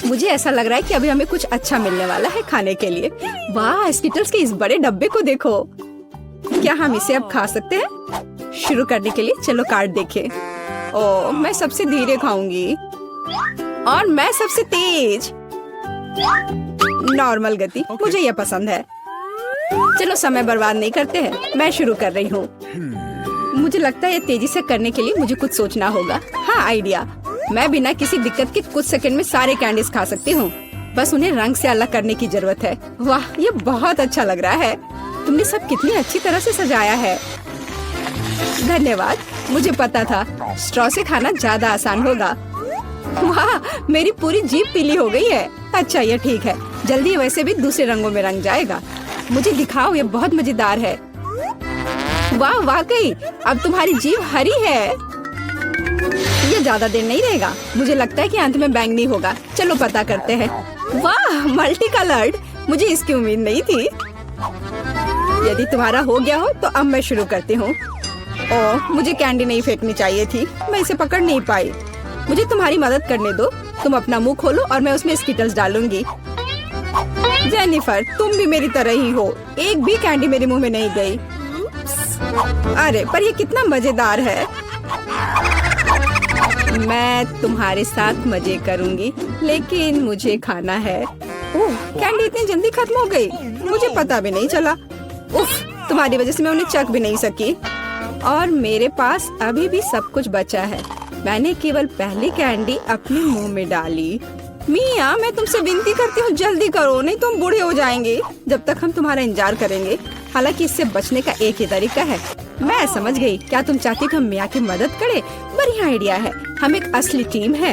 मुझे ऐसा लग रहा है कि अभी हमें कुछ अच्छा मिलने वाला है खाने के लिए। वाह, स्किटल्स के इस बड़े डब्बे को देखो। क्या हम इसे अब खा सकते हैं? शुरू करने के लिए चलो कार्ड देखें। ओह, मैं सबसे धीरे खाऊंगी और मैं सबसे तेज। नॉर्मल गति, मुझे यह पसंद है। चलो समय बर्बाद नहीं करते हैं, मैं शुरू कर रही हूँ। मुझे लगता है ये तेजी से करने के लिए मुझे कुछ सोचना होगा। हाँ, आइडिया। मैं बिना किसी दिक्कत के कुछ सेकंड में सारे कैंडीज खा सकती हूँ। बस उन्हें रंग से अलग करने की जरूरत है। वाह, ये बहुत अच्छा लग रहा है। तुमने सब कितनी अच्छी तरह से सजाया है। धन्यवाद। मुझे पता था स्ट्रॉ से खाना ज्यादा आसान होगा। वाह, मेरी पूरी जीभ पीली हो गई है। अच्छा, ये ठीक है। जल्दी वैसे भी दूसरे रंगों में रंग जाएगा। मुझे दिखाओ, ये बहुत मजेदार है। वाह, वाकई अब तुम्हारी जीभ हरी है। ये ज्यादा देर नहीं रहेगा। मुझे लगता है कि अंत में बैंगनी होगा। चलो पता करते हैं। वाह, मल्टी कलर्ड। मुझे इसकी उम्मीद नहीं थी। यदि तुम्हारा हो गया हो तो अब मैं शुरू करती हूँ। ओह, मुझे कैंडी नहीं फेंकनी चाहिए थी। मैं इसे पकड़ नहीं पाई। मुझे तुम्हारी मदद करने दो। तुम अपना मुंह खोलो और मैं उसमें स्किटल्स डालूंगी। जेनिफर, तुम भी मेरी तरह ही हो। एक भी कैंडी मेरे मुंह में नहीं गई। अरे, पर ये कितना मजेदार है। मैं तुम्हारे साथ मजे करूंगी, लेकिन मुझे खाना है। ओह, कैंडी इतनी जल्दी खत्म हो गई। मुझे पता भी नहीं चला। उफ, तुम्हारी वजह से मैं उन्हें चख भी नहीं सकी। और मेरे पास अभी भी सब कुछ बचा है। मैंने केवल पहली कैंडी अपने मुंह में डाली। मिया, मैं तुमसे विनती करती हूँ, जल्दी करो, नहीं तो हम बूढ़े हो जाएंगे जब तक हम तुम्हारा इंतजार करेंगे। हालांकि इससे बचने का एक ही तरीका है। मैं समझ गई। क्या तुम चाहती हो कि हम मिया की मदद करें? बढ़िया आइडिया है। हम एक असली टीम है।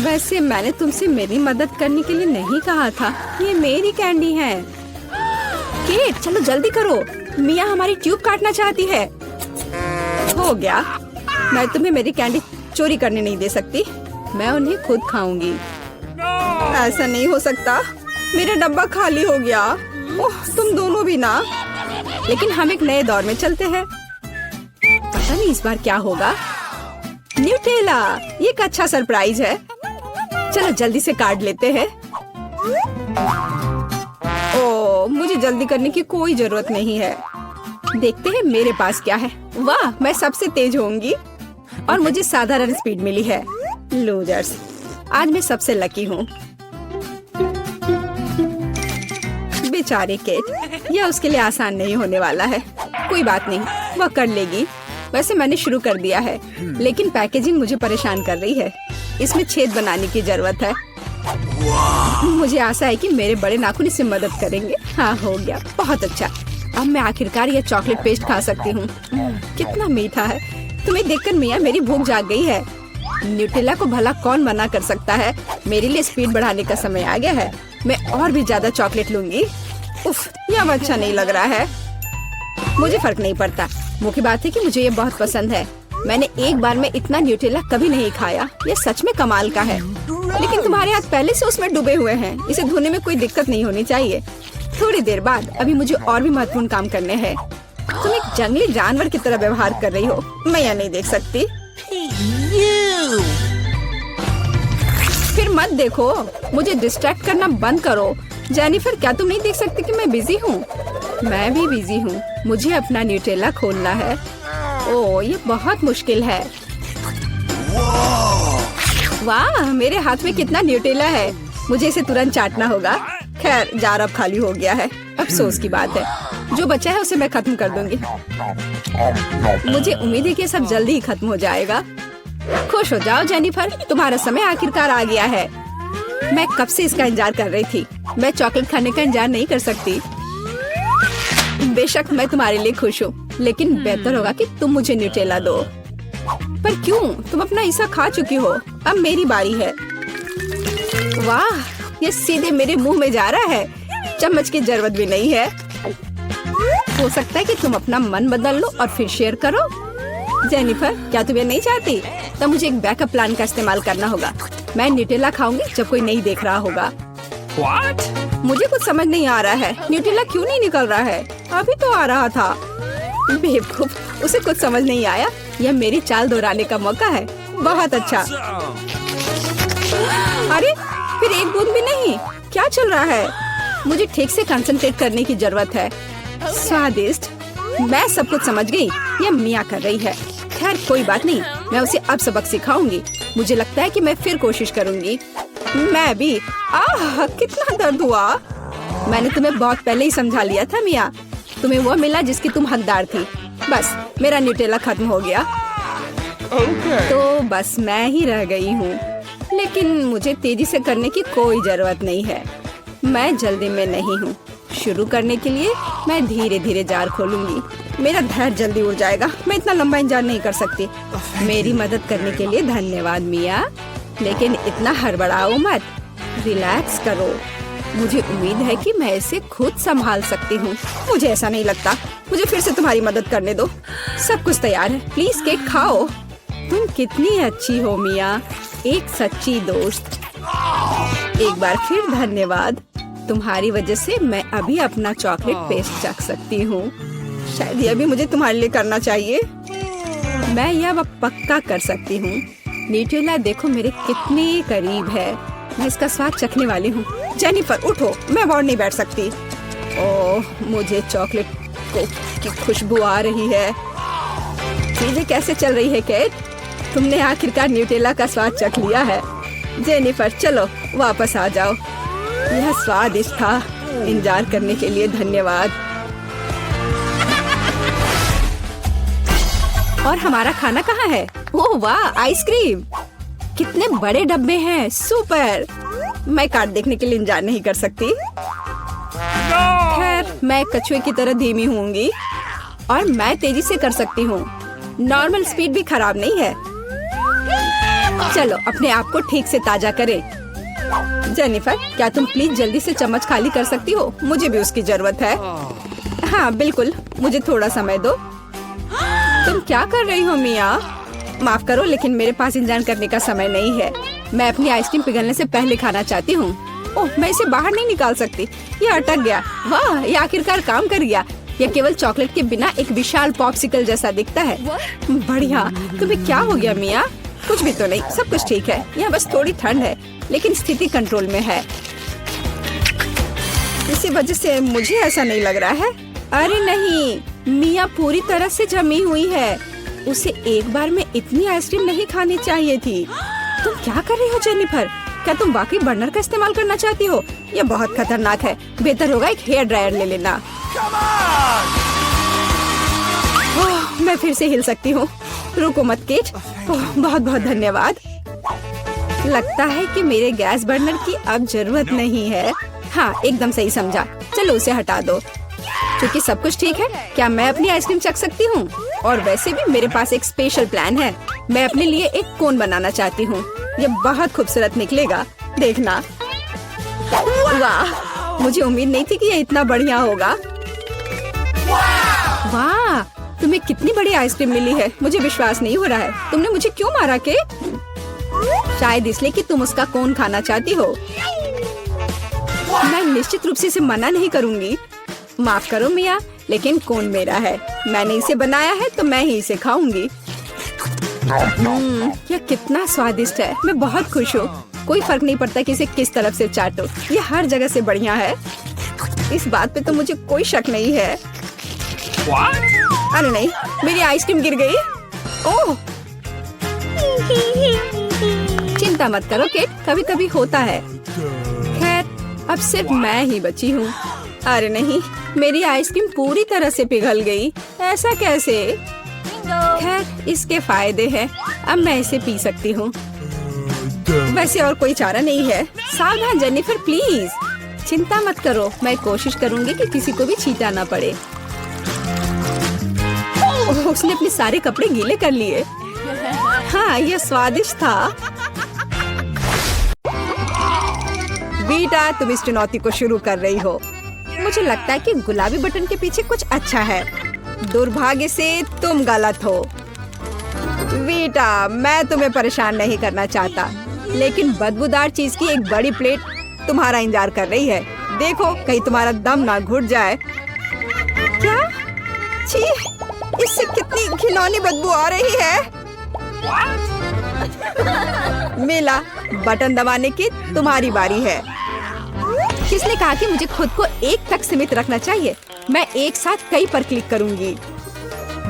वैसे मैंने तुमसे मेरी मदद करने के लिए नहीं कहा था। ये मेरी कैंडी है। केट, चलो जल्दी करो। मिया हमारी ट्यूब काटना चाहती है। हो गया। मैं तुम्हें मेरी कैंडी चोरी करने नहीं दे सकती। मैं उन्हें खुद खाऊंगी। ऐसा नहीं हो सकता। मेरा डब्बा खाली हो गया। ओह, तुम दोनों भी ना। लेकिन हम एक नए दौर में चलते हैं। पता नहीं इस बार क्या होगा। न्यूटेला, ये एक अच्छा सरप्राइज है। चलो जल्दी से काट लेते हैं। ओह, मुझे जल्दी करने की कोई जरूरत नहीं है। देखते हैं मेरे पास क्या है। वाह, मैं सबसे तेज होंगी और मुझे साधारण स्पीड मिली है। लूजर्स, आज मैं सबसे लकी हूँ। बेचारे केट, यह उसके लिए आसान नहीं होने वाला है। कोई बात नहीं, वह कर लेगी। वैसे मैंने शुरू कर दिया है, लेकिन पैकेजिंग मुझे परेशान कर रही है। इसमें छेद बनाने की जरूरत है। मुझे आशा है कि मेरे बड़े नाखून इससे मदद करेंगे। हाँ, हो गया। बहुत अच्छा। अब मैं आखिरकार यह चॉकलेट पेस्ट खा सकती हूँ। कितना मीठा है। तुम्हें देखकर मिया मेरी भूख जाग गई है। न्यूटेला को भला कौन मना कर सकता है। मेरे लिए स्पीड बढ़ाने का समय आ गया है। मैं और भी ज्यादा चॉकलेट लूंगी। उफ, यह अच्छा नहीं लग रहा है। मुझे फर्क नहीं पड़ता। मुख्य बात है कि मुझे ये बहुत पसंद है। मैंने एक बार में इतना न्यूटेला कभी नहीं खाया। ये सच में कमाल का है। लेकिन तुम्हारे हाथ पहले से उसमें डूबे हुए हैं। इसे धोने में कोई दिक्कत नहीं होनी चाहिए। थोड़ी देर बाद अभी मुझे और भी महत्वपूर्ण काम करने हैं। तुम एक जंगली जानवर की तरह व्यवहार कर रही हो। मैं यह नहीं देख सकती। फिर मत देखो। मुझे डिस्ट्रैक्ट करना बंद करो। जेनिफर, क्या तुम नहीं देख सकती कि मैं बिजी हूँ? मैं भी बिजी हूँ। मुझे अपना न्यूटेला खोलना है। ओह, ये बहुत मुश्किल है। वाह, मेरे हाथ में कितना न्यूटेला है। मुझे इसे तुरंत चाटना होगा। खैर, जार अब खाली हो गया है। अफसोस की बात है। जो बचा है उसे मैं खत्म कर दूंगी। मुझे उम्मीद है कि सब जल्दी ही खत्म हो जाएगा। खुश हो जाओ जेनिफर, तुम्हारा समय आखिरकार आ गया है। मैं कब से इसका इंतजार कर रही थी। मैं चॉकलेट खाने का इंतजार नहीं कर सकती। बेशक मैं तुम्हारे लिए खुश हूँ, लेकिन बेहतर होगा कि तुम मुझे न्यूटेला दो। पर क्यों? तुम अपना हिस्सा खा चुकी हो। अब मेरी बारी है। वाह, ये सीधे मेरे मुंह में जा रहा है। चम्मच की जरूरत भी नहीं है। हो सकता है कि तुम अपना मन बदल लो और फिर शेयर करो। जेनिफर, क्या तुम ये नहीं चाहती? तब मुझे एक बैकअप प्लान का इस्तेमाल करना होगा। मैं न्यूटेला खाऊंगी जब कोई नहीं देख रहा होगा। What? मुझे कुछ समझ नहीं आ रहा है। न्यूटेला क्यों नहीं निकल रहा है? अभी तो आ रहा था। बेवकूफ, उसे कुछ समझ नहीं आया। यह मेरी चाल दोहराने का मौका है। बहुत अच्छा। अरे फिर एक बूंद भी नहीं, क्या चल रहा है? मुझे ठीक से कंसंट्रेट करने की जरूरत है। स्वादिष्ट, मैं सब कुछ समझ गई। ये मिया कर रही है। खैर कोई बात नहीं, मैं उसे अब सबक सिखाऊंगी। मुझे लगता है कि मैं फिर कोशिश करूंगी। मैं भी। आह कितना दर्द हुआ। मैंने तुम्हें बहुत पहले ही समझा लिया था मिया। तुम्हें वो मिला जिसकी तुम हकदार थी। बस मेरा न्यूटेला खत्म हो गया। तो बस मैं ही रह गई हूँ। लेकिन मुझे तेजी से करने की कोई जरूरत नहीं है। मैं जल्दी में नहीं हूँ। शुरू करने के लिए मैं धीरे धीरे जार खोलूंगी। मेरा धैर्य जल्दी उड़ जाएगा। मैं इतना लंबा इंतजार नहीं कर सकती। मेरी मदद करने के लिए धन्यवाद मिया, लेकिन इतना हड़बड़ाओ मत। रिलैक्स करो। मुझे उम्मीद है कि मैं इसे खुद संभाल सकती हूँ। मुझे ऐसा नहीं लगता। मुझे फिर से तुम्हारी मदद करने दो। सब कुछ तैयार है। प्लीज केक खाओ। तुम कितनी अच्छी हो मिया, एक सच्ची दोस्त। एक बार फिर धन्यवाद। तुम्हारी वजह से मैं अभी अपना चॉकलेट पेस्ट चख सकती हूँ। शायद यह भी मुझे तुम्हारे लिए करना चाहिए। मैं यह पक्का कर सकती हूँ। न्यूटेला देखो मेरे कितने करीब है। मैं इसका स्वाद चखने वाली हूँ। जेनिफर उठो, मैं और नहीं बैठ सकती। ओह मुझे चॉकलेट की खुशबू आ रही है। चीजें कैसे चल रही है केट? तुमने आखिरकार न्यूटेला का स्वाद चख लिया है। जेनिफर चलो वापस आ जाओ। यह स्वादिष्ट था। इंतजार करने के लिए धन्यवाद। और हमारा खाना कहाँ है? ओह वाह, आइसक्रीम। कितने बड़े डब्बे हैं। सुपर। मैं कार्ड देखने के लिए इंतजार नहीं कर सकती। खैर मैं कछुए की तरह धीमी होंगी और मैं तेजी से कर सकती हूँ। नॉर्मल स्पीड भी खराब नहीं है। चलो अपने आप को ठीक से ताजा करें। जेनिफर क्या तुम प्लीज जल्दी से चम्मच खाली कर सकती हो? मुझे भी उसकी जरूरत है। हाँ बिल्कुल, मुझे थोड़ा समय दो। तुम क्या कर रही हो मिया? माफ करो लेकिन मेरे पास इंतजार करने का समय नहीं है। मैं अपनी आइसक्रीम पिघलने से पहले खाना चाहती हूँ। ओह मैं इसे बाहर नहीं निकाल सकती। ये अटक गया। वाह ये आखिरकार काम कर गया। यह केवल चॉकलेट के बिना एक विशाल पॉप्सिकल जैसा दिखता है। बढ़िया। तुम्हें क्या हो गया मिया? कुछ भी तो नहीं, सब कुछ ठीक है। यहाँ बस थोड़ी ठंड है लेकिन स्थिति कंट्रोल में है। इसी वजह से मुझे ऐसा नहीं लग रहा है। अरे नहीं, मिया पूरी तरह से जमी हुई है। उसे एक बार में इतनी आइसक्रीम नहीं खानी चाहिए थी। तुम क्या कर रही हो जेनिफर? क्या तुम वाकई बर्नर का इस्तेमाल करना चाहती हो? यह बहुत खतरनाक है। बेहतर होगा एक हेयर ड्रायर ले लेना। मैं फिर से हिल सकती हूँ। रुको मत केट। बहुत बहुत धन्यवाद। लगता है कि मेरे गैस बर्नर की अब जरूरत नहीं है। हाँ एकदम सही समझा। चलो उसे हटा दो। क्योंकि सब कुछ ठीक है, क्या मैं अपनी आइसक्रीम चख सकती हूँ? और वैसे भी मेरे पास एक स्पेशल प्लान है। मैं अपने लिए एक कोन बनाना चाहती हूँ। ये बहुत खूबसूरत निकलेगा, देखना। वाह मुझे उम्मीद नहीं थी कि ये इतना बढ़िया होगा। वाह तुम्हें कितनी बड़ी आइसक्रीम मिली है। मुझे विश्वास नहीं हो रहा है। तुमने मुझे क्यों मारा के? शायद इसलिए कि तुम उसका कोन खाना चाहती हो। मैं निश्चित रूप से इसे मना नहीं करूंगी। माफ करो मिया, लेकिन कोन मेरा है। मैंने इसे बनाया है तो मैं ही इसे खाऊंगी। यह कितना स्वादिष्ट है। मैं बहुत खुश हूँ। कोई फर्क नहीं पड़ता कि इसे किस तरफ से चाटो। ये हर जगह से बढ़िया है। इस बात पे तो मुझे कोई शक नहीं है। अरे नहीं, मेरी आइसक्रीम गिर गई। ओह चिंता मत करो केट, कभी कभी होता है। खैर अब सिर्फ मैं ही बची हूँ। अरे नहीं, मेरी आइसक्रीम पूरी तरह से पिघल गई। ऐसा कैसे? खैर इसके फायदे हैं। अब मैं इसे पी सकती हूँ। वैसे और कोई चारा नहीं है। सावधान जेनिफर प्लीज। चिंता मत करो, मैं कोशिश करूँगी कि किसी को भी छींटा ना पड़े। उसने अपने सारे कपड़े गीले कर लिए। हाँ यह स्वादिष्ट था। बीटा तुम इस चुनौती को शुरू कर रही हो। मुझे लगता है कि गुलाबी बटन के पीछे कुछ अच्छा है। दुर्भाग्य से तुम गलत हो। बीटा मैं तुम्हें परेशान नहीं करना चाहता, लेकिन बदबूदार चीज की एक बड़ी प्लेट तुम्हारा इंतजार कर रही है। देखो कहीं तुम्हारा दम ना घुट जाए। क्या? छी, इससे कितनी घिनौनी बदबू आ रही है। मिला, बटन दबाने की तुम्हारी बारी है। किसने कहा कि मुझे खुद को एक तक सीमित रखना चाहिए? मैं एक साथ कई पर क्लिक करूंगी।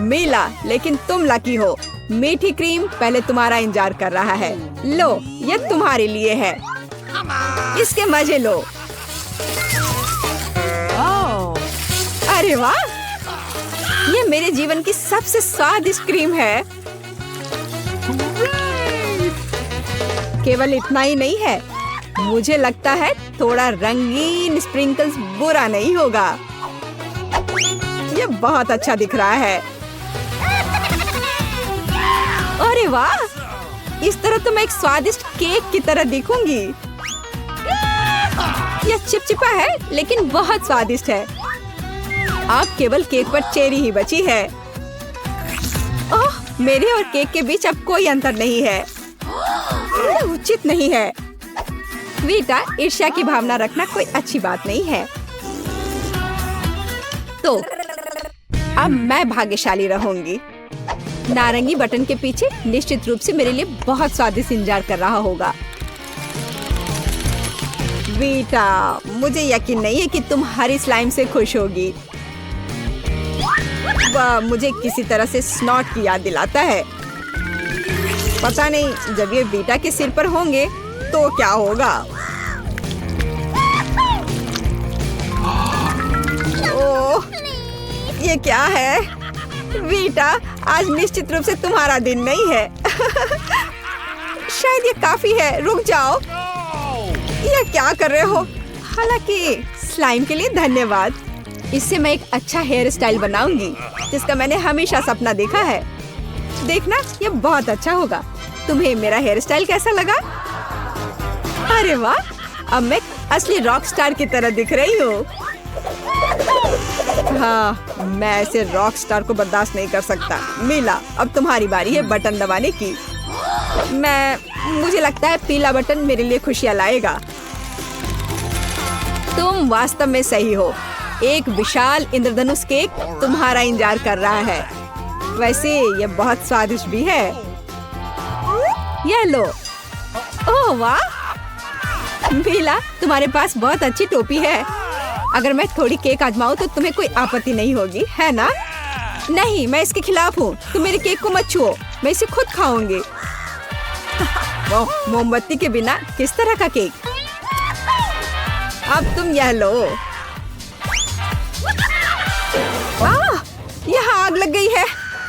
मिला, लेकिन तुम लकी हो। मीठी क्रीम पहले तुम्हारा इंतजार कर रहा है। लो, ये तुम्हारे लिए है। इसके मजे लो। अरे वाह, ये मेरे जीवन की सबसे स्वादिष्ट क्रीम है। केवल इतना ही नहीं है, मुझे लगता है थोड़ा रंगीन स्प्रिंकल्स बुरा नहीं होगा। ये बहुत अच्छा दिख रहा है। अरे वाह, इस तरह तो मैं एक स्वादिष्ट केक की तरह दिखूंगी। यह चिपचिपा है लेकिन बहुत स्वादिष्ट है। अब केवल केक पर चेरी ही बची है। ओह, मेरे और केक के बीच अब कोई अंतर नहीं है। यह उचित नहीं है। वीटा, ईर्ष्या की भावना रखना कोई अच्छी बात नहीं है। तो अब मैं भाग्यशाली रहूंगी। नारंगी बटन के पीछे निश्चित रूप से मेरे लिए बहुत स्वादिष्ट इंतजार कर रहा होगा। वीटा, मुझे यकीन नहीं है कि तुम हरी स्लाइम से खुश होगी। वह मुझे किसी तरह से स्नॉट की याद दिलाता है। पता नहीं जब ये वीटा के सिर पर होंगे तो क्या होगा। ओह, ये क्या है? वीटा, आज निश्चित रूप से तुम्हारा दिन नहीं है। शायद ये काफी है, रुक जाओ। ये क्या कर रहे हो? हालांकि स्लाइम के लिए धन्यवाद। इससे मैं एक अच्छा हेयर स्टाइल बनाऊंगी जिसका मैंने हमेशा सपना देखा है। देखना, ये बहुत अच्छा होगा। तुम्हें मेरा हेयर स्टाइल कैसा लगा? अरे वाह, अब मैं असली रॉक स्टार की तरह दिख रही हूँ। हाँ, मैं ऐसे रॉक स्टार को बर्दाश्त नहीं कर सकता। मिला, अब तुम्हारी बारी है बटन दबाने की। मुझे लगता है पीला बटन मेरे लिए खुशियाँ लाएगा। तुम वास्तव में सही हो। एक विशाल इंद्रधनुष केक तुम्हारा इंतजार कर रहा है। वैसे ये बहुत स्वादिष्ट भी है। ये लो। ओह वाह, मीला, तुम्हारे पास बहुत अच्छी टोपी है। अगर मैं थोड़ी केक आजमाऊं तो तुम्हें कोई आपत्ति नहीं होगी, है ना? नहीं, मैं इसके खिलाफ हूँ। तुम मेरे केक को मत छुओ, मैं इसे खुद खाऊंगी। मोमबत्ती के बिना किस तरह का केक? अब तुम यह लो। यहाँ आग लग गई है।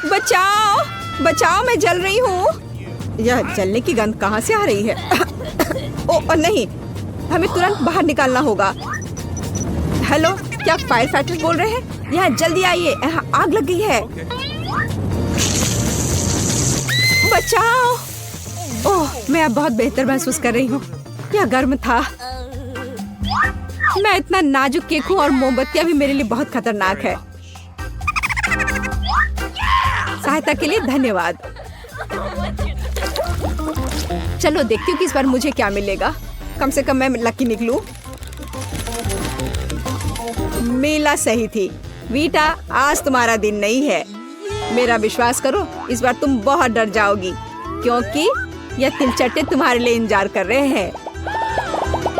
बचाओ, बचाओ, मैं जल रही हूँ। यह जलने की गंध कहाँ से आ रही है? ओह नहीं, हमें तुरंत बाहर निकालना होगा। हेलो, क्या फायर फाइटर्स बोल रहे हैं? यहाँ जल्दी आइए, यहाँ आग लग गई है। बचाओ। ओह, मैं अब बहुत बेहतर महसूस कर रही हूँ। यह गर्म था। मैं इतना नाजुक केक हूँ और मोमबत्तियाँ भी मेरे लिए बहुत खतरनाक है। सहायता के लिए धन्यवाद। चलो देखती हूँ कि इस बार मुझे क्या मिलेगा। कम से कम मैं लकी निकलूं। मीला सही थी। वीटा, आज तुम्हारा दिन नहीं है। मेरा विश्वास करो, इस बार तुम बहुत डर जाओगी क्योंकि यह तिलचट्टे तुम्हारे लिए इंतजार कर रहे हैं।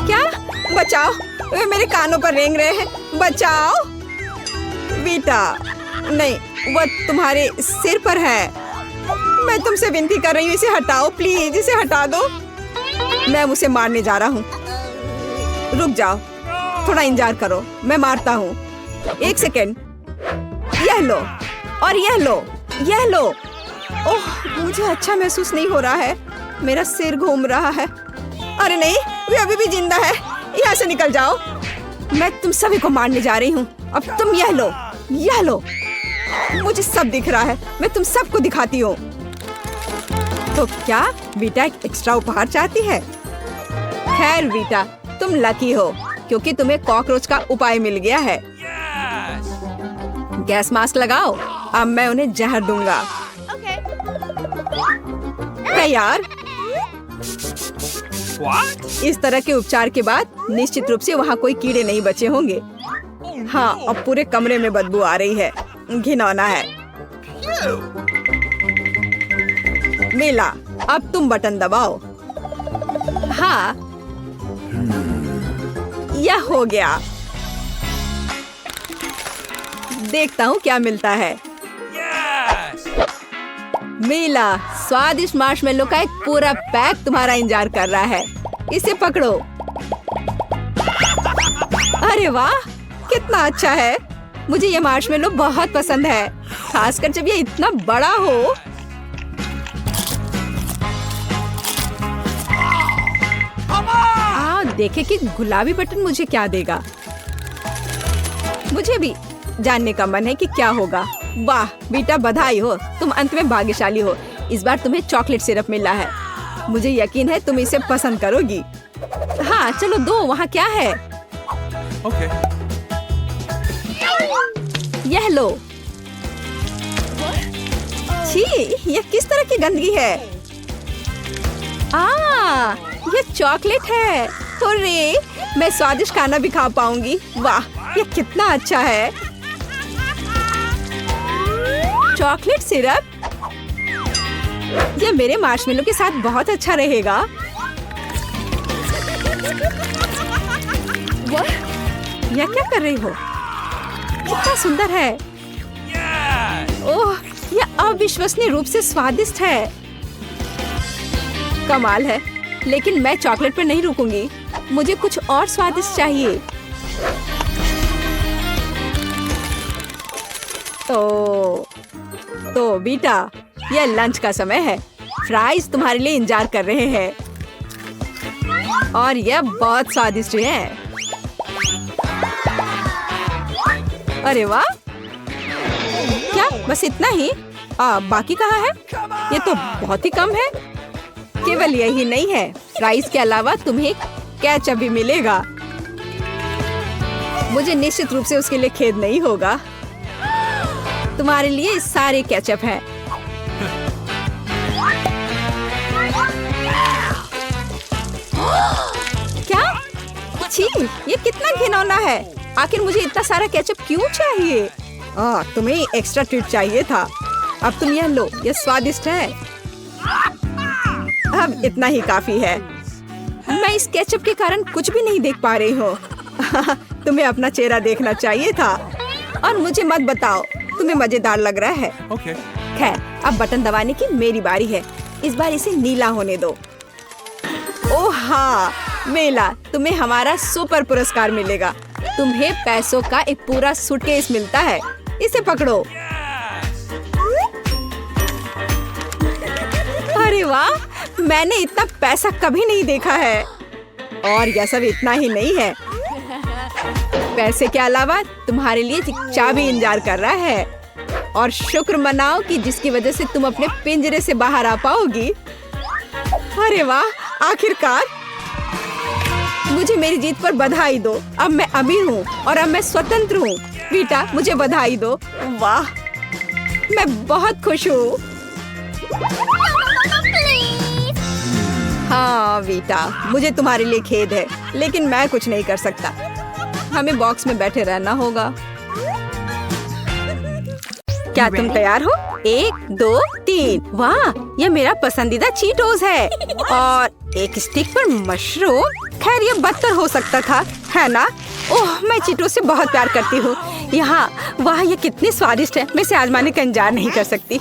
क्या? बचाओ, वे मेरे कानों पर रेंग रहे हैं। बचाओ। वीटा, नहीं, वह तुम्हारे सिर पर है। मैं तुमसे विनती कर रही हूँ, इसे हटाओ प्लीज, इसे हटा दो। मैं उसे मारने जा रहा हूँ। रुक जाओ, थोड़ा इंतजार करो, मैं मारता हूँ। एक सेकेंड। यह लो और यह लो, यह लो। ओह, मुझे अच्छा महसूस नहीं हो रहा है। मेरा सिर घूम रहा है। अरे नहीं, वे अभी भी जिंदा है। यहाँ से निकल जाओ। मैं तुम सभी को मारने जा रही हूँ। अब तुम यह लो, यह लो। मुझे सब दिख रहा है, मैं तुम सबको दिखाती हूँ। तो क्या वीटा एक एक्स्ट्रा उपहार चाहती है? खैर वीटा, तुम लकी हो क्योंकि तुम्हें कॉकरोच का उपाय मिल गया है। गैस मास्क लगाओ, अब मैं उन्हें जहर दूंगा। तैयार? इस तरह के उपचार के बाद निश्चित रूप से वहाँ कोई कीड़े नहीं बचे होंगे। हाँ, अब पूरे कमरे में बदबू आ रही है, घिनौना है। मीला, अब तुम बटन दबाओ। हाँ, यह हो गया। देखता हूँ क्या मिलता है। मीला, स्वादिष्ट मार्शमेलो का एक पूरा पैक तुम्हारा इंतजार कर रहा है। इसे पकड़ो। अरे वाह, कितना अच्छा है। मुझे ये मार्शमेलो बहुत पसंद है, खासकर जब ये इतना बड़ा हो। देखे कि गुलाबी बटन मुझे क्या देगा। मुझे भी जानने का मन है कि क्या होगा। वाह बेटा, बधाई हो, तुम अंत में भाग्यशाली हो। इस बार तुम्हें चॉकलेट सिरप मिला है। मुझे यकीन है तुम इसे पसंद करोगी। हाँ चलो दो, वहाँ क्या है? Okay. यह लो। छी, यह किस तरह की गंदगी है? यह चॉकलेट है। हुर्रे, मैं स्वादिष्ट खाना भी खा पाऊंगी। वाह, यह कितना अच्छा है। चॉकलेट सिरप, यह मेरे मार्शमेलो के साथ बहुत अच्छा रहेगा। यह क्या कर रही हो? कितना सुंदर है। ओह, यह अविश्वसनीय रूप से स्वादिष्ट है। कमाल है, लेकिन मैं चॉकलेट पर नहीं रुकूंगी। मुझे कुछ और स्वादिष्ट चाहिए। तो बेटा, यह लंच का समय है। फ्राइज तुम्हारे लिए इंतजार कर रहे हैं और यह बहुत स्वादिष्ट है। अरे वाह, क्या बस इतना ही? बाकी कहाँ है? ये तो बहुत ही कम है। केवल यही नहीं है, फ्राइज के अलावा तुम्हें केचप भी मिलेगा। मुझे निश्चित रूप से उसके लिए खेद नहीं होगा। तुम्हारे लिए सारे केचप हैं। क्या? छी, ये कितना घिनौना है। आखिर मुझे इतना सारा केचप क्यों चाहिए? तुम्हें एक्स्ट्रा ट्रीट चाहिए था। अब तुम यह लो, यह स्वादिष्ट है। अब इतना ही काफी है। मैं इस केचप के कारण कुछ भी नहीं देख पा रही हूँ। तुम्हें अपना चेहरा देखना चाहिए था। और मुझे मत बताओ तुम्हें मजेदार लग रहा है। Okay. खैर, अब बटन दबाने की मेरी बारी है। इस बार इसे नीला होने दो। ओह हाँ, मेला, तुम्हें हमारा सुपर पुरस्कार मिलेगा। तुम्हें पैसों का एक पूरा सूटकेस मिलता है। इसे पकड़ो। अरे वाह, मैंने इतना पैसा कभी नहीं देखा है। और यह सब इतना ही नहीं है, पैसे के अलावा तुम्हारे लिए चाबी इंतजार कर रहा है। और शुक्र मनाओ कि जिसकी वजह से तुम अपने पिंजरे से बाहर आ पाओगी। अरे वाह, आखिरकार। मुझे मेरी जीत पर बधाई दो। अब मैं अमीर हूँ और अब मैं स्वतंत्र हूँ। बेटा, मुझे बधाई दो। वाह, मैं बहुत खुश हूँ। हाँ बेटा, मुझे तुम्हारे लिए खेद है, लेकिन मैं कुछ नहीं कर सकता। हमें बॉक्स में बैठे रहना होगा। क्या तुम तैयार हो? 1, 2, 3। वाह, यह मेरा पसंदीदा चीटोस है। और एक स्टिक पर मशरूम। खैर, यह बदतर हो सकता था, है ना? ओह, मैं चीटोस से बहुत प्यार करती हूँ। यहाँ, वाह, यह कितनी स्वादिष्ट है। मैं इसे आजमाने का इंतजार नहीं कर सकती।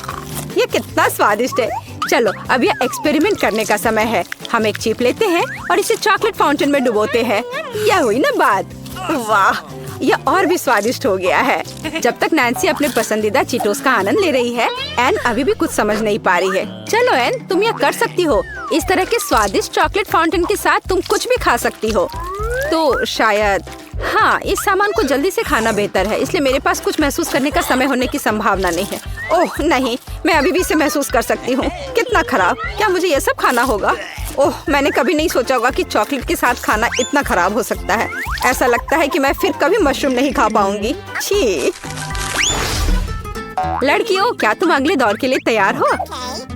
यह कितना स्वादिष्ट है। चलो, अब यह एक्सपेरिमेंट करने का समय है। हम एक चिप लेते हैं और इसे चॉकलेट फाउंटेन में डुबोते हैं। यह हुई ना बात। वाह, यह और भी स्वादिष्ट हो गया है। जब तक नैन्सी अपने पसंदीदा चीटोस का आनंद ले रही है, एन अभी भी कुछ समझ नहीं पा रही है। चलो एन, तुम यह कर सकती हो। इस तरह के स्वादिष्ट चॉकलेट फाउंटेन के साथ तुम कुछ भी खा सकती हो। तो शायद, हाँ, इस सामान को जल्दी से खाना बेहतर है, इसलिए मेरे पास कुछ महसूस करने का समय होने की संभावना नहीं है। ओह नहीं, मैं अभी भी इसे महसूस कर सकती हूँ। कितना खराब। क्या मुझे ये सब खाना होगा? ओह, मैंने कभी नहीं सोचा होगा कि चॉकलेट के साथ खाना इतना खराब हो सकता है। ऐसा लगता है कि मैं फिर कभी मशरूम नहीं खा पाऊंगी। छी। लड़कियों, क्या तुम अगले दौर के लिए तैयार हो?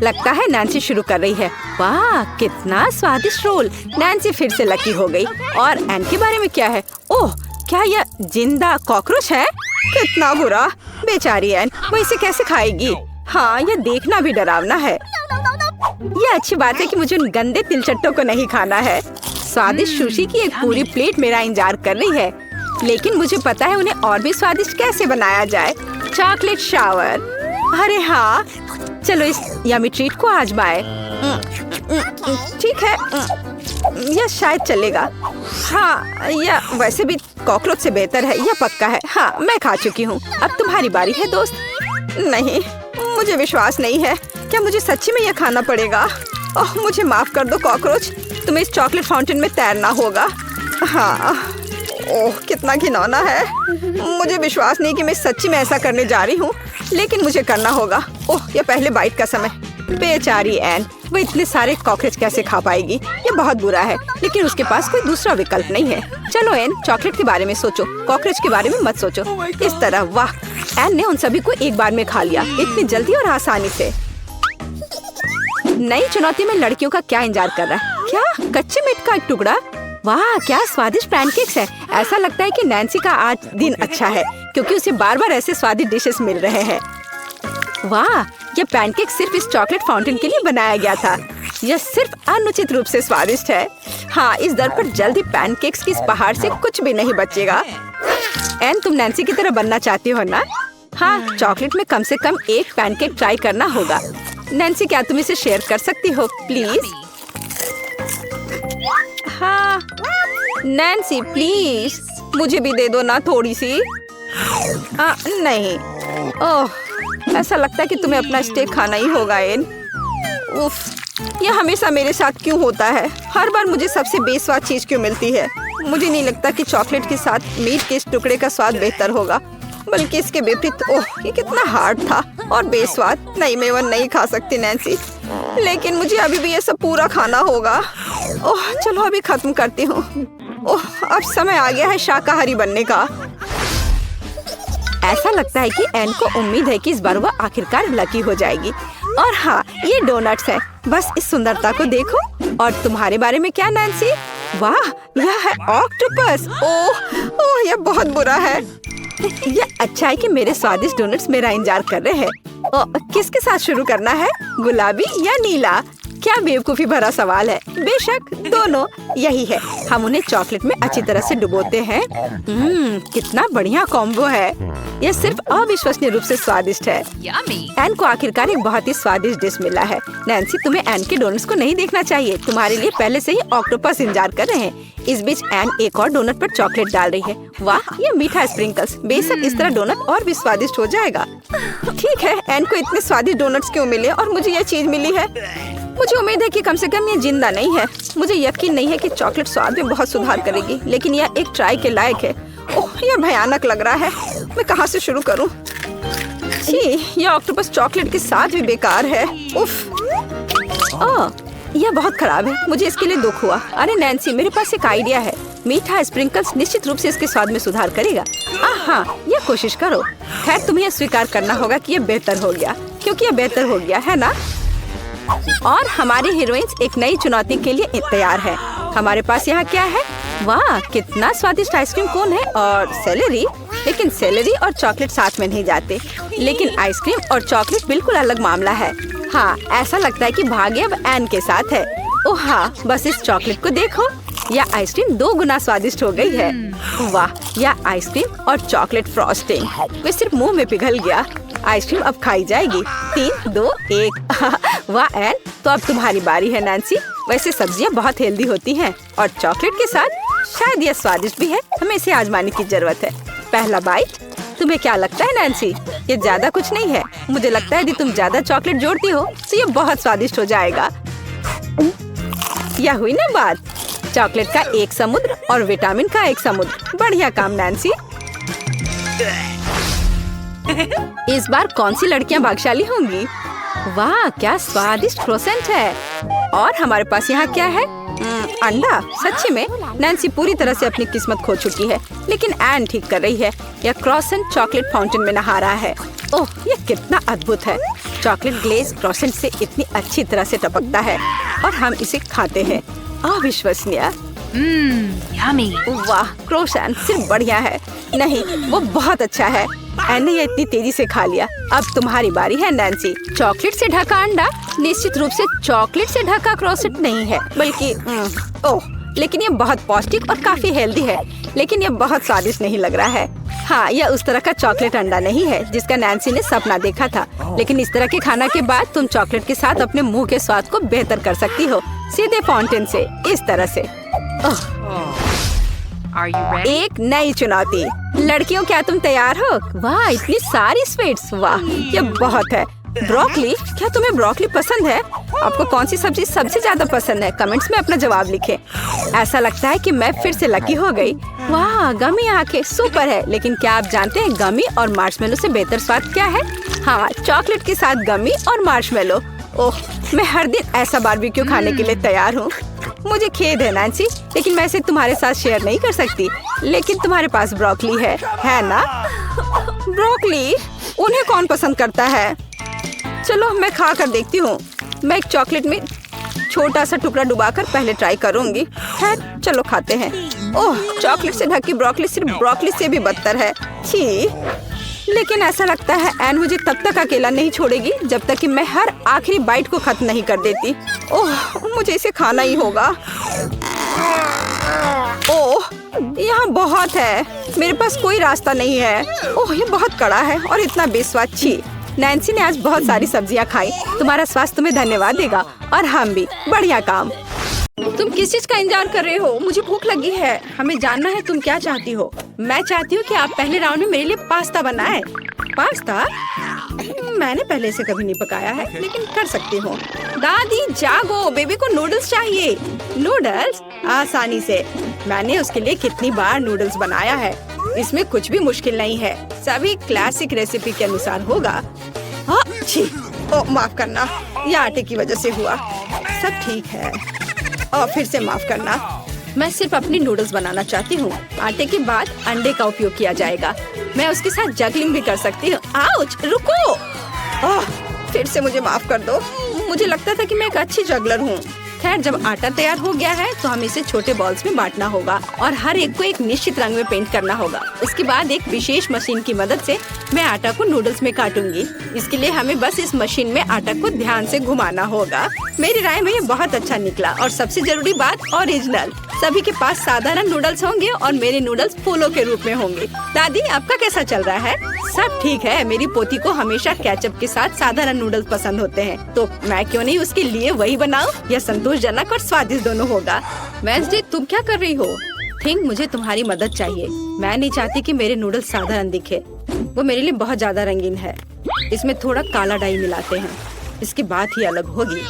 लगता है नैन्सी शुरू कर रही है। वाह, कितना स्वादिष्ट रोल। नैन्सी फिर से लकी हो गई। और एन के बारे में क्या है? ओह, क्या यह जिंदा कॉकरोच है? कितना बुरा। बेचारी एन, वो इसे कैसे खाएगी? हाँ, यह देखना भी डरावना है। ये अच्छी बात है कि मुझे उन गंदे तिलचट्टों को नहीं खाना है। स्वादिष्ट सुशी की एक पूरी प्लेट मेरा इंतजार कर रही है, लेकिन मुझे पता है उन्हें और भी स्वादिष्ट कैसे बनाया जाए। चॉकलेट शावर, अरे हाँ, चलो इस यमी ट्रीट को आजमाए। ठीक है, यह शायद चलेगा। हाँ, यह वैसे भी कॉकरोच से बेहतर है, यह पक्का है। हाँ, मैं खा चुकी हूँ, अब तुम्हारी बारी है दोस्त। नहीं, मुझे विश्वास नहीं है, क्या मुझे सच्ची में यह खाना पड़ेगा? ओह, मुझे माफ कर दो कॉकरोच, तुम्हें इस चॉकलेट फाउंटेन में तैरना होगा। हाँ, ओह कितना घिनौना है। मुझे विश्वास नहीं कि मैं सच्ची में ऐसा करने जा रही हूँ, लेकिन मुझे करना होगा। ओह, यह पहले बाइट का समय। बेचारी एन, वो इतने सारे कॉकरोच कैसे खा पाएगी? ये बहुत बुरा है, लेकिन उसके पास कोई दूसरा विकल्प नहीं है। चलो एन, चॉकलेट के बारे में सोचो, कॉकरोच के बारे में मत सोचो। इस तरह, वाह, एन ने उन सभी को एक बार में खा लिया, इतनी जल्दी और आसानी से। नई चुनौती में लड़कियों का क्या इंतजार कर रहा है? क्या कच्चे मीट का एक टुकड़ा? वाह, क्या स्वादिष्ट पैनकेक्स है। ऐसा लगता है कि नैन्सी का आज दिन अच्छा है, क्योंकि उसे बार बार ऐसे स्वादिष्ट डिशेस मिल रहे हैं। वाह, यह पैनकेक सिर्फ इस चॉकलेट फाउंटेन के लिए बनाया गया था। यह सिर्फ अनुचित रूप से स्वादिष्ट है। हाँ, इस दर पर जल्दी पैनकेक्स की इस पहाड़ से कुछ भी नहीं बचेगा। एन, तुम नैन्सी की तरह बनना चाहती हो ना? हाँ, चॉकलेट में कम से कम एक पैनकेक ट्राई करना होगा। नैन्सी, क्या तुम इसे शेयर कर सकती हो प्लीज? हाँ, नैन्सी प्लीज, मुझे भी दे दो ना थोड़ी सी। नहीं, ओह, ऐसा लगता है कि तुम्हें अपना स्टेक खाना ही होगा एन। उफ, यह हमेशा मेरे साथ क्यों होता है? हर बार मुझे सबसे बेस्वाद चीज क्यों मिलती है? मुझे नहीं लगता कि चॉकलेट के साथ मीट के इस टुकड़े का स्वाद बेहतर होगा, बल्कि इसके विपरीत। ओह, ये कितना हार्ड था और बेस्वाद। नहीं, मैं वह नहीं खा सकती नैन्सी, लेकिन मुझे अभी भी ये सब पूरा खाना होगा। ओह, चलो अभी खत्म करती हूँ। ओह, अब समय आ गया है शाकाहारी बनने का। ऐसा लगता है कि एन को उम्मीद है कि इस बार वह आखिरकार लकी हो जाएगी। और हाँ, ये डोनट्स हैं। बस इस सुंदरता को देखो। और तुम्हारे बारे में क्या नैन्सी? वाह, यह है ऑक्टोपस। ओह ओह, यह बहुत बुरा है। यह अच्छा है कि मेरे स्वादिष्ट डोनट्स मेरा इंतजार कर रहे हैं। किसके साथ शुरू करना है, गुलाबी या नीला? क्या बेवकूफी भरा सवाल है। बेशक दोनों, यही है। हम उन्हें चॉकलेट में अच्छी तरह से डुबोते हैं। कितना बढ़िया कॉम्बो है। यह सिर्फ अविश्वसनीय रूप से स्वादिष्ट है। एन को आखिरकार एक बहुत ही स्वादिष्ट डिश मिला है। नैन्सी, तुम्हें एन के डोनट्स को नहीं देखना चाहिए। तुम्हारे लिए पहले से ही ऑक्टोपस इंतजार कर रहे हैं। इस बीच एन एक और डोनट पर चॉकलेट डाल रही है। वाह, ये मीठा स्प्रिंकल्स। बेशक इस तरह डोनट और भी स्वादिष्ट हो जाएगा। ठीक है, एन को इतने स्वादिष्ट डोनट्स क्यों मिले और मुझे यह चीज मिली है? मुझे उम्मीद है कि कम से कम ये जिंदा नहीं है। मुझे यकीन नहीं है कि चॉकलेट स्वाद में बहुत सुधार करेगी, लेकिन यह एक ट्राई के लायक है। ओह, यह भयानक लग रहा है। मैं कहाँ से शुरू करूँ? छी, यह ऑक्टोपस चॉकलेट के साथ भी बेकार है। उफ, यह बहुत खराब है। मुझे इसके लिए दुख हुआ। अरे नैन्सी, मेरे पास एक आइडिया है। मीठा स्प्रिंकल्स निश्चित रूप से इसके स्वाद में सुधार करेगा। हाँ, यह कोशिश करो। खैर, तुम्हें यह स्वीकार करना होगा कि यह बेहतर हो गया, क्योंकि यह बेहतर हो गया है ना? और हमारी हीरोइंस एक नई चुनौती के लिए तैयार है। हमारे पास यहाँ क्या है? वाह, कितना स्वादिष्ट आइसक्रीम कोन है और सेलेरी। लेकिन सेलेरी और चॉकलेट साथ में नहीं जाते, लेकिन आइसक्रीम और चॉकलेट बिल्कुल अलग मामला है। हाँ, ऐसा लगता है कि भाग्य अब एन के साथ है। ओह हाँ, बस इस चॉकलेट को देखो। यह आइसक्रीम 2 गुना स्वादिष्ट हो गई है। वाह, यह आइसक्रीम और चॉकलेट फ्रॉस्टिंग वे सिर्फ मुंह में पिघल गया। आइसक्रीम अब खाई जाएगी। 3, 2, 1। वाह एन, तो अब तुम्हारी बारी है नैन्सी। वैसे सब्जियां बहुत हेल्दी होती हैं और चॉकलेट के साथ शायद यह स्वादिष्ट भी है। हमें इसे आजमाने की जरूरत है। पहला बाइट। तुम्हें क्या लगता है नैन्सी? ये ज्यादा कुछ नहीं है। मुझे लगता है यदि तुम ज्यादा चॉकलेट जोड़ती हो तो ये बहुत स्वादिष्ट हो जाएगा। यह हुई ना बात। चॉकलेट का एक समुद्र और विटामिन का एक समुद्र। बढ़िया काम नैन्सी। इस बार कौन सी लड़कियां भाग्यशाली होंगी? वाह, क्या स्वादिष्ट क्रोसेंट है। और हमारे पास यहाँ क्या है? अंडा। सच्ची में नैन्सी पूरी तरह से अपनी किस्मत खो चुकी है, लेकिन एन ठीक कर रही है। यह क्रोसेंट चॉकलेट फाउंटेन में नहा रहा है। ओह, यह कितना अद्भुत है। चॉकलेट ग्लेज क्रोसेंट से इतनी अच्छी तरह से टपकता है और हम इसे खाते हैं। अविश्वसनीय। Yummy. वाह, क्रोसेंट सिर्फ बढ़िया है। नहीं, वो बहुत अच्छा है। एन ने ये इतनी तेजी से खा लिया। अब तुम्हारी बारी है नैन्सी। चॉकलेट से ढका अंडा निश्चित रूप से चॉकलेट से ढका क्रॉसेट नहीं है, बल्कि ओह, लेकिन ये बहुत पौष्टिक और काफी हेल्दी है। लेकिन ये बहुत स्वादिष्ट नहीं लग रहा है। हाँ, यह उस तरह का चॉकलेट अंडा नहीं है जिसका नैन्सी ने सपना देखा था। लेकिन इस तरह के खाना के बाद तुम चॉकलेट के साथ अपने मुंह के स्वाद को बेहतर कर सकती हो, सीधे फाउंटेन से, इस तरह से। एक नई चुनौती। लड़कियों, क्या तुम तैयार हो? वाह, इतनी सारी स्वीट्स, वाह, ये बहुत है। ब्रोकली, क्या तुम्हें ब्रोकली पसंद है? आपको कौन सी सब्जी सबसे ज्यादा पसंद है? कमेंट्स में अपना जवाब लिखें। ऐसा लगता है कि मैं फिर से लकी हो गई। वाह, गमी आके सुपर है। लेकिन क्या आप जानते हैं गमी और मार्शमेलो से बेहतर स्वाद क्या है? हाँ, चॉकलेट के साथ गमी और मार्शमेलो। ओह, मैं हर दिन ऐसा बारबेक्यू खाने के लिए तैयार हूँ। मुझे खेद है नैन्सी, लेकिन मैं इसे तुम्हारे साथ शेयर नहीं कर सकती। लेकिन तुम्हारे पास ब्रोकली है ना? ब्रोकली उन्हें कौन पसंद करता है? चलो मैं खा कर देखती हूँ। मैं एक चॉकलेट में छोटा सा टुकड़ा डुबाकर पहले ट्राई करूंगी। है, चलो खाते हैं। ओह, चॉकलेट से ढकी ब्रोकली सिर्फ ब्रोकली से भी बदतर है। छी, लेकिन ऐसा लगता है एन मुझे तब तक अकेला नहीं छोड़ेगी जब तक कि मैं हर आखिरी बाइट को खत्म नहीं कर देती। ओह, मुझे इसे खाना ही होगा। ओह, यहाँ बहुत है, मेरे पास कोई रास्ता नहीं है। ओह, ये बहुत कड़ा है और इतना बेस्वाद। छी, नैन्सी ने आज बहुत सारी सब्जियाँ खाई। तुम्हारा स्वास्थ्य तुम्हें धन्यवाद देगा और हम भी। बढ़िया काम। तुम किस चीज का इंतजार कर रहे हो? मुझे भूख लगी है। हमें जानना है तुम क्या चाहती हो। मैं चाहती हूँ कि आप पहले राउंड में मेरे लिए पास्ता बनाएं। पास्ता? मैंने पहले से कभी नहीं पकाया है, लेकिन कर सकती हूँ। दादी जागो, बेबी को नूडल्स चाहिए। नूडल्स? आसानी से। मैंने उसके लिए कितनी बार नूडल्स बनाया है। इसमें कुछ भी मुश्किल नहीं है। सभी क्लासिक रेसिपी के अनुसार होगा। हाँ, छी, ओ माफ करना, ये आटे की वजह से हुआ। सब ठीक है, और फिर से माफ करना। मैं सिर्फ अपनी नूडल्स बनाना चाहती हूँ। आटे के बाद अंडे का उपयोग किया जाएगा। मैं उसके साथ जगलिंग भी कर सकती हूँ। आउच, रुको। फिर से मुझे माफ कर दो। मुझे लगता था कि मैं एक अच्छी जगलर हूँ। खैर, जब आटा तैयार हो गया है तो हमें इसे छोटे बॉल्स में बांटना होगा और हर एक को एक निश्चित रंग में पेंट करना होगा। इसके बाद एक विशेष मशीन की मदद से मैं आटा को नूडल्स में काटूंगी। इसके लिए हमें बस इस मशीन में आटा को ध्यान से घुमाना होगा। मेरी राय में ये बहुत अच्छा निकला। और सबसे जरूरी बात, ओरिजिनल। सभी के पास साधारण नूडल्स होंगे और मेरे नूडल्स फूलों के रूप में होंगे। दादी, आपका कैसा चल रहा है? सब ठीक है। मेरी पोती को हमेशा केचप के साथ साधारण नूडल्स पसंद होते हैं, तो मैं क्यों नहीं उसके लिए वही बनाऊं? यह संतोषजनक और स्वादिष्ट दोनों होगा। वेंसडे, तुम क्या कर रही हो? थिंक, मुझे तुम्हारी मदद चाहिए। मैं नहीं चाहती कि मेरे नूडल्स साधारण दिखे। वो मेरे लिए बहुत ज्यादा रंगीन है। इसमें थोड़ा काला डाई मिलाते हैं, इसकी बात ही अलग होगी।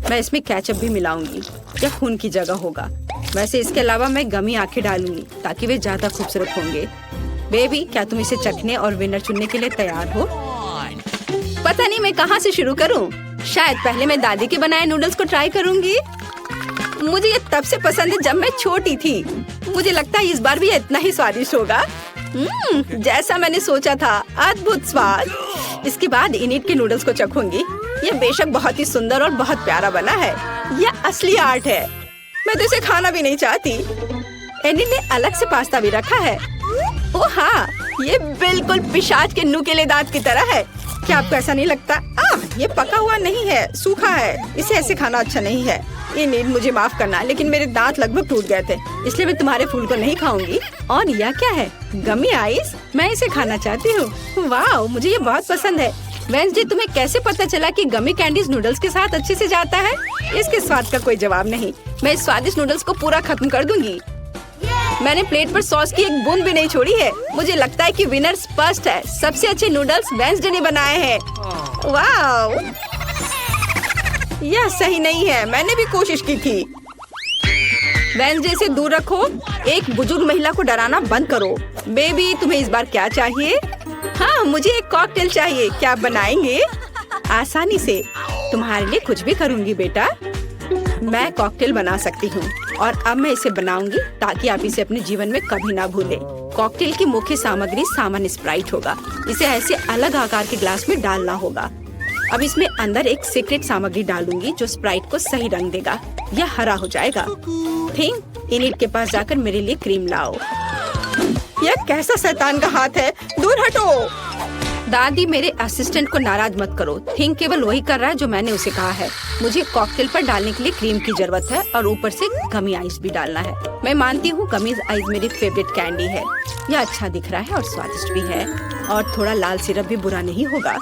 मैं इसमें केचप भी मिलाऊंगी, यह खून की जगह होगा। वैसे इसके अलावा मैं गमी आंखें डालूंगी ताकि वे ज्यादा खूबसूरत होंगे। बेबी, क्या तुम इसे चखने और विनर चुनने के लिए तैयार हो? पता नहीं मैं कहाँ से शुरू करूँ। शायद पहले मैं दादी के बनाए नूडल्स को ट्राई करूँगी। मुझे ये तब से पसंद है जब मैं छोटी थी। मुझे लगता है इस बार भी इतना ही स्वादिष्ट होगा। जैसा मैंने सोचा था, अद्भुत स्वाद। इसके बाद इनिट के नूडल्स को चखूंगी। ये बेशक बहुत ही सुंदर और बहुत प्यारा बना है। यह असली आर्ट है। मैं तो इसे खाना भी नहीं चाहती। एनिट ने अलग से पास्ता भी रखा है। ओह हाँ, ये बिल्कुल पिशाच के नुकीले दांत की तरह है। क्या आपको ऐसा नहीं लगता? ये पका हुआ नहीं है, सूखा है। इसे ऐसे खाना अच्छा नहीं है। एनिट, मुझे माफ करना, लेकिन मेरे दांत लगभग टूट गए थे, इसलिए मैं तुम्हारे फूल को नहीं खाऊंगी। और यह क्या है? गमी आइस? मैं इसे खाना चाहती हूँ। वाह, मुझे ये बहुत पसंद है। वेंसडे, तुम्हें कैसे पता चला कि गमी कैंडीज नूडल्स के साथ अच्छे से जाता है? इसके स्वाद का कोई जवाब नहीं। मैं इस स्वादिष्ट नूडल्स को पूरा खत्म कर दूंगी। मैंने प्लेट पर सॉस की एक बूंद भी नहीं छोड़ी है। मुझे लगता है कि विनर स्पष्ट है। सबसे अच्छे नूडल्स वेंसडे ने बनाए हैं। वाह, यह सही नहीं है। मैंने भी कोशिश की थी। वेंसडे से दूर रखो। एक बुजुर्ग महिला को डराना बंद करो। बेबी, तुम्हें इस बार क्या चाहिए? हाँ, मुझे एक कॉकटेल चाहिए। क्या आप बनाएंगे? आसानी से। तुम्हारे लिए कुछ भी करूँगी बेटा। मैं कॉकटेल बना सकती हूँ और अब मैं इसे बनाऊंगी ताकि आप इसे अपने जीवन में कभी ना भूलें। कॉकटेल की मुख्य सामग्री सामान्य स्प्राइट होगा। इसे ऐसे अलग आकार के ग्लास में डालना होगा। अब इसमें अंदर एक सीक्रेट सामग्री डालूंगी जो स्प्राइट को सही रंग देगा। यह हरा हो जाएगा। थिंक, इनिट के पास जाकर मेरे लिए क्रीम लाओ। यह कैसा शैतान का हाथ है, दूर हटो। दादी मेरे असिस्टेंट को नाराज मत करो, थिंक केवल वही कर रहा है जो मैंने उसे कहा है। मुझे कॉकटेल पर डालने के लिए क्रीम की जरूरत है और ऊपर से गमी आइस भी डालना है। मैं मानती हूँ गमी आइस मेरी फेवरेट कैंडी है। यह अच्छा दिख रहा है और स्वादिष्ट भी है, और थोड़ा लाल सिरप भी बुरा नहीं होगा।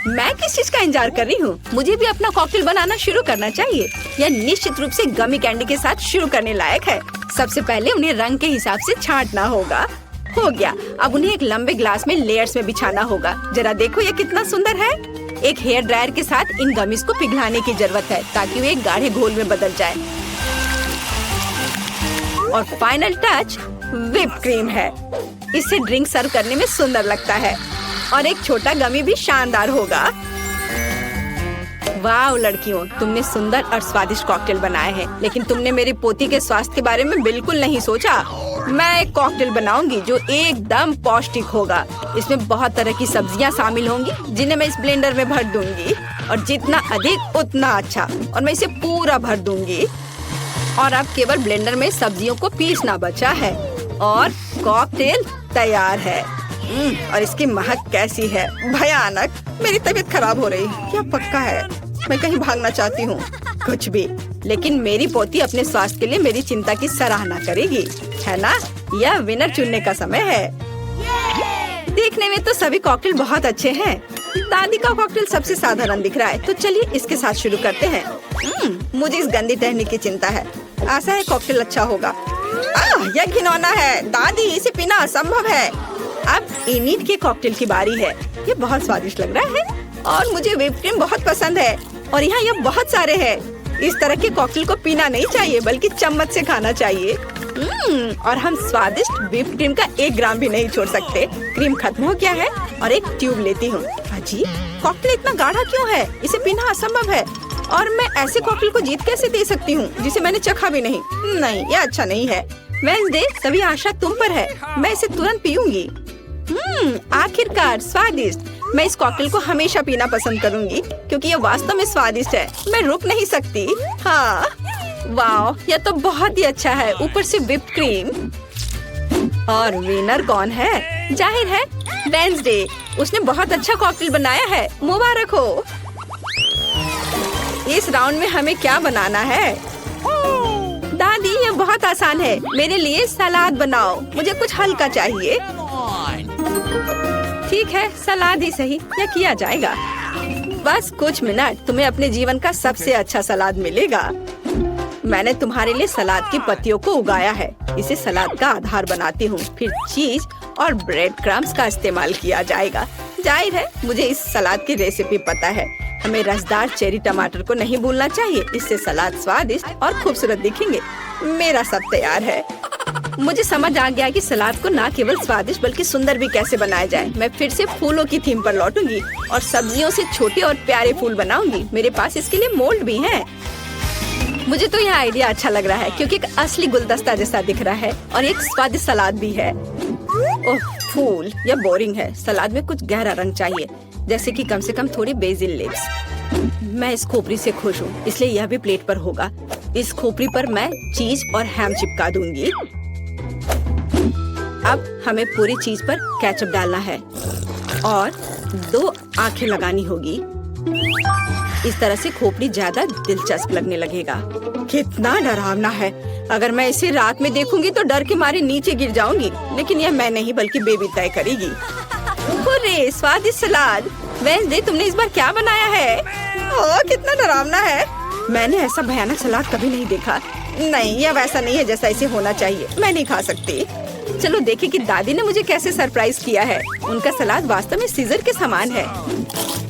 मैं किस चीज का इंतजार कर रही हूँ? मुझे भी अपना कॉकटेल बनाना शुरू करना चाहिए। यह निश्चित रूप से गमी कैंडी के साथ शुरू करने लायक है। सबसे पहले उन्हें रंग के हिसाब से छांटना होगा। हो गया, अब उन्हें एक लंबे ग्लास में लेयर्स में बिछाना होगा। जरा देखो ये कितना सुंदर है। एक हेयर ड्रायर के साथ इन गमीज को पिघलाने की जरूरत है ताकि वे एक गाढ़े घोल में बदल जाए। और फाइनल टच व्हिप क्रीम है। इससे ड्रिंक सर्व करने में सुंदर लगता है और एक छोटा गमी भी शानदार होगा। वाह लड़कियों, तुमने सुंदर और स्वादिष्ट कॉकटेल बनाए हैं, लेकिन तुमने मेरी पोती के स्वास्थ्य के बारे में बिल्कुल नहीं सोचा। मैं एक कॉकटेल बनाऊंगी जो एकदम पौष्टिक होगा। इसमें बहुत तरह की सब्जियां शामिल होंगी जिन्हें मैं इस ब्लेंडर में भर दूंगी, और जितना अधिक उतना अच्छा। और मैं इसे पूरा भर दूंगी। और अब केवल ब्लेंडर में सब्जियों को पीसना बचा है और कॉकटेल तैयार है। और इसकी महक कैसी है, भयानक। मेरी तबीयत खराब हो रही, क्या पक्का है? मैं कहीं भागना चाहती हूँ, कुछ भी। लेकिन मेरी पोती अपने स्वास्थ्य के लिए मेरी चिंता की सराहना करेगी, है ना? यह विनर चुनने का समय है। देखने में तो सभी कॉकटेल बहुत अच्छे हैं। दादी का कॉकटेल सबसे साधारण दिख रहा है, तो चलिए इसके साथ शुरू करते हैं। मुझे इस गंदी टहनी की चिंता है। आशा है कॉकटेल अच्छा होगा। यह घिनौना है दादी, इसे पीना असंभव है। अब इनिट के कॉकटेल की बारी है। ये बहुत स्वादिष्ट लग रहा है और मुझे व्हिप क्रीम बहुत पसंद है, और यहाँ ये बहुत सारे हैं। इस तरह के कॉकटेल को पीना नहीं चाहिए बल्कि चम्मच से खाना चाहिए। और हम स्वादिष्ट व्हिप क्रीम का 1 ग्राम भी नहीं छोड़ सकते। क्रीम खत्म हो गया है और एक ट्यूब लेती हूँ। अजी, कॉकटेल इतना गाढ़ा क्यों है? इसे पीना असंभव है। और मैं ऐसे कॉकटेल को जीत कैसे दे सकती हूँ जिसे मैंने चखा भी नहीं? नहीं, ये अच्छा नहीं है। वेडनेसडे, सभी आशा तुम पर है। मैं इसे तुरंत पीऊंगी। आखिरकार स्वादिष्ट। मैं इस कॉकटेल को हमेशा पीना पसंद करूंगी क्योंकि ये वास्तव में स्वादिष्ट है। मैं रुक नहीं सकती। हाँ, वाह, यह तो बहुत ही अच्छा है। ऊपर से व्हिप क्रीम। और विनर कौन है? जाहिर है वेडनेसडे। उसने बहुत अच्छा कॉकटेल बनाया है। मुबारक हो। इस राउंड में हमें क्या बनाना है? दादी, ये बहुत आसान है। मेरे लिए सलाद बनाओ। मुझे कुछ हल्का चाहिए। ठीक है, सलाद ही सही, यह किया जाएगा। बस कुछ मिनट, तुम्हें अपने जीवन का सबसे अच्छा सलाद मिलेगा। मैंने तुम्हारे लिए सलाद की पत्तियों को उगाया है। इसे सलाद का आधार बनाती हूँ। फिर चीज और ब्रेड क्रम्स का इस्तेमाल किया जाएगा। जाहिर है मुझे इस सलाद की रेसिपी पता है। हमें रसदार चेरी टमाटर को नहीं भूलना चाहिए। इससे सलाद स्वादिष्ट और खूबसूरत दिखेंगे। मेरा सब तैयार है। मुझे समझ आ गया कि सलाद को न केवल स्वादिष्ट बल्कि सुंदर भी कैसे बनाया जाए। मैं फिर से फूलों की थीम पर लौटूंगी और सब्जियों से छोटे और प्यारे फूल बनाऊंगी। मेरे पास इसके लिए मोल्ड भी है। मुझे तो यह आइडिया अच्छा लग रहा है क्योंकि एक असली गुलदस्ता जैसा दिख रहा है और एक स्वादिष्ट सलाद भी है। ओह फूल, यह बोरिंग है। सलाद में कुछ गहरा रंग चाहिए, जैसे कि कम से कम थोड़ी बेसिल लीव्स। मैं इस खोपड़ी से खुश हूँ, इसलिए यह भी प्लेट पर होगा। इस खोपड़ी पर मैं चीज और हैम चिपका दूंगी। अब हमें पूरी चीज पर केचप डालना है और 2 आंखें लगानी होगी। इस तरह से खोपड़ी ज्यादा दिलचस्प लगने लगेगा। कितना डरावना है। अगर मैं इसे रात में देखूंगी तो डर के मारे नीचे गिर जाऊंगी। लेकिन यह मैं नहीं बल्कि बेबी तय करेगी। हुर्रे, स्वादिष्ट सलाद। वेडनेसडे, तुमने इस बार क्या बनाया है? ओह, कितना डरावना है। मैंने ऐसा भयानक सलाद कभी नहीं देखा। नहीं, यह वैसा नहीं है जैसा इसे होना चाहिए। मैं नहीं खा सकती। चलो देखें कि दादी ने मुझे कैसे सरप्राइज किया है। उनका सलाद वास्तव में सीजर के समान है।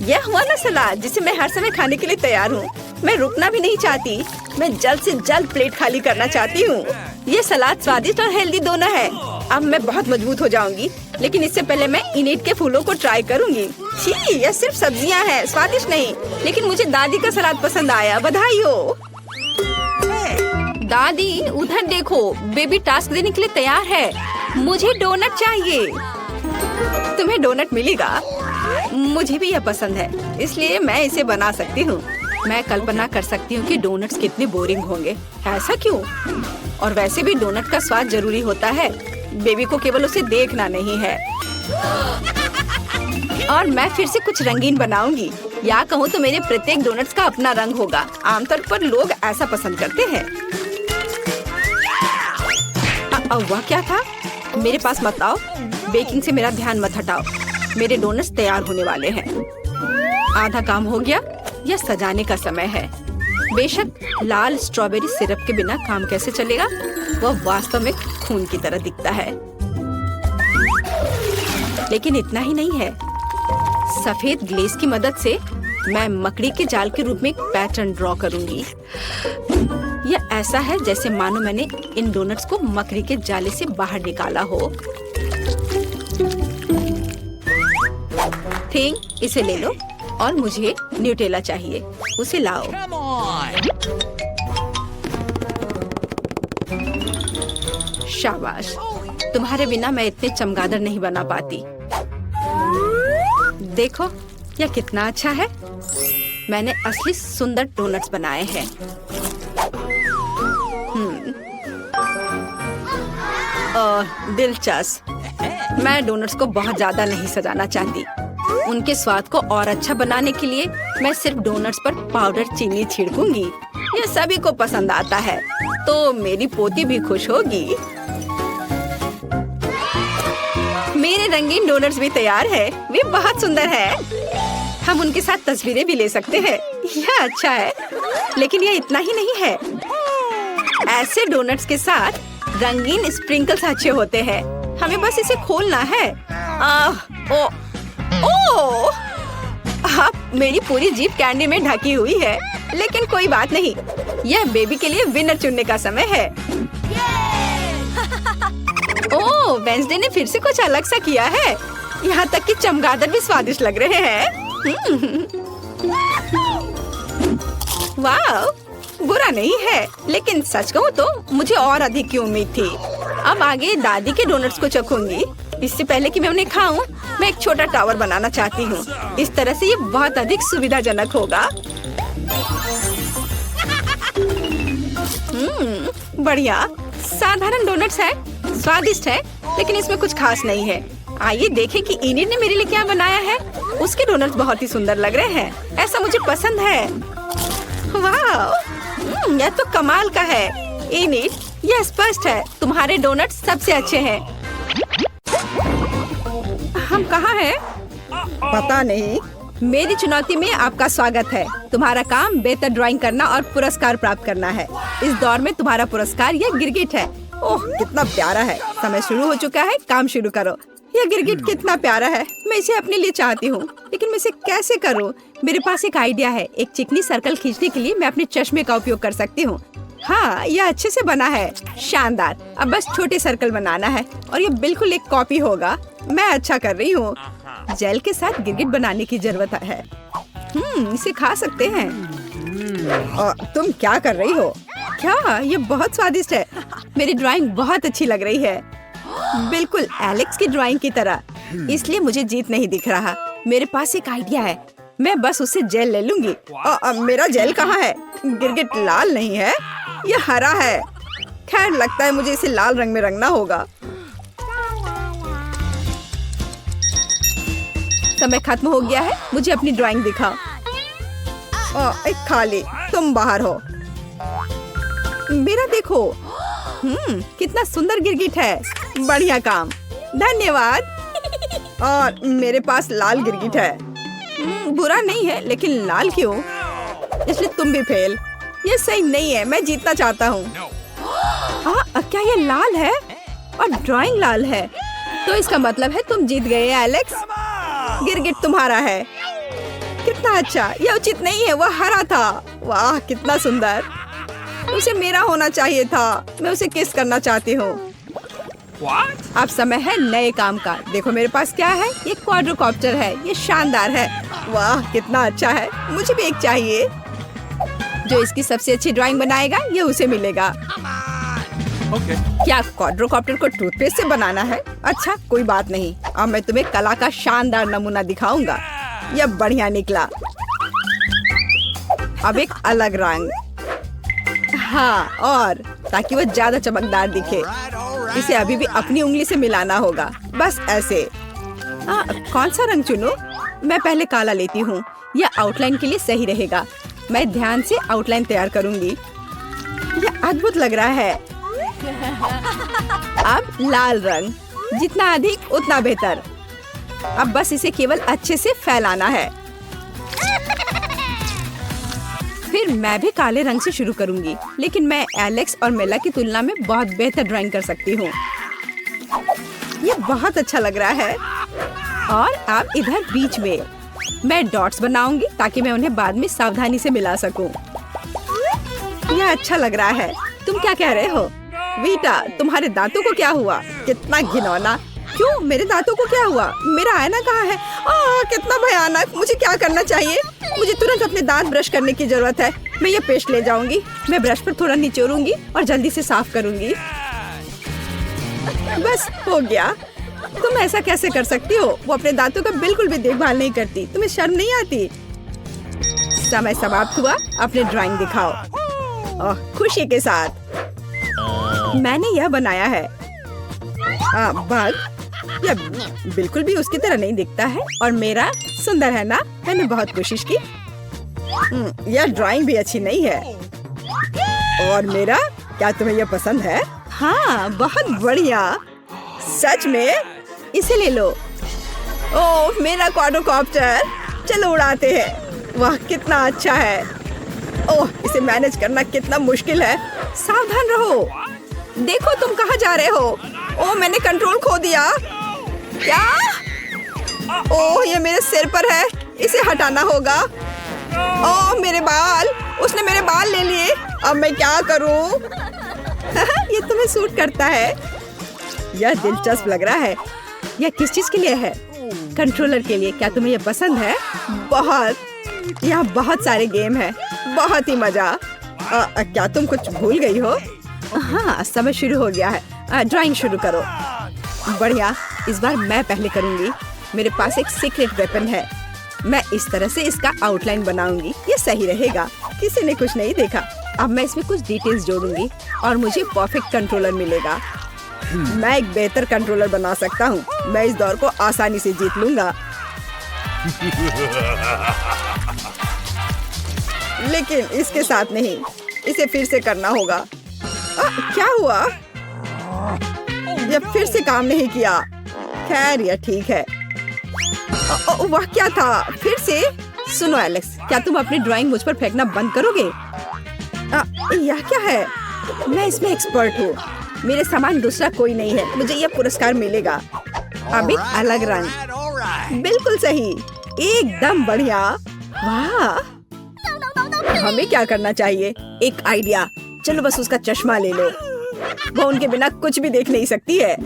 यह हुआ ना सलाद जिसे मैं हर समय खाने के लिए तैयार हूँ। मैं रुकना भी नहीं चाहती। मैं जल्द से जल्द प्लेट खाली करना चाहती हूँ। ये सलाद स्वादिष्ट और हेल्दी दोनों है। अब मैं बहुत मजबूत हो जाऊंगी, लेकिन इससे पहले मैं इनिट के फूलों को ट्राई करूंगी। छी, यह सिर्फ सब्जियां हैं, स्वादिष्ट नहीं। लेकिन मुझे दादी का सलाद पसंद आया। बधाई हो दादी। उधर देखो, बेबी टास्क देने के लिए तैयार है। मुझे डोनट चाहिए। तुम्हें डोनट मिलेगा। मुझे भी यह पसंद है, इसलिए मैं इसे बना सकती हूँ। मैं कल्पना कर सकती हूँ कि डोनट्स कितने बोरिंग होंगे। ऐसा क्यों? और वैसे भी डोनट का स्वाद जरूरी होता है। बेबी को केवल उसे देखना नहीं है। और मैं फिर से कुछ रंगीन बनाऊंगी, या कहूँ तो मेरे प्रत्येक डोनट्स का अपना रंग होगा। आमतौर पर लोग ऐसा पसंद करते हैं। वह क्या था? मेरे पास मत आओ। बेकिंग से मेरा ध्यान मत हटाओ। मेरे डोनट्स तैयार होने वाले हैं। आधा काम हो गया, यह सजाने का समय है। बेशक लाल स्ट्रॉबेरी सिरप के बिना काम कैसे चलेगा? वह वास्तव में खून की तरह दिखता है। लेकिन इतना ही नहीं है। सफेद ग्लेज की मदद से मैं मकड़ी के जाल के रूप में एक पैटर्न ड्रॉ करूंगी। यह ऐसा है जैसे मानो मैंने इन डोनट्स को मकड़ी के जाले से बाहर निकाला हो। थिंग, इसे ले लो। और मुझे न्यूटेला चाहिए, उसे लाओ। शाबाश, तुम्हारे बिना मैं इतने चमगादड़ नहीं बना पाती। देखो, यह कितना अच्छा है। मैंने असली सुंदर डोनट्स बनाए हैं। दिलचस्प। मैं डोनट्स को बहुत ज्यादा नहीं सजाना चाहती। उनके स्वाद को और अच्छा बनाने के लिए मैं सिर्फ डोनट्स पर पाउडर चीनी छिड़कूंगी। यह सभी को पसंद आता है, तो मेरी पोती भी खुश होगी। मेरे रंगीन डोनट्स भी तैयार है। वे बहुत सुंदर है। हम उनके साथ तस्वीरें भी ले सकते हैं। यह अच्छा है। लेकिन यह इतना ही नहीं है। ऐसे डोनट्स के साथ रंगीन स्प्रिंकल्स अच्छे होते हैं। हमें बस इसे खोलना है। ओह! अब मेरी पूरी जीभ कैंडी में ढकी हुई है। लेकिन कोई बात नहीं, यह बेबी के लिए विनर चुनने का समय है। ओह, वेंसडे ने फिर से कुछ अलग सा किया है। यहाँ तक कि चमगादड़ भी स्वादिष्ट लग रहे हैं। वाह, बुरा नहीं है। लेकिन सच कहूँ तो मुझे और अधिक की उम्मीद थी। अब आगे दादी के डोनट्स को चखूंगी। इससे पहले कि मैं उन्हें खाऊं, मैं एक छोटा टावर बनाना चाहती हूँ। इस तरह से ये बहुत अधिक सुविधाजनक होगा। बढ़िया। साधारण डोनट्स है, स्वादिष्ट है, लेकिन इसमें कुछ खास नहीं है। आइए देखें कि इनिड ने मेरे लिए क्या बनाया है। उसके डोनट्स बहुत ही सुंदर लग रहे हैं। ऐसा मुझे पसंद है। वाह, यह तो कमाल का है। इनिड, यह स्पष्ट है तुम्हारे डोनट्स सबसे अच्छे हैं। हम कहाँ हैं? पता नहीं। मेरी चुनौती में आपका स्वागत है। तुम्हारा काम बेहतर ड्राइंग करना और पुरस्कार प्राप्त करना है। इस दौर में तुम्हारा पुरस्कार यह गिरगिट है। ओह, कितना प्यारा है। समय शुरू हो चुका है, काम शुरू करो। यह गिरगिट कितना प्यारा है। मैं इसे अपने लिए चाहती हूँ, लेकिन मैं इसे कैसे करूँ? मेरे पास एक आइडिया है। एक चिकनी सर्कल खींचने के लिए मैं अपने चश्मे का उपयोग कर सकती हूँ। हाँ, यह अच्छे से बना है। शानदार। अब बस छोटे सर्कल बनाना है और यह बिल्कुल एक कॉपी होगा। मैं अच्छा कर रही हूँ। जेल के साथ गिरगिट बनाने की जरूरत है। इसे खा सकते हैं। तुम क्या कर रही हो? क्या? ये बहुत स्वादिष्ट है। मेरी ड्राइंग बहुत अच्छी लग रही है, बिल्कुल एलेक्स की ड्राइंग की तरह। इसलिए मुझे जीत नहीं दिख रहा। मेरे पास एक आइडिया है। मैं बस उससे जेल ले लूंगी। मेरा जेल कहाँ है? गिरगिट लाल नहीं है, ये हरा है। खैर, लगता है मुझे इसे लाल रंग में रंगना होगा। समय खत्म हो गया है। मुझे अपनी ड्राइंग दिखाओ। एक खाली, तुम बाहर हो। मेरा देखो। कितना सुंदर गिरगिट है। बढ़िया काम, धन्यवाद। और मेरे पास लाल गिरगिट है। बुरा नहीं है, लेकिन लाल क्यों? इसलिए तुम भी फेल। ये सही नहीं है। मैं जीतना चाहता हूँ। क्या ये लाल है और ड्राइंग लाल है? तो इसका मतलब है तुम जीत गए एलेक्स। गिरगिट तुम्हारा है। कितना अच्छा। यह उचित नहीं है, वह हरा था। वाह, कितना सुंदर। उसे मेरा होना चाहिए था। मैं उसे किस करना चाहती हूँ। अब समय है नए काम का। देखो मेरे पास क्या है। ये क्वाड्रोकॉप्टर है। ये शानदार है। वाह, कितना अच्छा है। मुझे भी एक चाहिए। जो इसकी सबसे अच्छी ड्राइंग बनाएगा, ये उसे मिलेगा। क्या क्वाड्रोकॉप्टर को टूथपेस्ट से बनाना है? अच्छा, कोई बात नहीं। अब मैं तुम्हें कला का शानदार नमूना दिखाऊंगा। यह बढ़िया निकला। अब एक अलग रंग। हाँ, और ताकि वो ज्यादा चमकदार दिखे। इसे अभी भी अपनी उंगली से मिलाना होगा, बस ऐसे। कौन सा रंग चुनूं? मैं पहले काला लेती हूँ, यह आउटलाइन के लिए सही रहेगा। मैं ध्यान से आउटलाइन तैयार करूंगी। यह अद्भुत लग रहा है। अब लाल रंग, जितना अधिक उतना बेहतर। अब बस इसे केवल अच्छे से फैलाना है। फिर मैं भी काले रंग से शुरू करूंगी, लेकिन मैं एलेक्स और मेला की तुलना में बहुत बेहतर ड्राइंग कर सकती हूँ। ये बहुत अच्छा लग रहा है। और अब इधर बीच में मैं डॉट्स बनाऊंगी ताकि मैं उन्हें बाद में सावधानी से मिला सकूं। यह अच्छा लग रहा है। तुम क्या कह रहे हो? वीटा, तुम्हारे दांतों को क्या हुआ? कितना घिनौना। क्यों? मेरे दांतों को क्या हुआ? मेरा आईना कहाँ है? कितना भयानक। मुझे क्या करना चाहिए? मुझे तुरंत अपने दांत ब्रश करने की जरूरत है। मैं ये पेस्ट ले जाऊंगी। मैं ब्रश पर थोड़ा निचोड़ूंगी और जल्दी से साफ करूंगी। बस हो गया। तुम ऐसा कैसे कर सकती हो? वो अपने दांतों का बिल्कुल भी देखभाल नहीं करती। तुम्हें शर्म नहीं आती? समय समाप्त हुआ। अपने ड्राइंग दिखाओ। खुशी के साथ मैंने यह बनाया है। बग, यह बिल्कुल भी उसकी तरह नहीं दिखता है और मेरा सुंदर है ना? मैंने बहुत कोशिश की। यह ड्राइंग भी अच्छी नहीं है। और मेरा, क्या तुम्हें यह पसंद है? हाँ, बहुत बढ़िया। सच में? इसे ले लो। ओह, मेरा क्वाड्रोकॉप्टर। चलो उड़ाते हैं। वाह, कितना अच्छा है। ओह, इसे मैनेज करना कितना मुश्किल है। सावधान रहो। देखो तुम कहाँ जा रहे हो। ओह, मैंने कंट्रोल खो दिया। क्या? ओह, ये मेरे सिर पर है। इसे हटाना होगा। ओह, मेरे बाल। उसने मेरे बाल ले लिए। अब मैं क्या करूं? ये तुम्हें सूट करता है। यह दिलचस्प लग रहा है। यह किस चीज के लिए है? कंट्रोलर के लिए। क्या तुम्हें यह पसंद है? बहुत। यहाँ बहुत सारे गेम है। बहुत ही मजा। क्या तुम कुछ भूल गई हो? हाँ, समय शुरू हो गया है। ड्राइंग शुरू करो। बढ़िया। इस बार मैं पहले करूंगी। मेरे पास एक सीक्रेट वेपन है। मैं इस तरह से इसका आउटलाइन बनाऊंगी। ये सही रहेगा। किसी ने कुछ नहीं देखा। अब मैं इसमें कुछ डिटेल्स जोड़ूंगी और मुझे परफेक्ट कंट्रोलर मिलेगा। मैं एक बेहतर कंट्रोलर बना सकता हूँ। मैं इस दौर को आसानी से जीत लूंगा। लेकिन इसके साथ नहीं, इसे फिर से करना होगा। क्या हुआ? यह फिर से काम नहीं किया। खैर, यह ठीक है। वाह, क्या था? फिर से? सुनो एलेक्स, क्या तुम अपनी ड्राइंग मुझ पर फेंकना बंद करोगे? यह क्या है? मैं इसमें एक्सपर्ट हूँ। मेरे समान दूसरा कोई नहीं है। मुझे यह पुरस्कार मिलेगा। अब एक अलग रंग। बिल्कुल सही। एकदम बढ़िया। वाह, हमें क्या करना चाहिए? एक आइडिया। चलो बस उसका चश्मा ले लो। वो उनके बिना कुछ भी देख नहीं सकती है।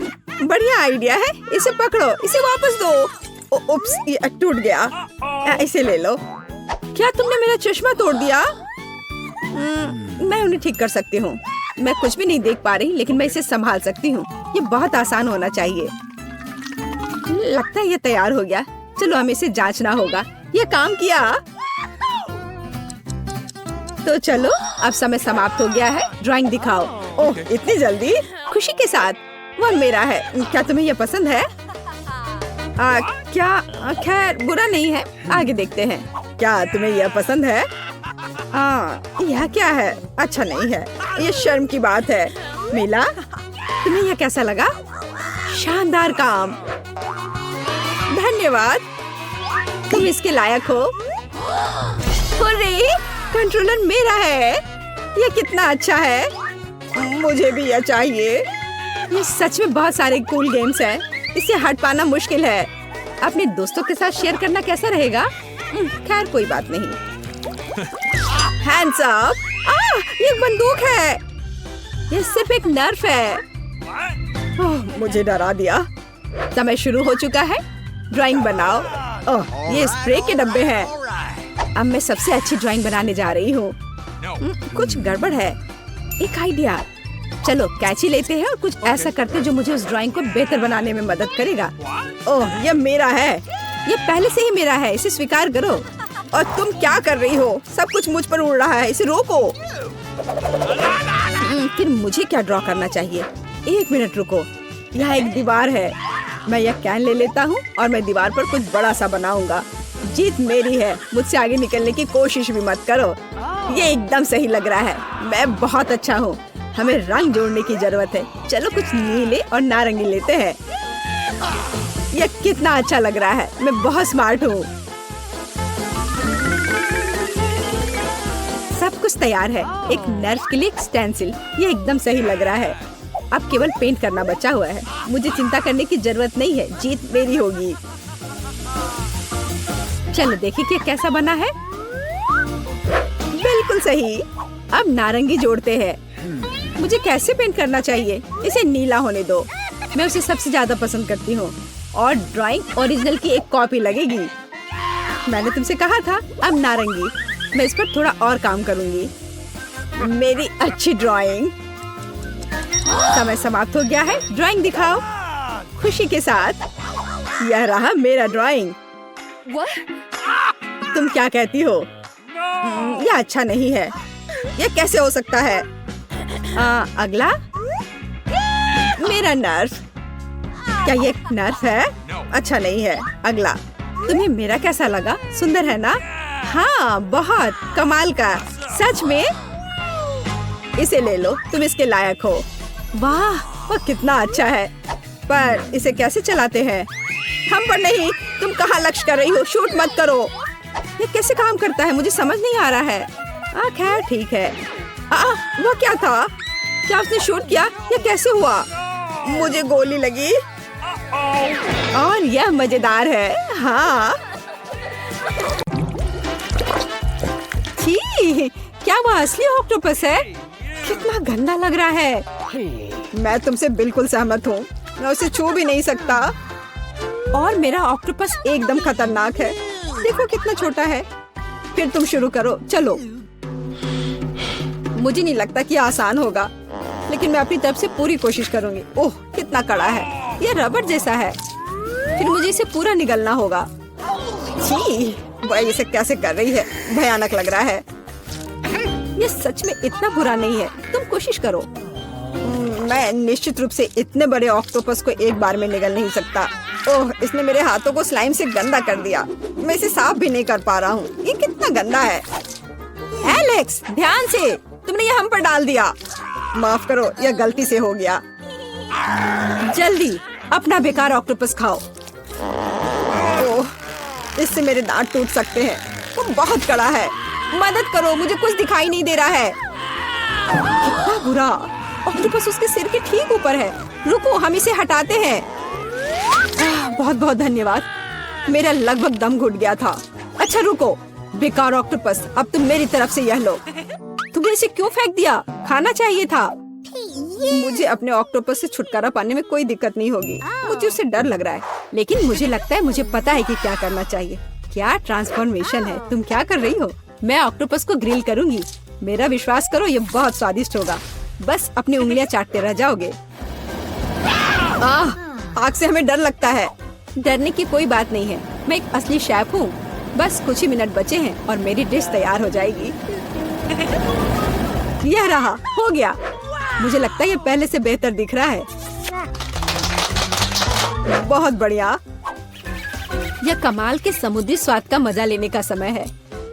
बढ़िया आइडिया है। इसे पकड़ो। इसे वापस दो। उप्स, ये टूट गया। इसे ले लो। क्या तुमने मेरा चश्मा तोड़ दिया? मैं उन्हें ठीक कर सकती हूँ। मैं कुछ भी नहीं देख पा रही, लेकिन मैं इसे संभाल सकती हूँ। ये बहुत आसान होना चाहिए। लगता है ये तैयार हो गया। चलो हमें इसे जांचना होगा। ये काम किया। तो चलो, अब समय समाप्त हो गया है। ड्राइंग दिखाओ। ओह, इतनी जल्दी? खुशी के साथ। वह मेरा है। क्या तुम्हें यह पसंद है? क्या? खैर, बुरा नहीं है। आगे देखते हैं। क्या तुम्हें यह पसंद है? यह क्या है? अच्छा नहीं है। ये शर्म की बात है। मीला, तुम्हें यह कैसा लगा? शानदार काम। धन्यवाद। तुम इसके लायक हो। हुर्रे! कंट्रोलर मेरा है। ये कितना अच्छा है। मुझे भी यह चाहिए। ये सच में बहुत सारे कूल गेम्स हैं। इसे हट पाना मुश्किल है। अपने दोस्तों के साथ शेयर करना कैसा रहेगा? खैर, कोई बात नहीं। Hands up. ये बंदूक है। ये सिर्फ एक नर्फ है। मुझे डरा दिया। समय शुरू हो चुका है। ड्राइंग बनाओ। ये स्प्रे के डब्बे हैं। अब मैं सबसे अच्छी ड्राइंग बनाने जा रही हूँ। कुछ गड़बड़ है। एक आइडिया। चलो कैंची लेते हैं और कुछ ऐसा करते हैं जो मुझे उस ड्राइंग को बेहतर बनाने में मदद करेगा। ओह, ये मेरा है। ये पहले से ही मेरा है। इसे स्वीकार करो। और तुम क्या कर रही हो? सब कुछ मुझ पर उड़ रहा है। इसे रोको। फिर मुझे क्या ड्रॉ करना चाहिए? एक मिनट रुको, यहाँ एक दीवार है। मैं यह कैन ले लेता हूँ और मैं दीवार पर कुछ बड़ा सा बनाऊंगा। जीत मेरी है, मुझसे आगे निकलने की कोशिश भी मत करो। ये एकदम सही लग रहा है, मैं बहुत अच्छा हूँ। हमें रंग जोड़ने की जरूरत है। चलो कुछ नीले और नारंगी लेते हैं। यह कितना अच्छा लग रहा है, मैं बहुत स्मार्ट हूँ। सब कुछ तैयार है। एक नर्स के लिए स्टेंसिल, ये एकदम सही लग रहा है। अब केवल पेंट करना बचा हुआ है। मुझे चिंता करने की जरूरत नहीं है, जीत मेरी होगी। चलो देखिए कि कैसा बना है। बिल्कुल सही। अब नारंगी जोड़ते हैं। मुझे कैसे पेंट करना चाहिए? इसे नीला होने दो, मैं उसे सबसे ज्यादा पसंद करती हूँ। और ड्राइंग ओरिजिनल की एक कॉपी लगेगी। मैंने तुमसे कहा था। अब नारंगी, मैं इस पर थोड़ा और काम करूंगी। मेरी अच्छी ड्राइंग। समय समाप्त हो गया है, ड्राइंग दिखाओ खुशी के साथ। यह रहा मेरा ड्राइंग। तुम क्या कहती हो? यह अच्छा नहीं है। यह कैसे हो सकता है? अगला, मेरा नर्स। क्या ये नर्स है? अच्छा नहीं है। अगला, तुम्हें मेरा कैसा लगा? सुंदर है ना? हाँ, बहुत कमाल का। सच में? इसे ले लो, तुम इसके लायक हो। वाह, वह कितना अच्छा है। पर इसे कैसे चलाते हैं? हम पर नहीं। तुम कहाँ लक्ष्य कर रही हो? शूट मत करो। ये कैसे काम करता है? मुझे समझ नहीं आ रहा है। खैर ठीक है। वो क्या था? क्या उसने शूट किया? ये कैसे हुआ? मुझे गोली लगी। और यह मजेदार है। हाँ, छी, क्या वो असली ऑक्टोपस है? कितना गंदा लग रहा है। मैं तुमसे बिल्कुल सहमत हूँ। मैं उसे छू भी नहीं सकता। और मेरा ऑक्टोपस एकदम खतरनाक है। देखो कितना छोटा है। फिर तुम शुरू करो, चलो। मुझे नहीं लगता कि आसान होगा, लेकिन मैं अपनी तरफ से पूरी कोशिश करूंगी। ओह, कितना कड़ा है। यह रबड़ जैसा है। फिर मुझे इसे पूरा निगलना होगा। छी, वह इसे कैसे कर रही है? भयानक लग रहा है। ये सच में इतना बुरा नहीं है। तुम कोशिश करो। मैं निश्चित रूप से इतने बड़े ऑक्टोपस को एक बार में निगल नहीं सकता। ओह, इसने मेरे हाथों को स्लाइम से गंदा कर दिया। मैं इसे साफ भी नहीं कर पा रहा हूँ। ये कितना गंदा है। एलेक्स, ध्यान से, तुमने ये हम पर डाल दिया। माफ करो, यह गलती से हो गया। जल्दी अपना बेकार ऑक्टोपस खाओ। ओह, इससे मेरे दांत टूट सकते हैं। वो बहुत कड़ा है। मदद करो, मुझे कुछ दिखाई नहीं दे रहा है। कितना बुरा। ऑक्टोपस उसके सिर के ठीक ऊपर है। रुको, हम इसे हटाते हैं। बहुत बहुत धन्यवाद। मेरा लगभग दम घुट गया था। अच्छा रुको, बेकार ऑक्टोपस, अब तुम मेरी तरफ से यह लो। तुमने इसे क्यों फेंक दिया? खाना चाहिए था। मुझे अपने ऑक्टोपस से छुटकारा पाने में कोई दिक्कत नहीं होगी। मुझे उससे डर लग रहा है, लेकिन मुझे लगता है मुझे पता है कि क्या करना चाहिए। क्या ट्रांसफॉर्मेशन है। तुम क्या कर रही हो? मैं ऑक्टोपस को ग्रिल करूंगी। मेरा विश्वास करो, ये बहुत स्वादिष्ट होगा। बस अपनी उंगलियां चाटते रह जाओगे। आग से हमें डर लगता है। डरने की कोई बात नहीं है। मैं एक असली शेफ हूँ। बस कुछ ही मिनट बचे हैं और मेरी डिश तैयार हो जाएगी। यह रहा, हो गया। मुझे लगता है ये पहले से बेहतर दिख रहा है। बहुत बढ़िया। यह कमाल के समुद्री स्वाद का मजा लेने का समय है।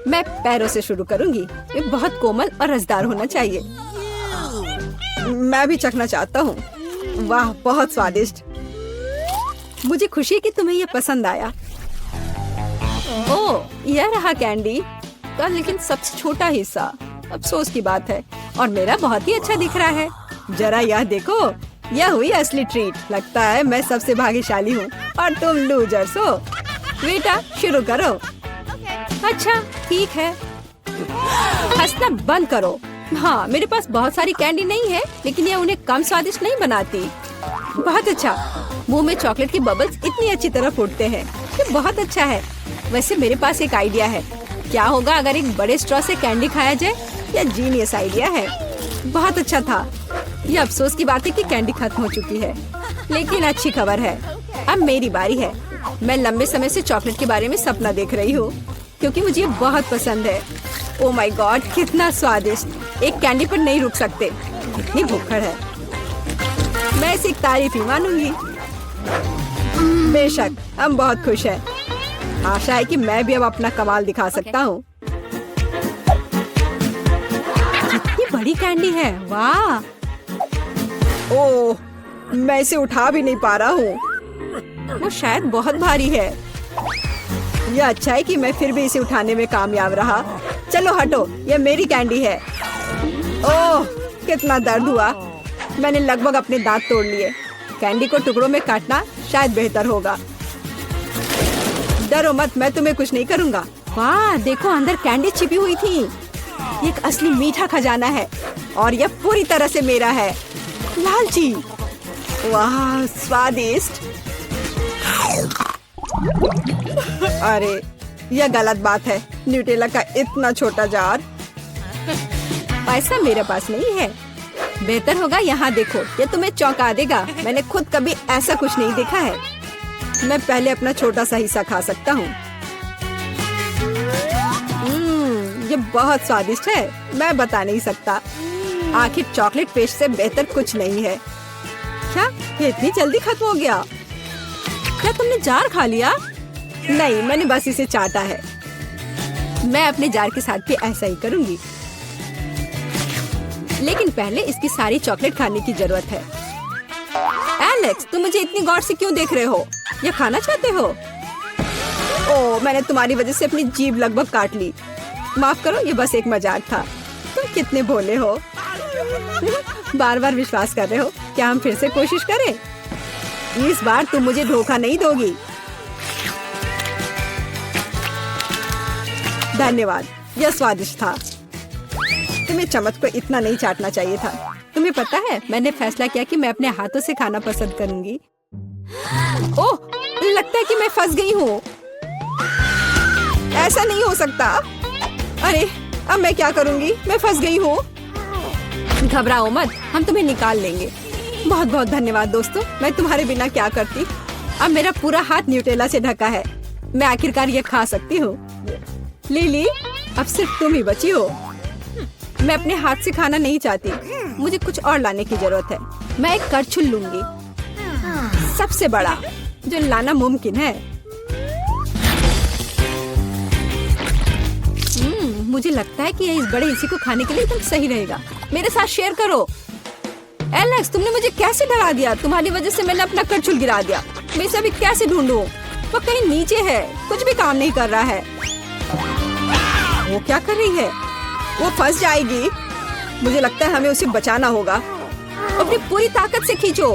मैं पैरों से शुरू करूंगी। ये बहुत कोमल और रसदार होना चाहिए। मैं भी चखना चाहता हूँ। वाह, बहुत स्वादिष्ट। मुझे खुशी है कि तुम्हें ये पसंद आया। ओह, यह रहा कैंडी का, लेकिन सबसे छोटा हिस्सा। अफसोस की बात है। और मेरा बहुत ही अच्छा दिख रहा है। जरा यह देखो, यह हुई असली ट्रीट। लगता है मैं सबसे भाग्यशाली हूँ और तुम लूजर्स हो। बेटा शुरू करो। अच्छा ठीक है, हंसना बंद करो। हाँ, मेरे पास बहुत सारी कैंडी नहीं है, लेकिन यह उन्हें कम स्वादिष्ट नहीं बनाती। बहुत अच्छा। मुंह में चॉकलेट के बबल्स इतनी अच्छी तरह फूटते हैं। ये बहुत अच्छा है। वैसे मेरे पास एक आइडिया है। क्या होगा अगर एक बड़े स्ट्रॉ से कैंडी खाया जाए? यह जीनियस आइडिया है। बहुत अच्छा था। ये अफसोस की बात है कि कैंडी खत्म हो चुकी है, लेकिन अच्छी खबर है, अब मेरी बारी है। मैं लंबे समय से चॉकलेट के बारे में सपना देख रही हूँ, क्योंकि मुझे ये बहुत पसंद है। ओह माय गॉड, कितना स्वादिष्ट। एक कैंडी पर नहीं रुक सकते। कितनी भूखड़ है। मैं इसे एक तारीफ ही मानूंगी। बेशक, हम बहुत खुश हैं। आशा है कि मैं भी अब अपना कमाल दिखा सकता हूँ। कितनी बड़ी कैंडी है, वाह! ओह, मैं इसे उठा भी नहीं पा रहा हूँ। वो शायद बहुत भारी है। यह अच्छा है कि मैं फिर भी इसे उठाने में कामयाब रहा। चलो हटो, यह मेरी कैंडी है। ओह, कितना दर्द हुआ। मैंने लगभग अपने दांत तोड़ लिए। कैंडी को टुकड़ों में काटना शायद बेहतर होगा। डरो मत, मैं तुम्हें कुछ नहीं करूँगा। वाह, देखो अंदर कैंडी छिपी हुई थी। ये एक असली मीठा खजाना है और यह पूरी तरह से मेरा है। लालची, वाह स्वादिष्ट। अरे, यह गलत बात है। न्यूटेला का इतना छोटा जार। पैसा मेरे पास नहीं है। बेहतर होगा यहाँ देखो, ये तुम्हें चौंका देगा। मैंने खुद कभी ऐसा कुछ नहीं देखा है। मैं पहले अपना छोटा सा हिस्सा खा सकता हूँ। ये बहुत स्वादिष्ट है, मैं बता नहीं सकता। आखिर चॉकलेट पेस्ट से बेहतर कुछ नहीं है। क्या ये इतनी जल्दी खत्म हो गया? क्या तुमने जार खा लिया? नहीं, मैंने बस इसे चाटा है। मैं अपने जार के साथ भी ऐसा ही करूँगी। लेकिन पहले इसकी सारी चॉकलेट खाने की जरूरत है। एलेक्स, तुम मुझे इतनी गौर से क्यों देख रहे हो? ये खाना चाहते हो? ओह, मैंने तुम्हारी वजह से अपनी जीभ लगभग काट ली। माफ करो, ये बस एक मजाक था। तुम कितने भोले हो। बार बार विश्वास कर रहे हो। क्या हम फिर से कोशिश करें? इस बार तुम मुझे धोखा नहीं दोगी। धन्यवाद, यह स्वादिष्ट था। तुम्हें चम्मच को इतना नहीं चाटना चाहिए था। तुम्हें पता है, मैंने फैसला किया कि मैं अपने हाथों से खाना पसंद करूंगी। ओह, लगता है कि मैं फंस गई हूँ। ऐसा नहीं हो सकता। अरे, अब मैं क्या करूंगी? मैं फंस गई हूँ। घबराओ मत, हम तुम्हें निकाल लेंगे। बहुत बहुत धन्यवाद दोस्तों, मैं तुम्हारे बिना क्या करती। अब मेरा पूरा हाथ न्यूटेला से ढका है। मैं आखिरकार ये खा सकती हूँ। लिली, अब सिर्फ तुम ही बची हो। मैं अपने हाथ से खाना नहीं चाहती। मुझे कुछ और लाने की जरूरत है। मैं एक करछुल लूंगी, सबसे बड़ा जो लाना मुमकिन है। मुझे लगता है कि इस बड़े हिस्से को खाने के लिए एकदम सही रहेगा। मेरे साथ शेयर करो। एलेक्स, तुमने मुझे कैसे डरा दिया? तुम्हारी वजह से मैंने अपना करछुल गिरा दिया। मैं इसे अभी कैसे ढूंढूं? वो कहीं नीचे है, कुछ भी काम नहीं कर रहा है। वो क्या कर रही है? वो फंस जाएगी। मुझे लगता है हमें उसे बचाना होगा। अपनी पूरी ताकत से खींचो।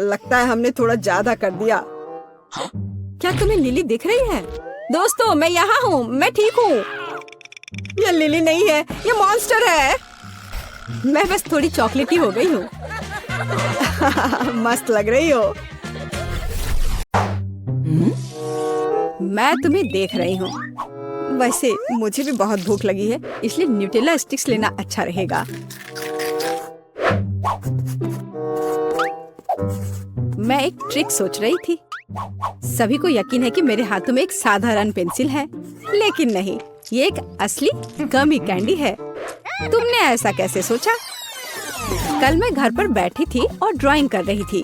लगता है हमने थोड़ा ज्यादा कर दिया। क्या तुम्हें लिली दिख रही है? दोस्तों, मैं यहाँ हूँ, मैं ठीक हूँ। ये लिली नहीं है, ये मॉन्स्टर है। मैं बस थोड़ी चॉकलेटी हो गई हूँ। मस्त लग रही हो। मैं तुम्हें देख रही हूँ। वैसे मुझे भी बहुत भूख लगी है, इसलिए न्यूटेला स्टिक्स लेना अच्छा रहेगा। मैं एक ट्रिक सोच रही थी। सभी को यकीन है कि मेरे हाथों में एक साधारण पेंसिल है, लेकिन नहीं, ये एक असली गमी कैंडी है। तुमने ऐसा कैसे सोचा? कल मैं घर पर बैठी थी और ड्राइंग कर रही थी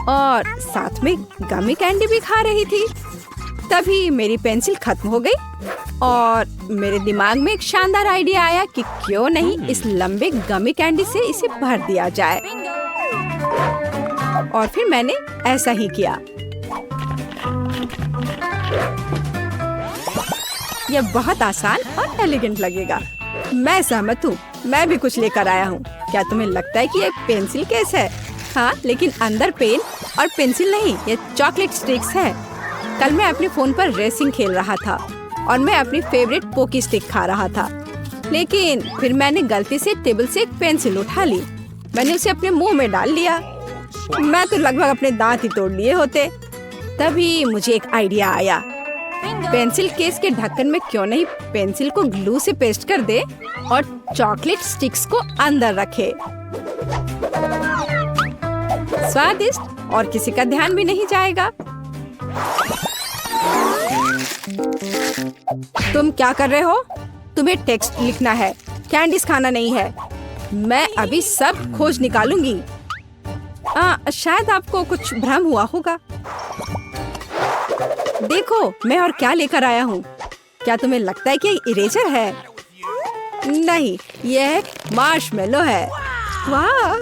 और साथ में गमी कैंडी भी खा रही थी। तभी मेरी पेंसिल खत्म हो गई और मेरे दिमाग में एक शानदार आइडिया आया कि क्यों नहीं इस लंबे गमी कैंडी से इसे भर दिया जाए। और फिर मैंने ऐसा ही किया। यह बहुत आसान और एलिगेंट लगेगा। मैं सहमत हूँ। मैं भी कुछ लेकर आया हूँ। क्या तुम्हें लगता है कि ये पेंसिल केस है? हाँ, लेकिन अंदर पेन और पेंसिल नहीं, ये चॉकलेट स्टिक्स है। कल मैं अपने फोन पर रेसिंग खेल रहा था और मैं अपनी फेवरेट पोकी स्टिक खा रहा था, लेकिन फिर मैंने गलती से टेबल से एक पेंसिल उठा ली। मैंने उसे अपने मुंह में डाल लिया। मैं तो लगभग अपने दांत ही तोड़ लिए होते। तभी मुझे एक आइडिया आया। पेंसिल केस के ढक्कन में क्यों नहीं पेंसिल को ग्लू से पेस्ट कर दे और चॉकलेट स्टिक्स को अंदर रखे। स्वादिष्ट और किसी का ध्यान भी नहीं जाएगा। तुम क्या कर रहे हो? तुम्हें टेक्स्ट लिखना है, कैंडीज खाना नहीं है। मैं अभी सब खोज निकालूंगी। शायद आपको कुछ भ्रम हुआ होगा। देखो मैं और क्या लेकर आया हूँ। क्या तुम्हें लगता है कि इरेजर है? नहीं, यह मार्शमेलो है। वाह!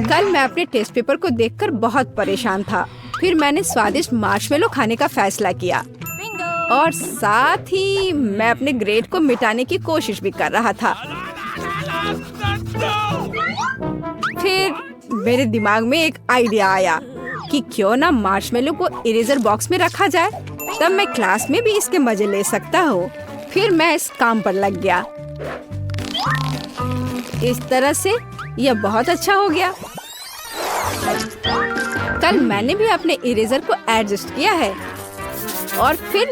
कल मैं अपने टेस्ट पेपर को देखकर बहुत परेशान था। फिर मैंने स्वादिष्ट मार्शमेलो खाने का फैसला किया और साथ ही मैं अपने ग्रेड को मिटाने की कोशिश भी कर रहा था। फिर मेरे दिमाग में एक आइडिया आया कि क्यों ना मार्शमेलो को इरेजर बॉक्स में रखा जाए, तब मैं क्लास में भी इसके मजे ले सकता हूँ। फिर मैं इस काम पर लग गया। इस तरह से यह बहुत अच्छा हो गया। कल मैंने भी अपने इरेजर को एडजस्ट किया है और फिर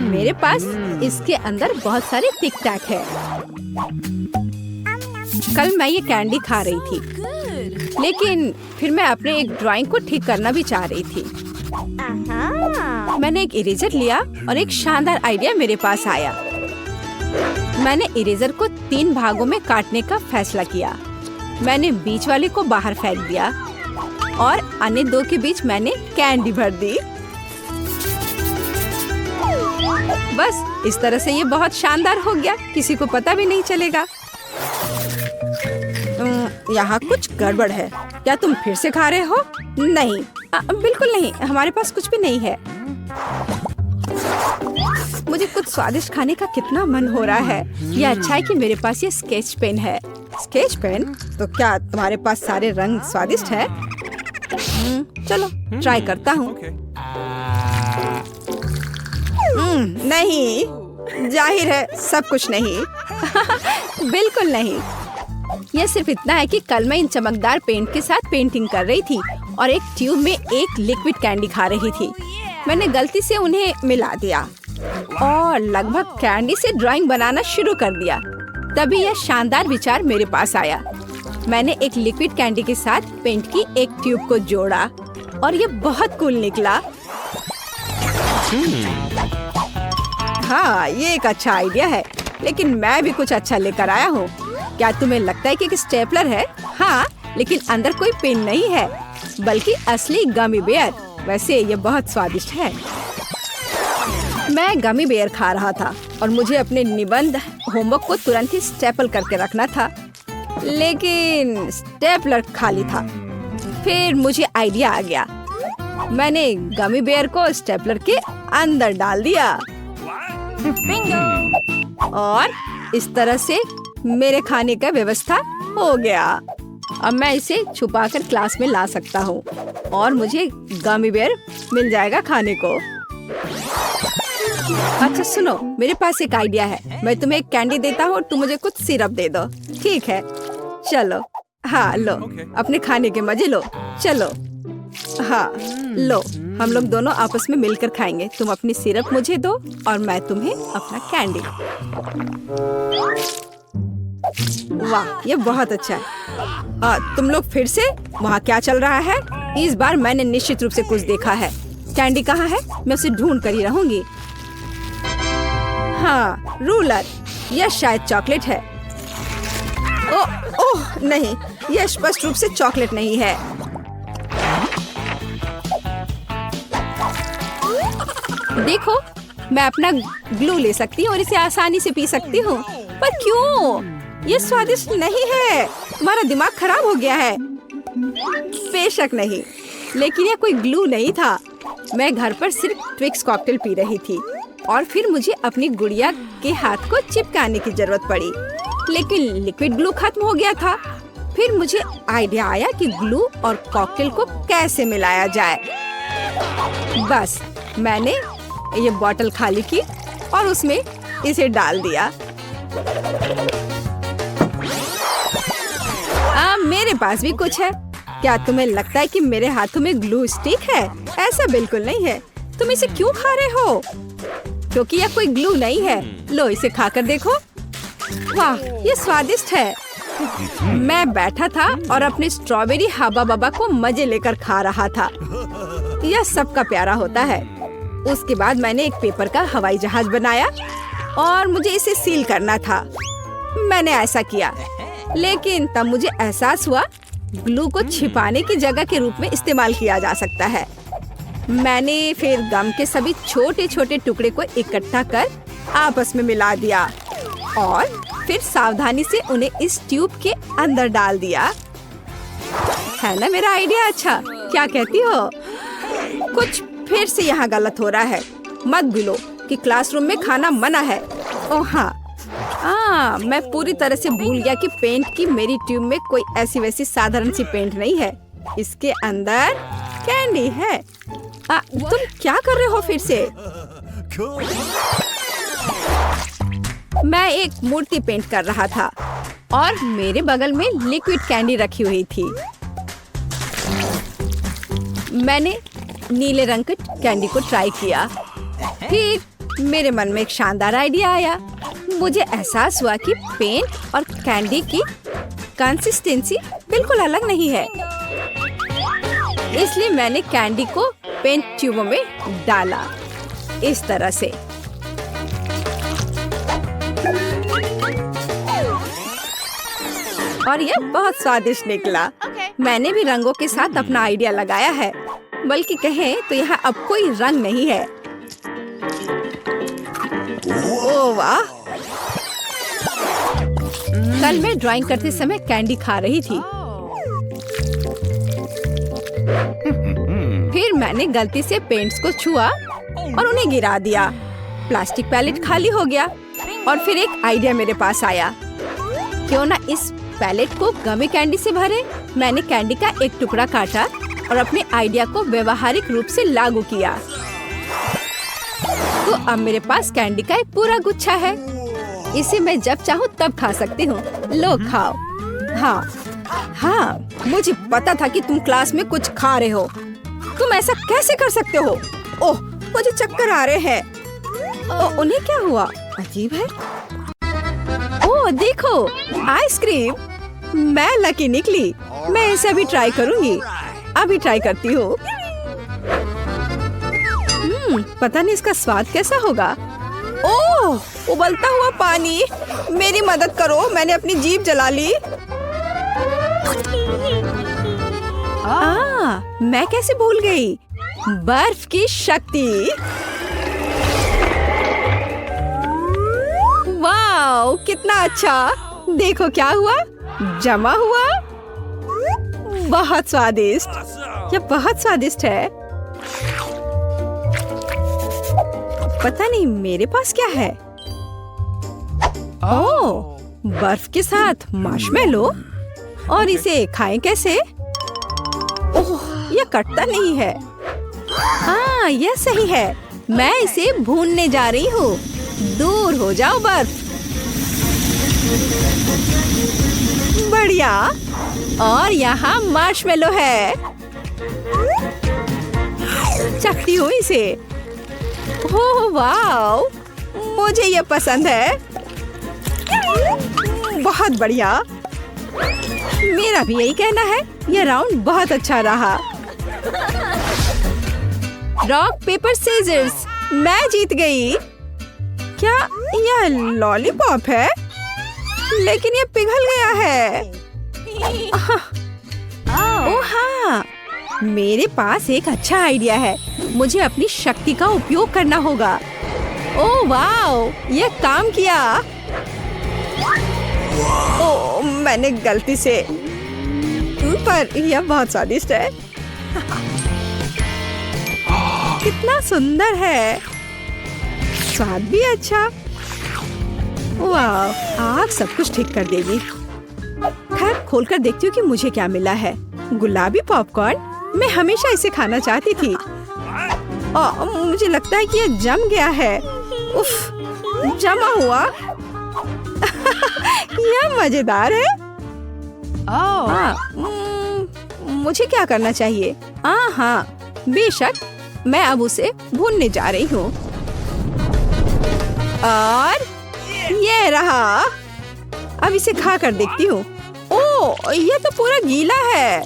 मेरे पास इसके अंदर बहुत सारे टिक टैक है। कल मैं ये कैंडी खा रही थी, लेकिन फिर मैं अपने एक ड्राइंग को ठीक करना भी चाह रही थी। मैंने एक इरेजर लिया और एक शानदार आइडिया मेरे पास आया। मैंने इरेजर को 3 भागों में काटने का फैसला किया। मैंने बीच वाले को बाहर फेंक दिया और अन्य 2 के बीच मैंने कैंडी भर दी। बस इस तरह से ये बहुत शानदार हो गया, किसी को पता भी नहीं चलेगा। यहाँ कुछ गड़बड़ है। क्या तुम फिर से खा रहे हो? नहीं, बिल्कुल नहीं, हमारे पास कुछ भी नहीं है। मुझे कुछ स्वादिष्ट खाने का कितना मन हो रहा है। यह अच्छा है कि मेरे पास ये स्केच पेन है। Sketch pen? तो क्या तुम्हारे पास सारे रंग स्वादिष्ट है? चलो ट्राई करता हूँ। नहीं, जाहिर है सब कुछ नहीं। बिल्कुल नहीं। यह सिर्फ इतना है कि कल मैं इन चमकदार पेंट के साथ पेंटिंग कर रही थी और एक ट्यूब में एक लिक्विड कैंडी खा रही थी। मैंने गलती से उन्हें मिला दिया और लगभग कैंडी से ड्राइंग बनाना शुरू कर दिया। तभी यह शानदार विचार मेरे पास आया। मैंने एक लिक्विड कैंडी के साथ पेंट की एक ट्यूब को जोड़ा और ये बहुत कूल निकला। हाँ, ये एक अच्छा आइडिया है, लेकिन मैं भी कुछ अच्छा लेकर आया हूँ। क्या तुम्हें लगता है कि एक स्टेपलर है? हाँ, लेकिन अंदर कोई पेन नहीं है, बल्कि असली गमी बेयर। वैसे ये बहुत स्वादिष्ट है। मैं गमी बेयर खा रहा था और मुझे अपने निबंध होमवर्क को तुरंत ही स्टेपल करके रखना था, लेकिन स्टेपलर खाली था। फिर मुझे आइडिया आ गया। मैंने गमी बेयर को स्टेपलर के अंदर डाल दिया और इस तरह से मेरे खाने का व्यवस्था हो गया। अब मैं इसे छुपाकर क्लास में ला सकता हूँ और मुझे गमी बेयर मिल जाएगा खाने को। अच्छा सुनो, मेरे पास एक आइडिया है। मैं तुम्हें एक कैंडी देता हूँ और तुम मुझे कुछ सिरप दे दो, ठीक है? चलो, हाँ लो, अपने खाने के मजे लो। चलो, हाँ लो, हम लोग दोनों आपस में मिलकर खाएंगे। तुम अपनी सिरप मुझे दो और मैं तुम्हें अपना कैंडी। वाह, ये बहुत अच्छा है। तुम लोग फिर से? वहाँ क्या चल रहा है? इस बार मैंने निश्चित रूप से कुछ देखा है। कैंडी कहाँ है? मैं उसे ढूंढ कर ही रहूंगी। हाँ, रूलर। यह शायद चॉकलेट है। ओह नहीं, यह स्पष्ट रूप से चॉकलेट नहीं है। देखो, मैं अपना ग्लू ले सकती हूँ और इसे आसानी से पी सकती हूँ। पर क्यों? ये स्वादिष्ट नहीं है। तुम्हारा दिमाग खराब हो गया है। बेशक नहीं, लेकिन यह कोई ग्लू नहीं था। मैं घर पर सिर्फ ट्विक्स कॉकटेल पी रही थी और फिर मुझे अपनी गुड़िया के हाथ को चिपकाने की जरूरत पड़ी, लेकिन लिक्विड ग्लू खत्म हो गया था। फिर मुझे आइडिया आया कि ग्लू और कॉकटेल को कैसे मिलाया जाए। बस मैंने ये बोतल खाली की और उसमें इसे डाल दिया। मेरे पास भी कुछ है। क्या तुम्हें लगता है कि मेरे हाथों में ग्लू स्टिक है? ऐसा बिल्कुल नहीं है। तुम इसे क्यों खा रहे हो? क्योंकि यह कोई ग्लू नहीं है। लो, इसे खाकर देखो। वाह, ये स्वादिष्ट है। मैं बैठा था और अपने स्ट्रॉबेरी हबा बबा को मजे लेकर खा रहा था। यह सबका प्यारा होता है। उसके बाद मैंने एक पेपर का हवाई जहाज बनाया और मुझे इसे सील करना था। मैंने ऐसा किया, लेकिन तब मुझे एहसास हुआ ग्लू को छिपाने की जगह के रूप में इस्तेमाल किया जा सकता है। मैंने फिर गम के सभी छोटे छोटे टुकड़े को इकट्ठा कर आपस में मिला दिया और फिर सावधानी से उन्हें इस ट्यूब के अंदर डाल दिया। है ना मेरा आइडिया अच्छा? क्या कहती हो? कुछ फिर से यहाँ गलत हो रहा है। मत भूलो कि क्लासरूम में खाना मना है। ओह हाँ, मैं पूरी तरह से भूल गया कि पेंट की मेरी ट्यूब में कोई ऐसी वैसी साधारण सी पेंट नहीं है। इसके अंदर कैंडी है। तुम क्या कर रहे हो फिर से? मैं एक मूर्ति पेंट कर रहा था और मेरे बगल में लिक्विड कैंडी रखी हुई थी। मैंने नीले रंग के कैंडी को ट्राई किया। फिर मेरे मन में एक शानदार आइडिया आया। मुझे एहसास हुआ कि पेंट और कैंडी की कंसिस्टेंसी बिल्कुल अलग नहीं है। इसलिए मैंने कैंडी को पेंट ट्यूबों में डाला इस तरह से। और यह बहुत स्वादिष्ट निकला। मैंने भी रंगों के साथ अपना आइडिया लगाया है, बल्कि कहें तो यहाँ अब कोई रंग नहीं है। ओह वाह! कल मैं ड्राइंग करते समय कैंडी खा रही थी। फिर मैंने गलती से पेंट्स को छुआ और उन्हें गिरा दिया। प्लास्टिक पैलेट खाली हो गया और फिर एक आइडिया मेरे पास आया। क्यों ना इस पैलेट को गमी कैंडी से भरे। मैंने कैंडी का एक टुकड़ा काटा और अपने आइडिया को व्यवहारिक रूप से लागू किया। तो अब मेरे पास कैंडी का एक पूरा गुच्छा है। इसे मैं जब चाहूँ तब खा सकती हूँ। लो खाओ। हाँ, मुझे पता था कि तुम क्लास में कुछ खा रहे हो। तुम ऐसा कैसे कर सकते हो? ओह, मुझे चक्कर आ रहे हैं। उन्हें क्या हुआ? अजीब है। ओह देखो, आइसक्रीम। मैं लकी निकली। मैं इसे अभी ट्राई करूंगी। अभी ट्राई करती हूँ। पता नहीं इसका स्वाद कैसा होगा। ओह, उबलता हुआ पानी। मेरी मदद करो, मैंने अपनी जीभ जला ली। मैं कैसे भूल गई? बर्फ की शक्ति। वाओ, कितना अच्छा। देखो क्या हुआ, जमा हुआ। बहुत स्वादिष्ट। यह बहुत स्वादिष्ट है। पता नहीं मेरे पास क्या है। ओह, बर्फ के साथ मार्शमेलो। और इसे खाएं कैसे? ओह, यह कटता नहीं है। हाँ, यह सही है। मैं इसे भूनने जा रही हूँ। दूर हो जाओ बर्फ। बढ़िया। और यहाँ मार्शमेलो है। चखती हूँ इसे। ओह वाओ, मुझे ये पसंद है। बहुत बढ़िया। मेरा भी यही कहना है। ये राउंड बहुत अच्छा रहा। रॉक पेपर सीजर्स, मैं जीत गई। क्या यह लॉलीपॉप है? लेकिन ये पिघल गया है। ओह हाँ, मेरे पास एक अच्छा आइडिया है। मुझे अपनी शक्ति का उपयोग करना होगा। ओह वाओ, ये काम किया। ओह, मैंने गलती से, पर यह बहुत स्वादिष्ट है। कितना सुंदर है। स्वाद भी अच्छा। वाह, आग सब कुछ ठीक कर देगी। खैर, खोलकर देखती हूँ कि मुझे क्या मिला है। गुलाबी पॉपकॉर्न। मैं हमेशा इसे खाना चाहती थी। मुझे लगता है कि यह जम गया है। उफ, जमा हुआ। यह मजेदार है। मुझे क्या करना चाहिए? हाँ, बेशक। मैं अब उसे भूनने जा रही हूँ। और ये रहा। अब इसे खा कर देखती हूँ। ओह, यह तो पूरा गीला है।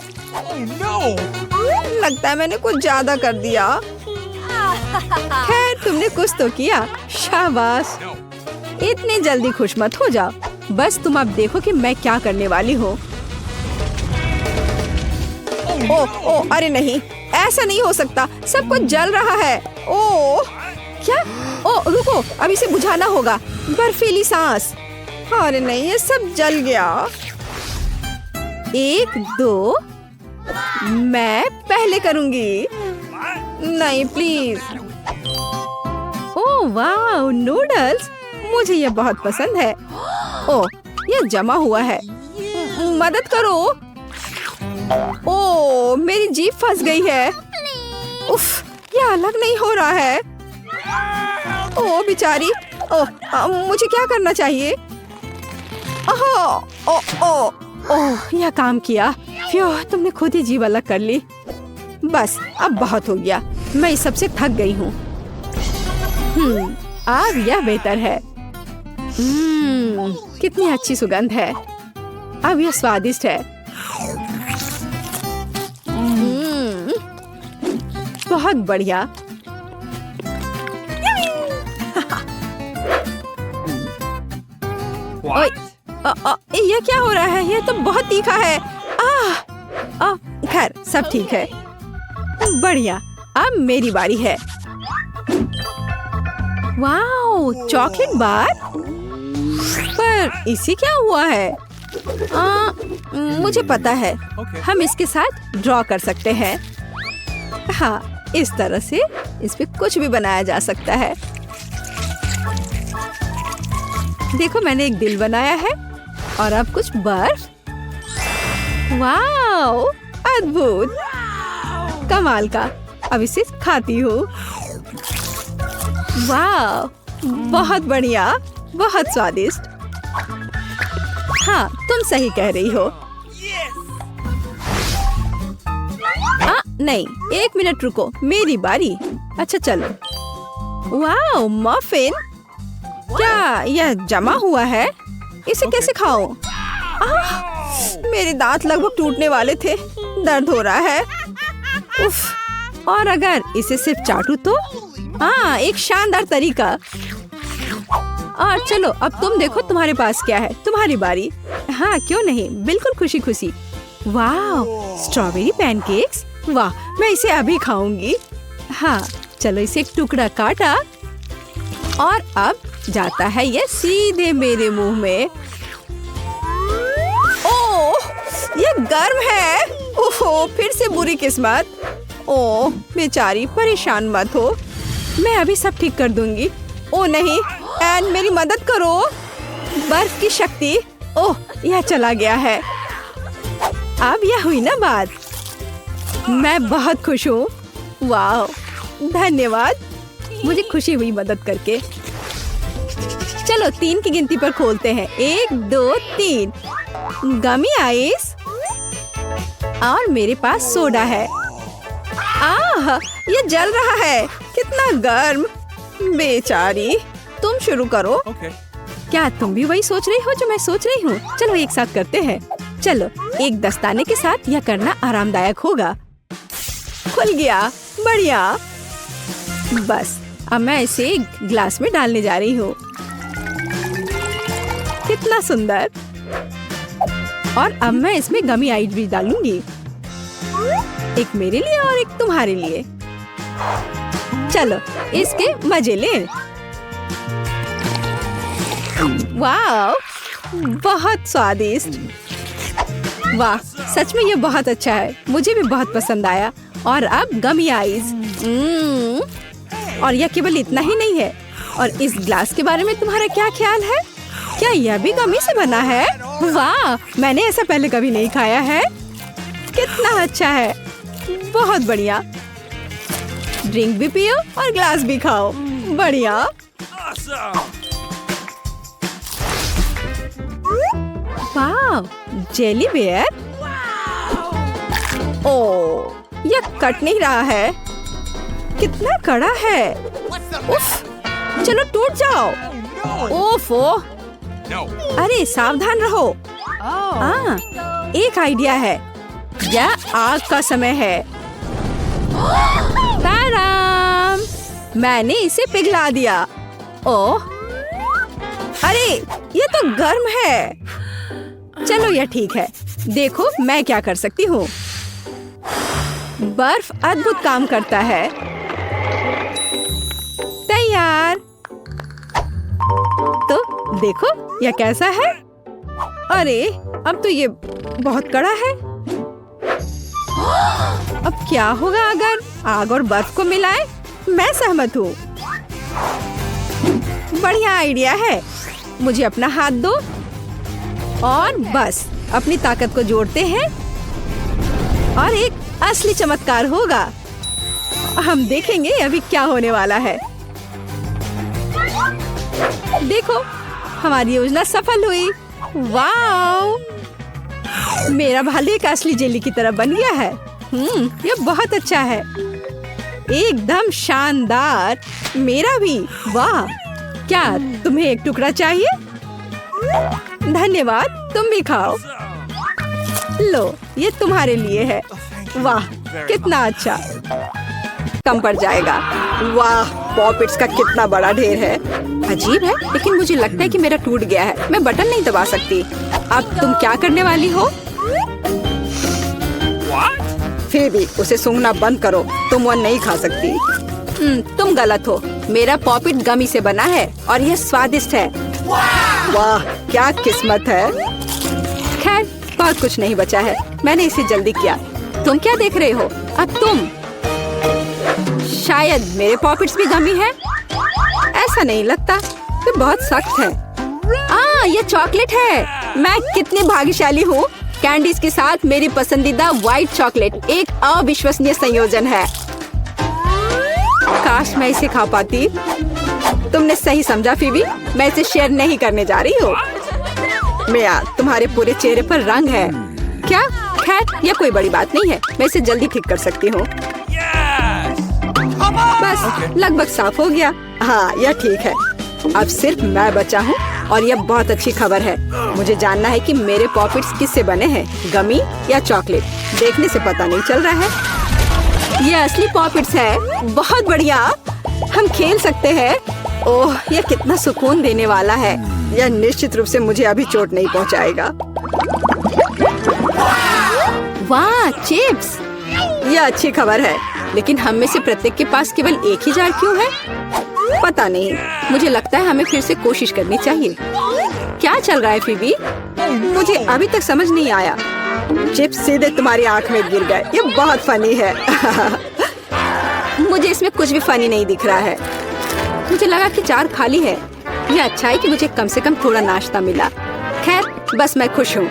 लगता है मैंने कुछ ज्यादा कर दिया। खैर, तुमने कुछ तो किया। शाबाश। इतनी जल्दी खुश मत हो जाओ। बस तुम अब देखो कि मैं क्या करने वाली हूँ। ओ, अरे नहीं, ऐसा नहीं हो सकता, सब कुछ जल रहा है। ओ क्या? ओ रुको, अब इसे बुझाना होगा। बर्फीली सांस। अरे नहीं, ये सब जल गया। 1 2 मैं पहले करूंगी। नहीं प्लीज। ओह वाह, नूडल्स, मुझे ये बहुत पसंद है। ओह, ये जमा हुआ है, मदद करो। ओह, मेरी जीभ फंस गई है। उफ, ये अलग नहीं हो रहा है। ओह बेचारी। ओह, मुझे क्या करना चाहिए? ओह ओह ओह ओह, यह काम किया। फ्यू, तुमने खुद ही जीभ अलग कर ली। बस अब बहुत हो गया, मैं इस सबसे थक गई हूँ। अब यह बेहतर है। कितनी अच्छी सुगंध है। अब यह स्वादिष्ट है। बहुत बढ़िया। ओए, ये क्या हो रहा है? ये तो बहुत तीखा है। खैर सब ठीक है। बढ़िया, अब मेरी बारी है। Wow, chocolate bar. पर इसे क्या हुआ है? मुझे पता है, हम इसके साथ ड्रॉ कर सकते हैं। हाँ, इस तरह से इस पे कुछ भी बनाया जा सकता है। देखो, मैंने एक दिल बनाया है और अब कुछ बर्फ। वाओ, अद्भुत, कमाल का। अब इसे खाती हूँ। वाह, बहुत बढ़िया, बहुत स्वादिष्ट। हाँ, तुम सही कह रही हो। नहीं, 1 मिनट रुको, मेरी बारी। अच्छा चलो। वाह, मफिन। क्या यह जमा हुआ है? इसे कैसे खाऊं? मेरे दांत लगभग टूटने वाले थे, दर्द हो रहा है। उफ, और अगर इसे सिर्फ चाटूं तो? एक शानदार तरीका। और चलो, अब तुम देखो तुम्हारे पास क्या है। तुम्हारी बारी। हाँ, क्यों नहीं, बिल्कुल खुशी खुशी। वाह, स्ट्रॉबेरी पैनकेक्स। वाह, मैं इसे अभी खाऊंगी। हाँ, चलो, इसे एक टुकड़ा काटा और अब जाता है ये सीधे मेरे मुंह में। ओह, ये गर्म है। ओहो, फिर से बुरी किस्मत। ओह बेचारी, परेशान मत हो, मैं अभी सब ठीक कर दूंगी। ओह नहीं, एन मेरी मदद करो। बर्फ की शक्ति। ओह, यह चला गया है। अब यह हुई ना बात। मैं बहुत खुश हूँ। वाह, धन्यवाद, मुझे खुशी हुई मदद करके। चलो 3 की गिनती पर खोलते हैं। 1 2 3। गमी आइस और मेरे पास सोडा है। ये जल रहा है, कितना गर्म। बेचारी, तुम शुरू करो। क्या तुम भी वही सोच रही हो जो मैं सोच रही हूँ? चलो एक साथ करते हैं। चलो, एक दस्ताने के साथ यह करना आरामदायक होगा। खुल गया, बढ़िया। बस अब मैं इसे ग्लास में डालने जा रही हूँ। कितना सुंदर। और अब मैं इसमें गमी आइस भी डालूंगी, एक मेरे लिए और एक तुम्हारे लिए। चलो इसके मजे लें। वाह, बहुत स्वादिष्ट। वाह, सच में ये बहुत अच्छा है, मुझे भी बहुत पसंद आया। और अब गमी आइस। और यह केवल इतना ही नहीं है। और इस ग्लास के बारे में तुम्हारा क्या ख्याल है? क्या यह भी गमी से बना है? वाह, मैंने ऐसा पहले कभी नहीं खाया है। कितना अच्छा है, बहुत बढ़िया। ड्रिंक भी पियो और ग्लास भी खाओ। बढ़िया। वाह, जेली बेयर। ओह, यह कट नहीं रहा है, कितना कड़ा है। उफ, चलो टूट जाओ। ओफो, अरे सावधान रहो। एक आइडिया है, यह आग का समय है। ताराम, मैंने इसे पिघला दिया। ओह, अरे ये तो गर्म है। चलो यह ठीक है। देखो मैं क्या कर सकती हूँ। बर्फ अद्भुत काम करता है। तैयार। तो देखो यह कैसा है। अरे अब तो ये बहुत कड़ा है। अब क्या होगा अगर आग और बर्फ को मिलाएं? मैं सहमत हूँ। बढ़िया आइडिया है। मुझे अपना हाथ दो और बस अपनी ताकत को जोड़ते हैं और एक असली चमत्कार होगा। हम देखेंगे अभी क्या होने वाला है। देखो हमारी योजना सफल हुई। वाओ! मेरा भालू एक असली जेली की तरह बन गया है। ये बहुत अच्छा है। एकदम शानदार। मेरा भी। वाह! क्या तुम्हें एक टुकड़ा चाहिए? धन्यवाद, तुम भी खाओ। लो ये तुम्हारे लिए है। वाह कितना अच्छा। कम पड़ जाएगा। वाह पॉपिट्स का कितना बड़ा ढेर है। अजीब है लेकिन मुझे लगता है कि मेरा टूट गया है। मैं बटन नहीं दबा सकती। अब तुम क्या करने वाली हो? फिर भी उसे सूंघना बंद करो। तुम वो नहीं खा सकती। तुम गलत हो। मेरा पॉपिट गमी से बना है और यह स्वादिष्ट है। वाह क्या किस्मत है। खैर बहुत कुछ नहीं बचा है। मैंने इसे जल्दी किया। तुम क्या देख रहे हो? अब तुम। शायद मेरे पॉपिट्स भी गमी है। ऐसा नहीं लगता। ये बहुत सख्त है। ये चॉकलेट है। मैं कितनी भाग्यशाली हूँ। कैंडीज के साथ मेरी पसंदीदा व्हाइट चॉकलेट एक अविश्वसनीय संयोजन है। काश मैं इसे खा पाती। तुमने सही समझा फीबी। मैं इसे शेयर नहीं करने जा रही हूँ। मिया तुम्हारे पूरे चेहरे पर रंग है। क्या? खैर यह कोई बड़ी बात नहीं है। मैं इसे जल्दी ठीक कर सकती हूँ। बस लगभग साफ हो गया। हाँ यह ठीक है। अब सिर्फ मैं बचा हूँ और यह बहुत अच्छी खबर है। मुझे जानना है कि मेरे पॉपिट्स किससे बने हैं, गमी या चॉकलेट। देखने से पता नहीं चल रहा है। यह असली पॉपिट्स है। बहुत बढ़िया। हम खेल सकते हैं। ओह यह कितना सुकून देने वाला है। यह निश्चित रूप से मुझे अभी चोट नहीं पहुँचाएगा। वाह चिप्स। यह अच्छी खबर है। लेकिन हम में से प्रत्येक के पास केवल एक ही जार क्यों है? पता नहीं। मुझे लगता है हमें फिर से कोशिश करनी चाहिए। क्या चल रहा है फीबी? मुझे अभी तक समझ नहीं आया। चिप्स सीधे तुम्हारी आंख में गिर गए। ये बहुत फनी है। मुझे इसमें कुछ भी फनी नहीं दिख रहा है। मुझे लगा कि जार खाली है। यह अच्छा है कि मुझे कम से कम थोड़ा नाश्ता मिला। खैर बस मैं खुश हूँ।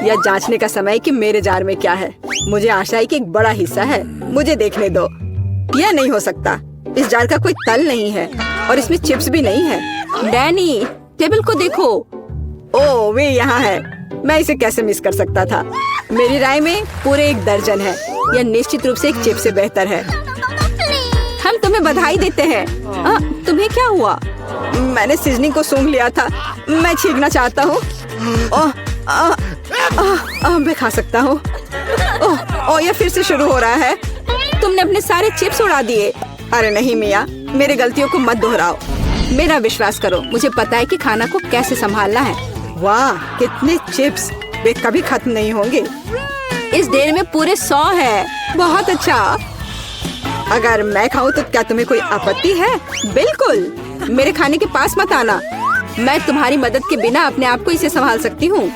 यह जांचने का समय कि मेरे जार में क्या है। मुझे आशा है कि एक बड़ा हिस्सा है। मुझे देखने दो। यह नहीं हो सकता। इस जार का कोई तल नहीं है और इसमें चिप्स भी नहीं है। डैनी टेबल को देखो। ओह वे यहाँ है। मैं इसे कैसे मिस कर सकता था? मेरी राय में पूरे 1 दर्जन है। यह निश्चित रूप से एक चिप्स से बेहतर है। हम तुम्हें बधाई देते हैं। तुम्हें क्या हुआ? मैंने सीजनिंग को सूंघ लिया था। मैं छींकना चाहता हूँ। मैं खा सकता हूँ। ओह यह फिर से शुरू हो रहा है। तुमने अपने सारे चिप्स उड़ा दिए। अरे नहीं मिया, मेरी गलतियों को मत दोहराओ। मेरा विश्वास करो। मुझे पता है कि खाना को कैसे संभालना है। वाह कितने चिप्स। वे कभी खत्म नहीं होंगे। इस ढेर में पूरे 100 है। बहुत अच्छा। अगर मैं खाऊं तो क्या तुम्हें कोई आपत्ति है? बिल्कुल। मेरे खाने के पास मत आना। मैं तुम्हारी मदद के बिना अपने आप को इसे संभाल सकती हूँ।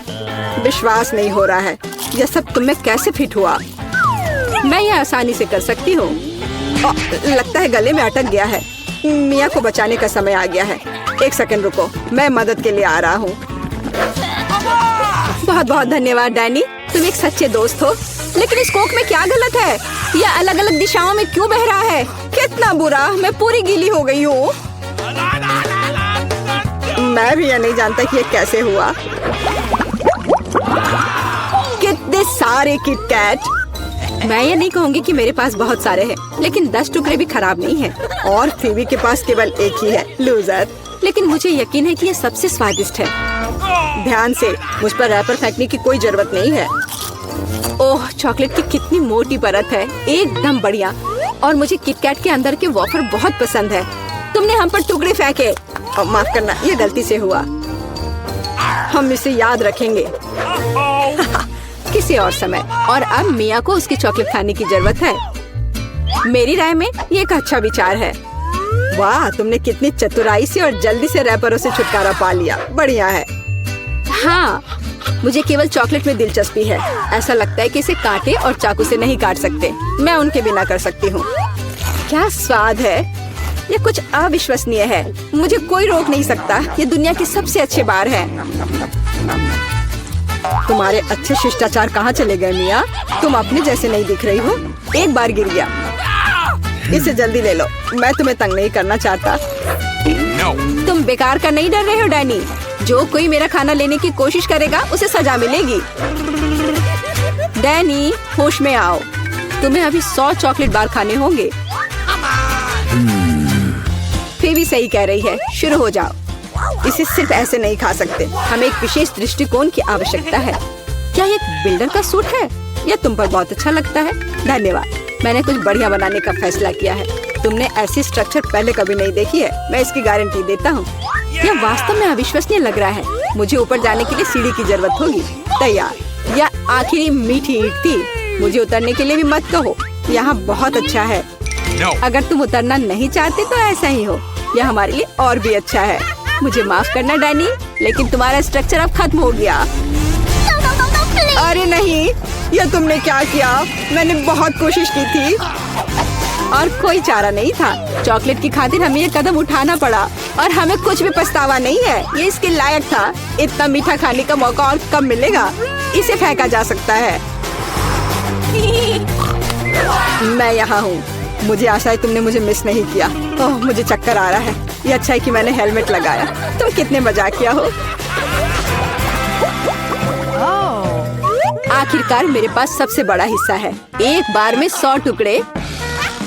विश्वास नहीं हो रहा है। यह सब तुम में कैसे फिट हुआ? मैं यह आसानी से कर सकती हूँ। लगता है गले में अटक गया है। मिया को बचाने का समय आ गया है। 1 सेकंड रुको, मैं मदद के लिए आ रहा हूँ। बहुत बहुत धन्यवाद डैनी। तुम एक सच्चे दोस्त हो। लेकिन इस कोक में क्या गलत है? यह अलग अलग दिशाओं में क्यों बह रहा है? कितना बुरा। मैं पूरी गीली हो गई हूँ। मैं भी यह नहीं जानता कि यह कैसे हुआ। कितने सारे किटकैट। मैं ये नहीं कहूँगी कि मेरे पास बहुत सारे हैं, लेकिन 10 टुकड़े भी खराब नहीं हैं। और फीबी के पास केवल एक ही है। लूजर। लेकिन मुझे यकीन है कि ये सबसे स्वादिष्ट है। ध्यान से, मुझ पर रैपर फेंकने की कोई जरूरत नहीं है। ओह चॉकलेट की कितनी मोटी परत है। एकदम बढ़िया। और मुझे किटकैट के अंदर के वॉफर बहुत पसंद है। तुमने हम पर टुकड़े फेंके। माफ करना, ये गलती से हुआ। हम इसे याद रखेंगे किसी और समय। और अब मिया को उसकी चॉकलेट खाने की जरूरत है। मेरी राय में ये एक अच्छा विचार है। वाह, तुमने कितनी चतुराई से और जल्दी से रैपरों से छुटकारा पा लिया। बढ़िया है। हाँ, मुझे केवल चॉकलेट में दिलचस्पी है। ऐसा लगता है कि इसे कांटे और चाकू से नहीं काट सकते। मैं उनके बिना कर सकती हूँ। क्या स्वाद है, ये कुछ अविश्वसनीय है। मुझे कोई रोक नहीं सकता। ये दुनिया के सबसे अच्छे बार है। तुम्हारे अच्छे शिष्टाचार कहाँ चले गए मिया? तुम अपने जैसे नहीं दिख रही हो। एक बार गिर गया। इसे जल्दी ले लो, मैं तुम्हें तंग नहीं करना चाहता। तुम बेकार का नहीं डर रहे हो डैनी? जो कोई मेरा खाना लेने की कोशिश करेगा उसे सजा मिलेगी। डैनी, होश में आओ। तुम्हें अभी 100 चॉकलेट बार खाने होंगे। फेबी सही कह रही है, शुरू हो जाओ। इसे सिर्फ ऐसे नहीं खा सकते। हमें एक विशेष दृष्टिकोण की आवश्यकता है। क्या ये एक बिल्डर का सूट है? यह तुम पर बहुत अच्छा लगता है। धन्यवाद। मैंने कुछ बढ़िया बनाने का फैसला किया है। तुमने ऐसी स्ट्रक्चर पहले कभी नहीं देखी है। मैं इसकी गारंटी देता हूँ। यह वास्तव में अविश्वसनीय लग रहा है। मुझे ऊपर जाने के लिए सीढ़ी की जरूरत होगी। तैयार। यह आखिरी मीठी ईंट थी। मुझे उतरने के लिए भी मत कहो। यहाँ बहुत अच्छा है। अगर तुम उतरना नहीं चाहते तो ऐसा ही हो। यह हमारे लिए और भी अच्छा है। मुझे माफ करना डैनी, लेकिन तुम्हारा स्ट्रक्चर अब खत्म हो गया। अरे नहीं, यह तुमने क्या किया? मैंने बहुत कोशिश की थी और कोई चारा नहीं था। चॉकलेट की खातिर हमें ये कदम उठाना पड़ा और हमें कुछ भी पछतावा नहीं है। ये इसके लायक था। इतना मीठा खाने का मौका और कब मिलेगा? इसे फेंका जा सकता है। मैं यहाँ हूँ। मुझे आशा है तुमने मुझे मिस नहीं किया। ओह, मुझे चक्कर आ रहा है। ये अच्छा है कि मैंने हेलमेट लगाया। तुम कितने मजाकिया हो। आखिरकार मेरे पास सबसे बड़ा हिस्सा है। एक बार में 100 टुकड़े।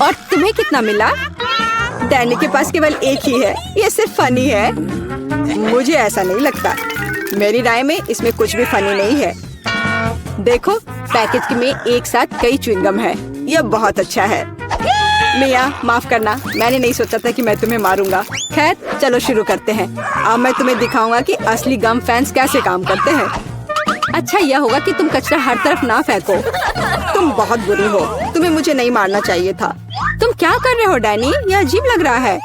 और तुम्हें कितना मिला? डैनी के पास केवल एक ही है। ये सिर्फ फनी है। मुझे ऐसा नहीं लगता। मेरी राय में इसमें कुछ भी फनी नहीं है। देखो, पैकेज में एक साथ कई च्युइंगम है। यह बहुत अच्छा है। मिया, माफ करना, मैंने नहीं सोचा था कि मैं तुम्हें मारूंगा। खैर, चलो शुरू करते हैं। अब मैं तुम्हें दिखाऊंगा कि असली गम फैंस कैसे काम करते हैं। अच्छा यह होगा कि तुम कचरा हर तरफ ना फेंको। तुम बहुत बुरी हो। तुम्हें मुझे नहीं मारना चाहिए था। तुम क्या कर रहे हो डैनी? यह अजीब लग रहा है।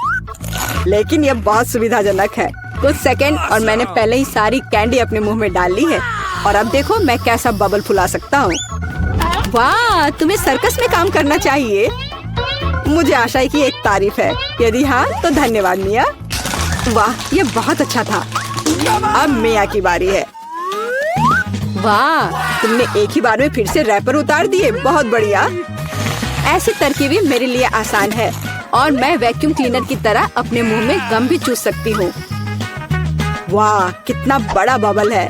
लेकिन यह बहुत सुविधाजनक है। कुछ सेकंड और मैंने पहले ही सारी कैंडी अपने मुंह में डाल ली है। और अब देखो मैं कैसा बबल फुला सकता हूँ। वाह, तुम्हें सर्कस में काम करना चाहिए। मुझे आशा है कि एक तारीफ है। यदि हाँ तो धन्यवाद मिया। वाह, ये बहुत अच्छा था। अब मिया की बारी है। वाह, तुमने एक ही बार में फिर से रैपर उतार दिए। बहुत बढ़िया। ऐसी तरकीबें मेरे लिए आसान है और मैं वैक्यूम क्लीनर की तरह अपने मुंह में गम भी चूस सकती हूँ। वाह, कितना बड़ा बबल है।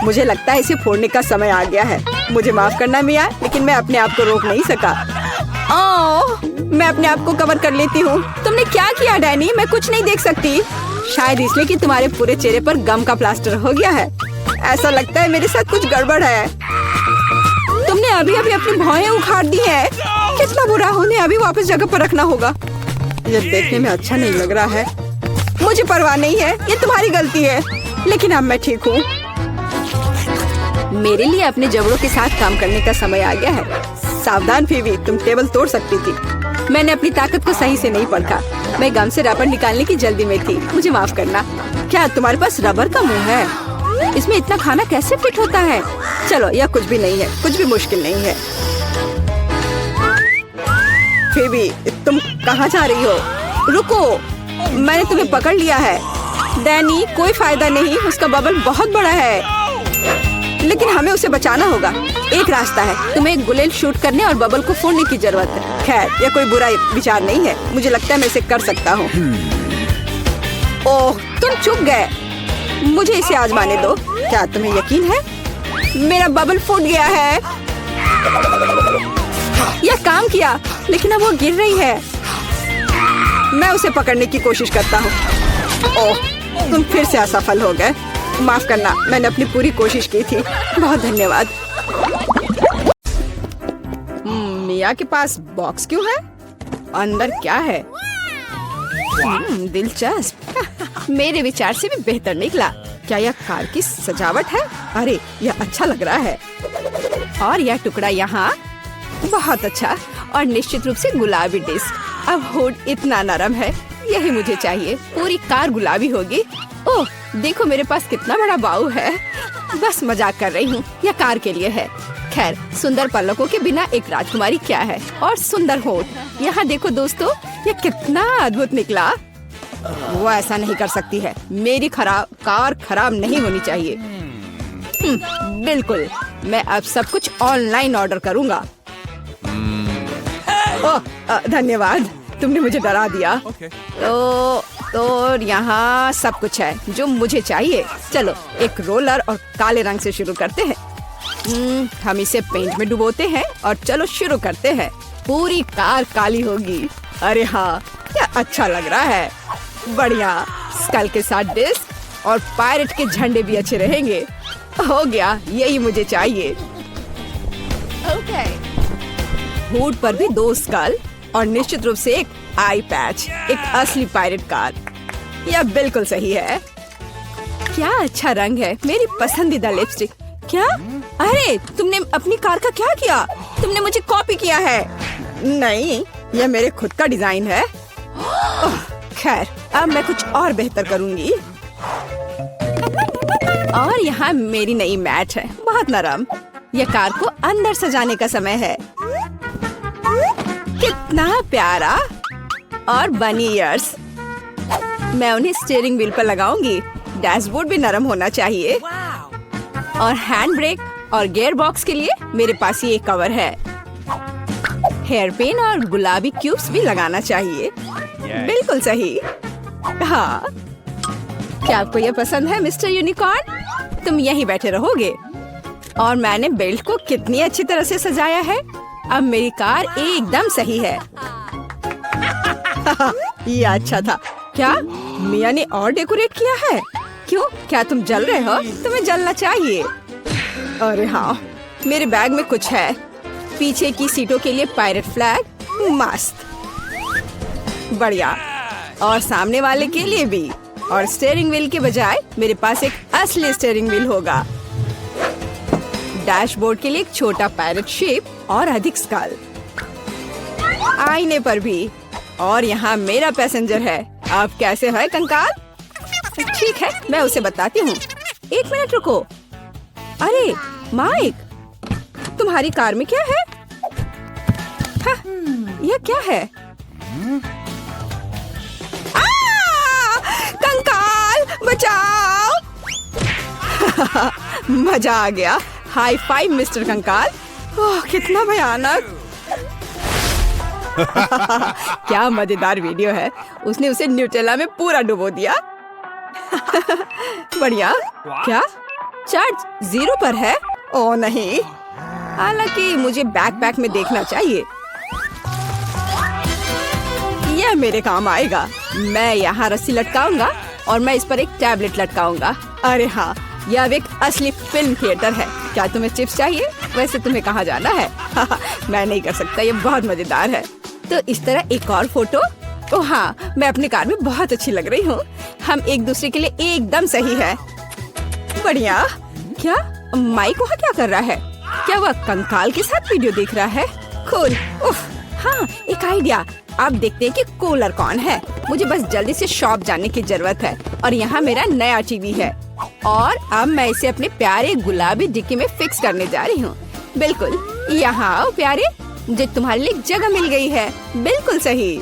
मुझे लगता है इसे फोड़ने का समय आ गया है। मुझे माफ करना मिया, लेकिन मैं अपने आप को रोक नहीं सका। ओह, मैं अपने आप को कवर कर लेती हूँ। तुमने क्या किया डैनी? मैं कुछ नहीं देख सकती। शायद इसलिए कि तुम्हारे पूरे चेहरे पर गम का प्लास्टर हो गया है। ऐसा लगता है मेरे साथ कुछ गड़बड़ है। तुमने अभी अभी अपनी भौहें उखाड़ दी हैं। कितना बुरा। उन्हें अभी वापस जगह पर रखना होगा। ये देखने में अच्छा नहीं लग रहा है। मुझे परवाह नहीं है, ये तुम्हारी गलती है। लेकिन अब मैं ठीक हूँ। मेरे लिए अपने जबड़ों के साथ काम करने का समय आ गया है। सावधान फेवी, तुम टेबल तोड़ सकती थी। मैंने अपनी ताकत को सही से नहीं परखा। मैं गम से रबर निकालने की जल्दी में थी। मुझे माफ करना। क्या तुम्हारे पास रबर का मुंह है? इसमें इतना खाना कैसे फिट होता है? चलो, यह कुछ भी नहीं है। कुछ भी मुश्किल नहीं है। फेवी, तुम कहाँ जा रही हो? रुको, मैंने तुम्हें पकड़ लिया है। डैनी, कोई फायदा नहीं। उसका बबल बहुत बड़ा है, लेकिन हमें उसे बचाना होगा। एक रास्ता है, तुम्हें एक बुलेट शूट करने और बबल को फोड़ने की जरूरत है। खैर, यह कोई बुरा विचार नहीं है। मुझे लगता है मैं इसे कर सकता हूँ। ओह, तुम चुप गए। मुझे इसे आजमाने दो। क्या तुम्हें यकीन है? मेरा बबल फूट गया है। यह काम किया, लेकिन अब वो गिर रही है। मैं उसे पकड़ने की कोशिश करता हूँ। ओह, तुम फिर से असफल हो गए। माफ करना, मैंने अपनी पूरी कोशिश की थी। बहुत धन्यवाद। मिया के पास बॉक्स क्यों है? अंदर क्या है? दिलचस्प। मेरे विचार से भी बेहतर निकला। क्या यह कार की सजावट है? अरे यह अच्छा लग रहा है। और यह टुकड़ा यहाँ बहुत अच्छा, और निश्चित रूप से गुलाबी डिस्क। अब हुड इतना नरम है, यही मुझे चाहिए। पूरी कार गुलाबी होगी। ओह देखो मेरे पास कितना बड़ा बाऊ है। बस मजाक कर रही हूँ, यह कार के लिए है। खैर सुंदर पलकों के बिना एक राजकुमारी क्या है, और सुंदर होठ। यहाँ देखो दोस्तों, यह कितना अद्भुत निकला। वो ऐसा नहीं कर सकती है। मेरी कार खराब नहीं होनी चाहिए। बिल्कुल, मैं अब सब कुछ ऑनलाइन ऑर्डर करूँगा। ओह धन्यवाद, तुमने मुझे डरा दिया। तो यहाँ सब कुछ है जो मुझे चाहिए। चलो एक रोलर और काले रंग से शुरू करते हैं। हम इसे पेंट में डुबोते हैं और चलो शुरू करते हैं। पूरी कार काली होगी। अरे हाँ, क्या अच्छा लग रहा है। बढ़िया, स्कल के साथ डिस्क और पायरेट के झंडे भी अच्छे रहेंगे। हो गया, यही मुझे चाहिए। हुड पर भी 2 स्कल और निश्चित रूप से एक आई पैच, एक असली पायरेट कार। यह बिल्कुल सही है। क्या अच्छा रंग है, मेरी पसंदीदा लिपस्टिक। क्या? अरे तुमने अपनी कार का क्या किया? तुमने मुझे कॉपी किया है। नहीं, यह मेरे खुद का डिजाइन है। खैर अब मैं कुछ और बेहतर करूंगी। और यहाँ मेरी नई मैट है, बहुत नरम। यह कार को अंदर सजाने का समय है। कितना प्यारा। और बनी ईयर्स, मैं उन्हें स्टीयरिंग व्हील पर लगाऊंगी। डैशबोर्ड भी नरम होना चाहिए। और हैंड ब्रेक और गियर बॉक्स के लिए मेरे पास ये कवर है। हेयर पिन और गुलाबी क्यूब्स भी लगाना चाहिए। बिल्कुल सही। हाँ, क्या आपको यह पसंद है मिस्टर यूनिकॉर्न? तुम यहीं बैठे रहोगे। और मैंने बेल्ट को कितनी अच्छी तरह से सजाया है। अब मेरी कार एकदम सही है। ये अच्छा था। क्या मिया ने और डेकोरेट किया है? क्यों, क्या तुम जल रहे हो? तुम्हें जलना चाहिए। अरे हाँ, मेरे बैग में कुछ है। पीछे की सीटों के लिए पायरेट फ्लैग, मस्त। बढ़िया। और सामने वाले के लिए भी। और स्टीयरिंग व्हील के बजाय मेरे पास एक असली स्टीयरिंग व्हील होगा। डैशबोर्ड के लिए एक छोटा पायरेट शेप और अधिक स्कल। आईने पर भी। और यहाँ मेरा पैसेंजर है। आप कैसे है कंकाल? ठीक है, मैं उसे बताती हूँ। 1 मिनट रुको। अरे माइक, तुम्हारी कार में क्या है? हाँ, यह क्या है? कंकाल बचाओ। मजा आ गया। हाई फाइव मिस्टर कंकाल। ओह कितना भयानक। क्या मजेदार वीडियो है। उसने उसे न्यूटेला में पूरा डुबो दिया। बढ़िया। क्या चार्ज 0 पर है? ओह नहीं, हालांकि मुझे बैकपैक में देखना चाहिए। यह मेरे काम आएगा। मैं यहाँ रस्सी लटकाऊंगा और मैं इस पर एक टैबलेट लटकाऊंगा। अरे हाँ, यह अब एक असली फिल्म थिएटर है। क्या तुम्हें चिप्स चाहिए? वैसे तुम्हें कहाँ जाना है? मैं नहीं कर सकता, ये बहुत मजेदार है। तो इस तरह एक और फोटो। ओह हाँ, मैं अपनी कार में बहुत अच्छी लग रही हूँ। हम एक दूसरे के लिए एकदम सही है। बढ़िया। क्या माइक वहाँ क्या कर रहा है? क्या वह कंकाल के साथ वीडियो देख रहा है? कूल। हाँ, एक आइडिया। अब देखते हैं कि कूलर कौन है। मुझे बस जल्दी से शॉप जाने की जरूरत है। और यहाँ मेरा नया टीवी है। और अब मैं इसे अपने प्यारे गुलाबी डिक्की में फिक्स करने जा रही हूँ। बिल्कुल, यहाँ आओ प्यारे, मुझे तुम्हारे लिए जगह मिल गई है। बिल्कुल सही।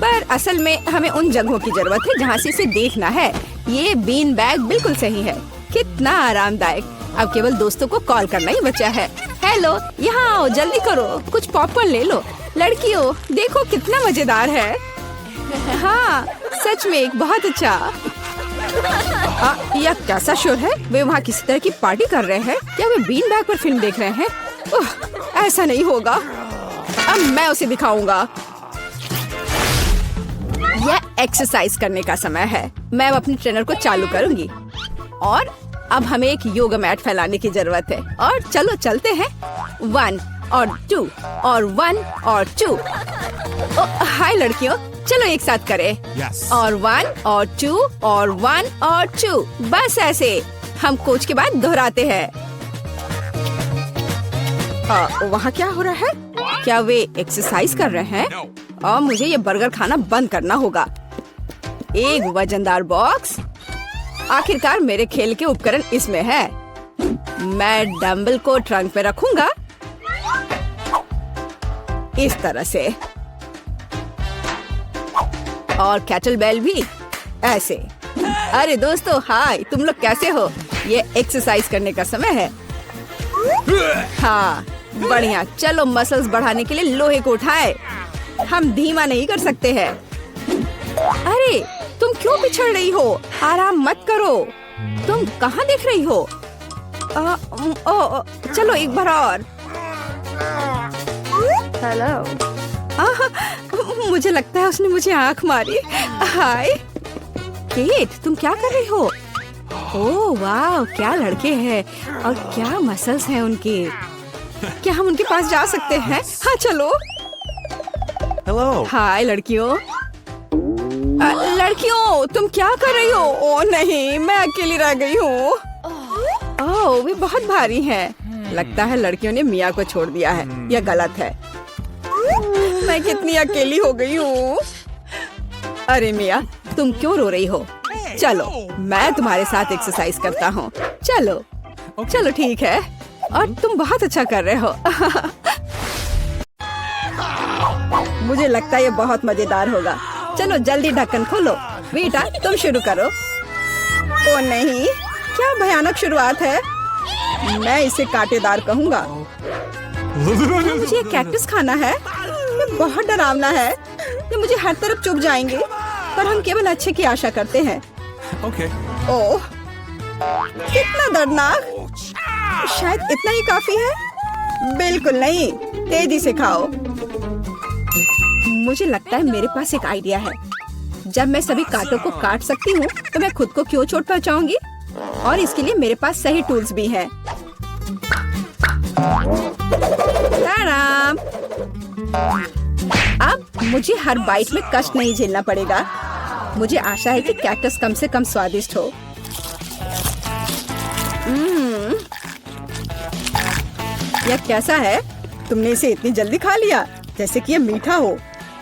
पर असल में हमें उन जगहों की जरूरत है जहाँ से इसे देखना है। ये बीन बैग बिल्कुल सही है। कितना आरामदायक। अब केवल दोस्तों को कॉल करना ही बचा है। हेलो, यहाँ आओ, जल्दी करो, कुछ पॉपकॉर्न ले लो। लड़कियों देखो कितना मजेदार है। हाँ सच में एक बहुत अच्छा। यह कैसा शोर है? वे वहाँ किसी तरह की पार्टी कर रहे हैं? क्या वे बीन बैग पर फिल्म देख रहे हैं? ऐसा नहीं होगा। अब मैं उसे दिखाऊंगा। यह एक्सरसाइज करने का समय है। मैं अब अपनी ट्रेनर को चालू करूंगी। और अब हमें एक योगा मैट फैलाने की जरूरत है। और चलो चलते हैं। 1 और 2 और 1 और 2। हाय लड़कियों, चलो एक साथ करें। और 1 और 2 और 1 और 2, बस ऐसे हम कोच के बाद दोहराते हैं। वहाँ क्या हो रहा है? क्या वे एक्सरसाइज कर रहे हैं? और मुझे ये बर्गर खाना बंद करना होगा। एक वजनदार बॉक्स। आखिरकार मेरे खेल के उपकरण इसमें है। मैं डंबल को ट्रंक पे रखूंगा इस तरह से, और कैटल बेल भी ऐसे। अरे दोस्तों, हाय, तुम लोग कैसे हो? ये एक्सरसाइज करने का समय है। हाँ, बढ़िया। चलो मसल्स बढ़ाने के लिए लोहे को उठाए। हम धीमा नहीं कर सकते हैं। अरे तुम क्यों पिछड़ रही हो? आराम मत करो। तुम कहाँ देख रही हो? चलो एक बार और। हेलो। मुझे लगता है उसने मुझे आंख मारी। हाय केट, तुम क्या कर रही हो? ओह वाह, क्या लड़के हैं और क्या मसल्स हैं उनके। क्या हम उनके पास जा सकते हैं? हाँ चलो। हेलो। हाय लड़कियों। लड़कियों, तुम क्या कर रही हो? ओह नहीं, मैं अकेली रह गई हूँ। ओह, वे बहुत भारी हैं। लगता है लड़कियों ने मिया को छोड़ दिया है। यह गलत है। मैं कितनी अकेली हो गई हूँ। अरे मिया, तुम क्यों रो रही हो? चलो मैं तुम्हारे साथ एक्सरसाइज करता हूँ। चलो चलो ठीक है। और तुम बहुत अच्छा कर रहे हो। मुझे लगता है ये बहुत मजेदार होगा। चलो जल्दी ढक्कन खोलो। बेटा तुम शुरू करो। ओ नहीं, क्या भयानक शुरुआत है। मैं इसे कांटेदार कहूँगा। मुझे ये कैक्टस खाना है। ये बहुत डरावना है। ये मुझे हर तरफ चुभ जाएंगे। पर हम केवल अच्छे की आशा करते हैं। ओह, कितना दर्दनाक। शायद इतना ही काफी है। बिल्कुल नहीं, तेजी से खाओ। मुझे लगता है मेरे पास एक आइडिया है। जब मैं सभी कांटों को काट सकती हूँ तो मैं खुद को क्यों चोट पहुँचाऊंगी? और इसके लिए मेरे पास सही टूल्स भी हैं। अब मुझे हर बाइट में कष्ट नहीं झेलना पड़ेगा। मुझे आशा है कि कैक्टस कम से कम स्वादिष्ट हो। यह कैसा है? तुमने इसे इतनी जल्दी खा लिया जैसे कि यह मीठा हो।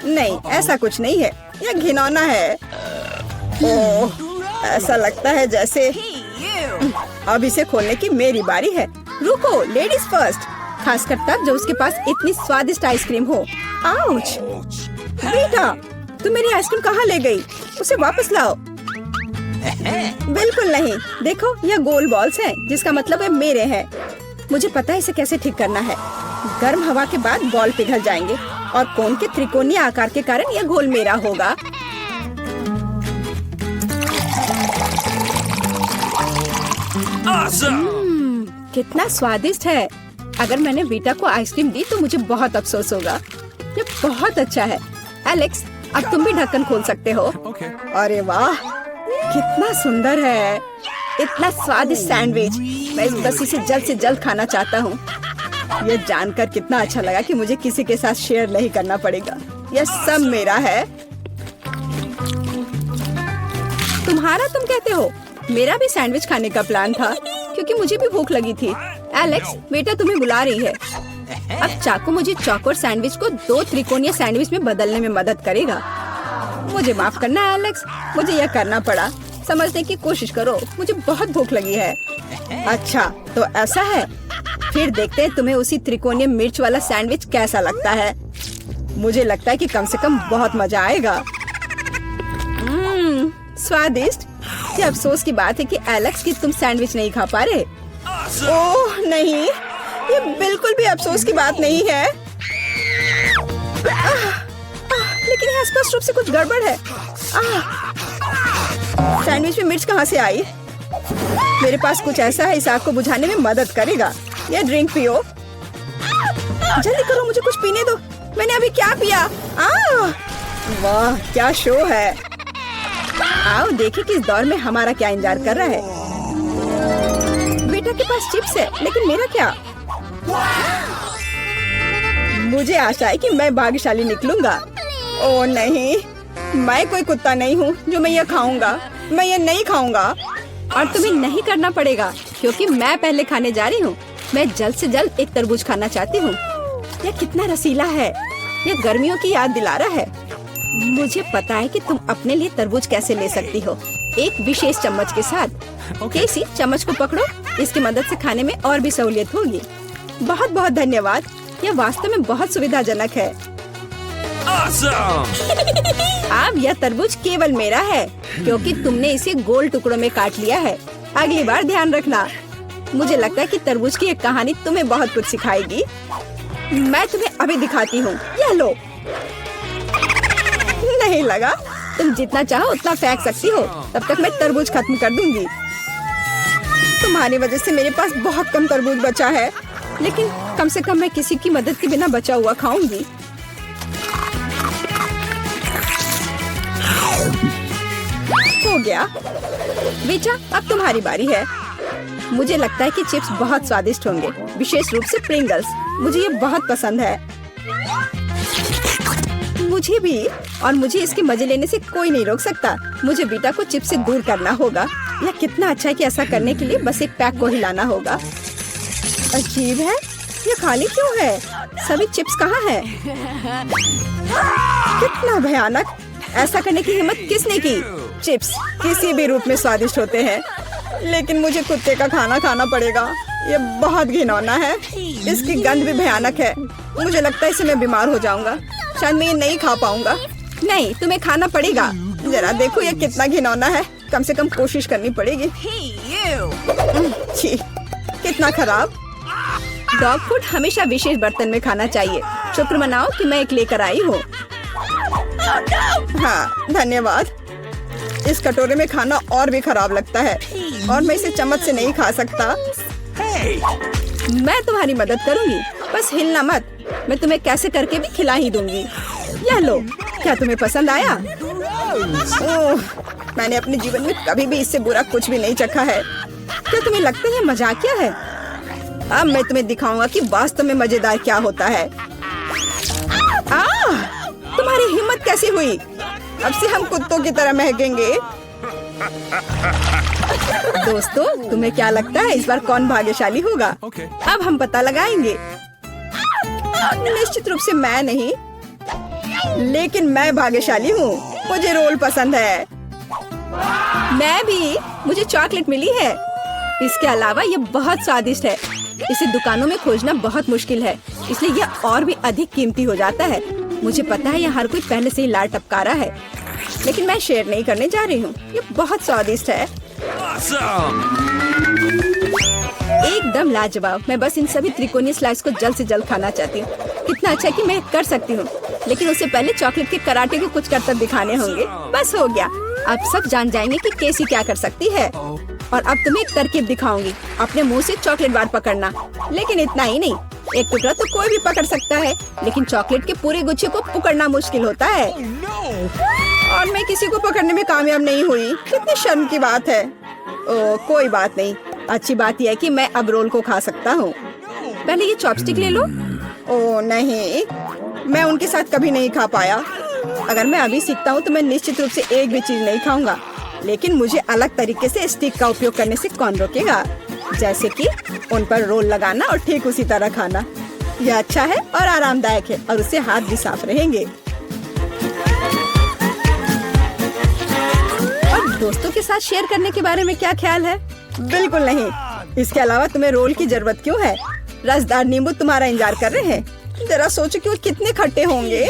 नहीं, ऐसा कुछ नहीं है। यह घिनौना है। ओह, ऐसा लगता है जैसे अब इसे खोलने की मेरी बारी है। रुको, लेडीज फर्स्ट। खासकर तब जब उसके पास इतनी स्वादिष्ट आइसक्रीम हो। आउच! बेटा, तुम मेरी आइसक्रीम कहाँ ले गई? उसे वापस लाओ। बिल्कुल नहीं। देखो, यह गोल बॉल्स हैं, जिसका मतलब है मेरे हैं। मुझे पता है इसे कैसे ठीक करना है। गर्म हवा के बाद बॉल पिघल जाएंगे और कोन के त्रिकोणीय आकार के कारण यह घोल मेरा होगा। कितना स्वादिष्ट है। अगर मैंने बेटा को आइसक्रीम दी तो मुझे बहुत अफसोस होगा। ये बहुत अच्छा है। एलेक्स, अब तुम भी ढक्कन खोल सकते हो। अरे वाह, कितना सुंदर है। इतना स्वादिष्ट सैंडविच। मैं बस इसे जल्द से जल्द खाना चाहता हूँ। यह जानकर कितना अच्छा लगा कि मुझे किसी के साथ शेयर नहीं करना पड़ेगा। यह सब मेरा है। तुम्हारा तुम कहते हो? मेरा भी सैंडविच खाने का प्लान था क्योंकि मुझे भी भूख लगी थी। एलेक्स, बेटा तुम्हें बुला रही है। अब चाकू मुझे चौकोर सैंडविच को 2 त्रिकोणीय सैंडविच में बदलने में मदद करेगा। मुझे माफ करना एलेक्स, मुझे यह करना पड़ा। समझने की कोशिश करो, मुझे बहुत भूख लगी है। अच्छा, तो ऐसा है। फिर देखते हैं तुम्हें उसी त्रिकोणीय मिर्च वाला सैंडविच कैसा लगता है। मुझे लगता है कि कम से कम बहुत मजा आएगा। स्वादिष्ट। ये अफसोस की बात है कि एलेक्स कि तुम सैंडविच नहीं खा पा रहे। ओह नहीं, ये बिल्कुल भी अफसोस की बात नहीं है। लेकिन यहाँ स्पष्ट रूप से कुछ गड़बड़ है। सैंडविच में मिर्च कहाँ से आई? मेरे पास कुछ ऐसा है इस आग को बुझाने में मदद करेगा। ये ड्रिंक पियो। जल्दी करो, मुझे कुछ पीने दो। मैंने अभी क्या पिया? वाह, क्या शो है। आओ देखें कि इस दौर में हमारा क्या इंतजार कर रहा है। बेटा के पास चिप्स है, लेकिन मेरा क्या? मुझे आशा है कि मैं भाग्यशाली निकलूंगा। ओह नहीं, मैं कोई कुत्ता नहीं हूँ जो मैं ये खाऊंगा। मैं ये नहीं खाऊंगा। और तुम्हें नहीं करना पड़ेगा क्योंकि मैं पहले खाने जा रही हूँ। मैं जल्द से जल्द एक तरबूज खाना चाहती हूँ। यह कितना रसीला है। यह गर्मियों की याद दिला रहा है। मुझे पता है कि तुम अपने लिए तरबूज कैसे ले सकती हो, एक विशेष चम्मच के साथ। केसी, चम्मच को पकड़ो। इसकी मदद से खाने में और भी सहूलियत होगी। बहुत बहुत धन्यवाद। यह वास्तव में बहुत सुविधाजनक है। Awesome! अब यह तरबूज केवल मेरा है क्योंकि तुमने इसे गोल टुकड़ों में काट लिया है। अगली बार ध्यान रखना। मुझे लगता है कि तरबूज की एक कहानी तुम्हें बहुत कुछ सिखाएगी। मैं तुम्हें अभी दिखाती हूँ। यह लो। नहीं लगा? तुम जितना चाहो उतना फेंक सकती हो। तब तक मैं तरबूज खत्म कर दूंगी। तुम्हारी वजह से मेरे पास बहुत कम तरबूज बचा है, लेकिन कम से कम मैं किसी की मदद के बिना बचा हुआ खाऊंगी। हो गया। बेटा, अब तुम्हारी बारी है। मुझे लगता है कि चिप्स बहुत स्वादिष्ट होंगे, विशेष रूप से प्रिंगल्स। मुझे ये बहुत पसंद है। मुझे भी। और मुझे इसके मजे लेने से कोई नहीं रोक सकता। मुझे बीटा को चिप्स से दूर करना होगा। यह कितना अच्छा है कि ऐसा करने के लिए बस एक पैक को हिलाना होगा। अजीब है, ये खाली क्यों है? सभी चिप्स कहाँ है? कितना भयानक। ऐसा करने की हिम्मत किसने की? चिप्स किसी भी रूप में स्वादिष्ट होते हैं, लेकिन मुझे कुत्ते का खाना खाना पड़ेगा। ये बहुत घिनौना है। इसकी गंध भी भयानक है। मुझे लगता है इससे मैं बीमार हो जाऊंगा। शायद मैं ये नहीं खा पाऊंगा। नहीं, तुम्हें खाना पड़ेगा। जरा देखो ये कितना घिनौना है। कम से कम कोशिश करनी पड़ेगी। छी, कितना खराब। डॉग फूड हमेशा विशेष बर्तन में खाना चाहिए। शुक्र मनाओ कि मैं एक लेकर आई हूँ। हाँ, धन्यवाद। इस कटोरे में खाना और भी खराब लगता है और मैं इसे चम्मच से नहीं खा सकता। मैं तुम्हारी मदद करूंगी, बस हिलना मत। मैं तुम्हें कैसे करके भी खिला ही दूंगी। यह लो। क्या तुम्हें पसंद आया? ओह, मैंने अपने जीवन में कभी भी इससे बुरा कुछ भी नहीं चखा है। क्या तुम्हें लगता है मजाकिया है? अब मैं तुम्हें दिखाऊंगा कि वास्तव में मजेदार क्या होता है। तुम्हारी हिम्मत कैसी हुई? अब से हम कुत्तों की तरह महकेंगे। दोस्तों, तुम्हें क्या लगता है इस बार कौन भाग्यशाली होगा? अब हम पता लगाएंगे। निश्चित रूप से मैं नहीं, लेकिन मैं भाग्यशाली हूँ। मुझे रोल पसंद है। मैं भी। मुझे चॉकलेट मिली है। इसके अलावा ये बहुत स्वादिष्ट है। इसे दुकानों में खोजना बहुत मुश्किल है, इसलिए यह और भी अधिक कीमती हो जाता है। मुझे पता है यह हर कोई पहले से ही लार टपका रहा है, लेकिन मैं शेयर नहीं करने जा रही हूँ। ये बहुत स्वादिष्ट है। Awesome! एकदम लाजवाब। मैं बस इन सभी त्रिकोणीय स्लाइस को जल्द से जल्द खाना चाहती हूँ। कितना अच्छा है कि मैं कर सकती हूँ, लेकिन उससे पहले चॉकलेट के कराटे को कुछ करतब दिखाने होंगे। बस हो गया। अब सब जान जाएंगे कि केसी क्या कर सकती है। और अब तुम्हें एक तरकीब दिखाऊंगी। अपने मुंह से चॉकलेट बार पकड़ना, लेकिन इतना ही नहीं। एक टुकड़ा तो कोई भी पकड़ सकता है, लेकिन चॉकलेट के पूरे गुच्छे को पकड़ना मुश्किल होता है। और मैं किसी को पकड़ने में कामयाब नहीं हुई। कितनी शर्म की बात है। ओह, कोई बात नहीं। अच्छी बात यह है कि मैं अब रोल को खा सकता हूँ। पहले ये चॉपस्टिक ले लो। ओह नहीं, मैं उनके साथ कभी नहीं खा पाया। अगर मैं अभी सीखता हूँ तो मैं निश्चित रूप से एक भी चीज नहीं खाऊंगा, लेकिन मुझे अलग तरीके से स्टिक का उपयोग करने से कौन रोकेगा? जैसे कि उन पर रोल लगाना और ठीक उसी तरह खाना। यह अच्छा है और आरामदायक है, और उससे हाथ भी साफ रहेंगे। और दोस्तों के साथ शेयर करने के बारे में क्या ख्याल है? बिल्कुल नहीं। इसके अलावा तुम्हें रोल की जरूरत क्यों है? रसदार नींबू तुम्हारा इंतजार कर रहे हैं। जरा सोचो कि वो कितने खट्टे होंगे।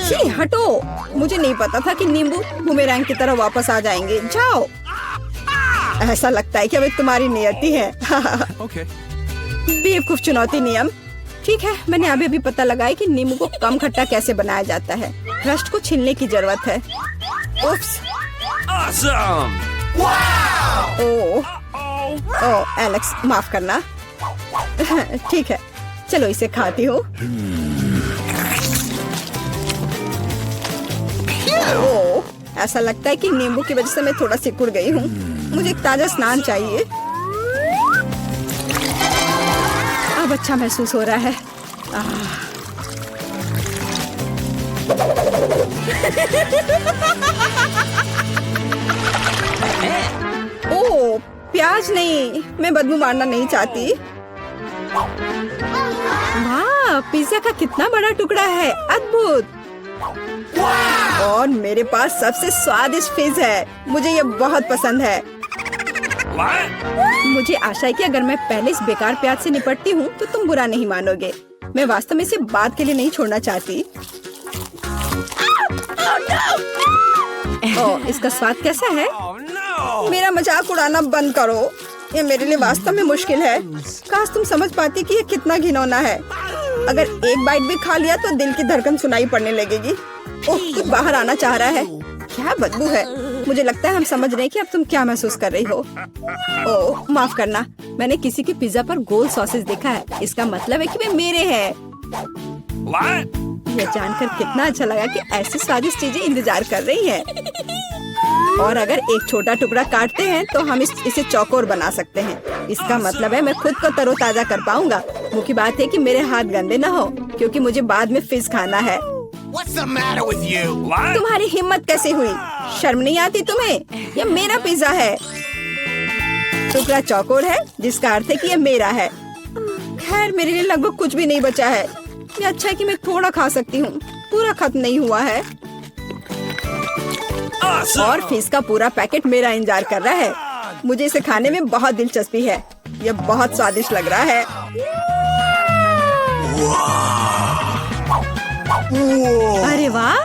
छी, हटो। मुझे नहीं पता था कि नींबू बूमेरैंग की तरह वापस आ जाएंगे। जाओ। ऐसा लगता है कि अब तुम्हारी नियति है। बेवकूफ चुनौती नियम। ठीक है, मैंने अभी भी पता लगाया कि नींबू को कम खट्टा कैसे बनाया जाता है। रस्ट को छीलने की जरूरत है। उफ्स। Awesome! ओह, एलेक्स, माफ करना। ठीक है, चलो इसे खाती हूँ। ओह, ऐसा लगता है कि नींबू की वजह से मैं थोड़ा सिकुड़ गई हूँ। मुझे एक ताजा स्नान चाहिए। अब अच्छा महसूस हो रहा है। ओह, प्याज नहीं, मैं बदबू मारना नहीं चाहती। वाह, पिज्जा का कितना बड़ा टुकड़ा है, अद्भुत। और मेरे पास सबसे स्वादिष्ट फिज है, मुझे ये बहुत पसंद है। What? मुझे आशा है कि अगर मैं पहले इस बेकार प्याज से निपटती हूँ तो तुम बुरा नहीं मानोगे। मैं वास्तव में इसे बात के लिए नहीं छोड़ना चाहती। ओह, इसका स्वाद कैसा है? Oh no! मेरा मजाक उड़ाना बंद करो, ये मेरे लिए वास्तव में मुश्किल है। काश तुम समझ पाती कि ये कितना घिनौना है। अगर एक बाइट भी खा लिया तो दिल की धड़कन सुनाई पड़ने लगेगी। ओह, कुछ बाहर आना चाह रहा है। क्या बदबू है। मुझे लगता है हम समझ रहे हैं कि अब तुम क्या महसूस कर रही हो। ओह, माफ करना, मैंने किसी के पिज्जा पर गोल सॉसेज देखा है। इसका मतलब है कि वे मेरे हैं। What? यह जानकर कितना अच्छा लगा कि ऐसी स्वादिष्ट चीजें इंतजार कर रही हैं। और अगर एक छोटा टुकड़ा काटते हैं तो हम इसे चौकोर बना सकते हैं। इसका मतलब है मैं खुद को तरोताजा कर पाऊंगा। मुख्य बात है कि मेरे हाथ गंदे न हो, क्योंकि मुझे बाद में फिज खाना है। What's the matter with you? What? तुम्हारी हिम्मत कैसे हुई? शर्म नहीं आती तुम्हें? यह मेरा पिज्जा है। टुकड़ा चौकोर है, जिसका अर्थ है कि यह मेरा है। खैर, मेरे लिए लगभग कुछ भी नहीं बचा है। ये अच्छा है कि मैं थोड़ा खा सकती हूँ, पूरा खत्म नहीं हुआ है। Awesome! और फिश का पूरा पैकेट मेरा इंतजार कर रहा है। मुझे इसे खाने में बहुत दिलचस्पी है। यह बहुत स्वादिष्ट लग रहा है। अरे वाह,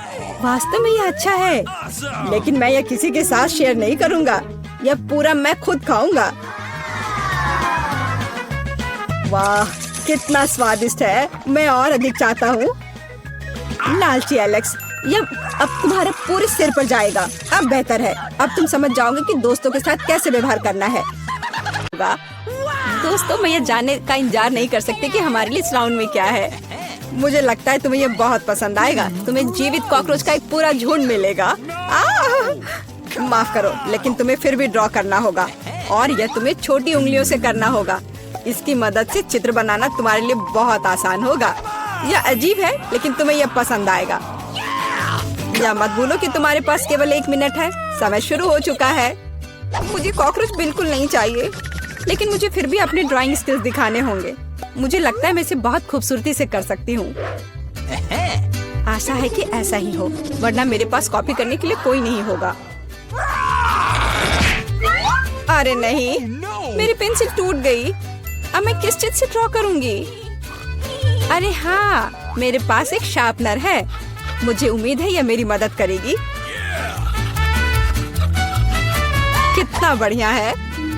वास्तव में यह अच्छा है। Awesome! लेकिन मैं यह किसी के साथ शेयर नहीं करूंगा। यह पूरा मैं खुद खाऊंगा। वाह, कितना स्वादिष्ट है। मैं और अधिक चाहता हूँ। लालची एलेक्स, यह अब तुम्हारे पूरे सिर पर जाएगा। अब बेहतर है, अब तुम समझ जाओगे कि दोस्तों के साथ कैसे व्यवहार करना है। दोस्तों, मैं यह जानने का इंतजार नहीं कर सकती कि हमारे लिए इस राउंड में क्या है। मुझे लगता है तुम्हें यह बहुत पसंद आएगा। तुम्हें जीवित कॉकरोच का एक पूरा झुंड मिलेगा। माफ करो, लेकिन तुम्हें फिर भी ड्रॉ करना होगा, और यह तुम्हें छोटी उंगलियों से करना होगा। इसकी मदद से चित्र बनाना तुम्हारे लिए बहुत आसान होगा। यह अजीब है, लेकिन तुम्हें यह पसंद आएगा। या मत भूलो कि तुम्हारे पास केवल 1 मिनट है। समय शुरू हो चुका है। मुझे कॉकरोच बिल्कुल नहीं चाहिए, लेकिन मुझे फिर भी अपने ड्राइंग स्किल्स दिखाने होंगे। मुझे लगता है मैं इसे बहुत खूबसूरती से कर सकती हूँ। आशा है कि ऐसा ही हो, वरना मेरे पास कॉपी करने के लिए कोई नहीं होगा। अरे नहीं, मेरी पेंसिल टूट गई। अब मैं किस चीज से ड्रॉ करूंगी? अरे हाँ, मेरे पास एक शार्पनर है। मुझे उम्मीद है यह मेरी मदद करेगी। कितना बढ़िया है।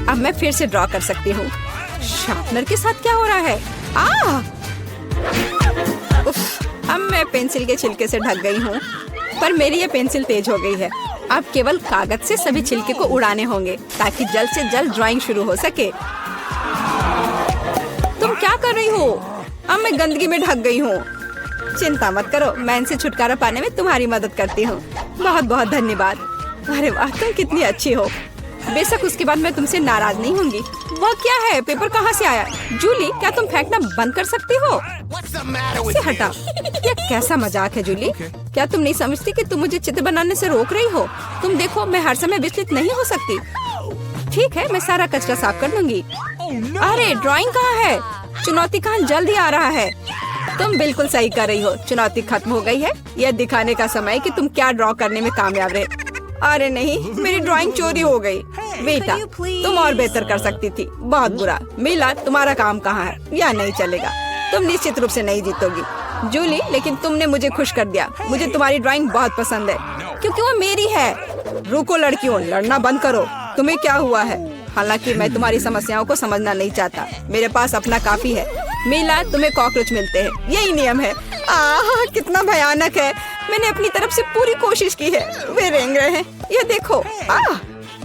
अब मैं फिर से ड्रॉ कर सकती हूँ। शार्पनर के साथ क्या हो रहा है? उफ, अब मैं पेंसिल के छिलके से ढक गई हूँ, पर मेरी ये पेंसिल तेज हो गई है। अब केवल कागज से सभी छिलके को उड़ाने होंगे, ताकि जल्द से जल्द ड्राइंग शुरू हो सके। तुम क्या कर रही हो? अब मैं गंदगी में ढक गई हूँ। चिंता मत करो, मैं इनसे छुटकारा पाने में तुम्हारी मदद करती हूँ। बहुत बहुत धन्यवाद। अरे वाह, तुम कितनी अच्छी हो। बेशक उसके बाद मैं तुमसे नाराज नहीं होंगी। वह क्या है? पेपर कहाँ से आया? जूली, क्या तुम फेंकना बंद कर सकती हो? What's the matter with इसे हटा। यह कैसा मजाक है जूली? क्या तुम नहीं समझती कि तुम मुझे चित्र बनाने से रोक रही हो? तुम देखो, मैं हर समय विचलित नहीं हो सकती। ठीक है, मैं सारा कचरा साफ कर दूंगी। अरे, ड्राइंग कहाँ है? चुनौती कहाँ जल्दी आ रहा है। तुम बिल्कुल सही कर रही हो। चुनौती खत्म हो गई है। यह दिखाने का समय कि तुम क्या ड्रॉ करने में कामयाब रहे। अरे नहीं, मेरी ड्राइंग चोरी हो गई। बेटा, तुम और बेहतर कर सकती थी। बहुत बुरा। मीला, तुम्हारा काम कहाँ है? यह नहीं चलेगा। तुम निश्चित रूप से नहीं जीतोगी। जूली, लेकिन तुमने मुझे खुश कर दिया। मुझे तुम्हारी ड्राइंग बहुत पसंद है, क्योंकि वो मेरी है। रुको लड़कियों, लड़ना बंद करो। तुम्हें क्या हुआ है? हालांकि मैं तुम्हारी समस्याओं को समझना नहीं चाहता। मेरे पास अपना काफी है। मीला, तुम्हें कॉकरोच मिलते हैं, यही नियम है। कितना भयानक है। मैंने अपनी तरफ से पूरी कोशिश की है। वे रेंग रहे हैं। ये देखो।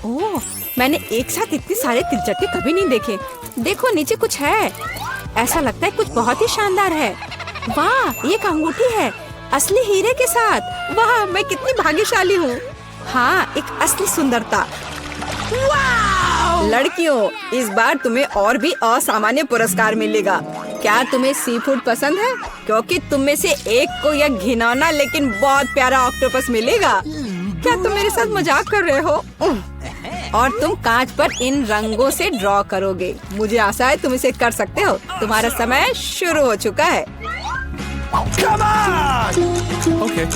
ओह, मैंने एक साथ इतने सारे तिलचट्टे कभी नहीं देखे। देखो, नीचे कुछ है। ऐसा लगता है कुछ बहुत ही शानदार है। वाह, ये एक अंगूठी है, असली हीरे के साथ। वाह, मैं कितनी भाग्यशाली हूँ। हाँ, एक असली सुंदरता। लड़कियों, इस बार तुम्हें और भी असामान्य पुरस्कार मिलेगा। क्या तुम्हें सी फूड पसंद है? क्योंकि तुम में से एक को यह घिनौना लेकिन बहुत प्यारा ऑक्टोपस मिलेगा। क्या तुम मेरे साथ मजाक कर रहे हो? और तुम कांच पर इन रंगों से ड्रॉ करोगे। मुझे आशा है तुम इसे कर सकते हो। तुम्हारा समय शुरू हो चुका है। Come on! Okay.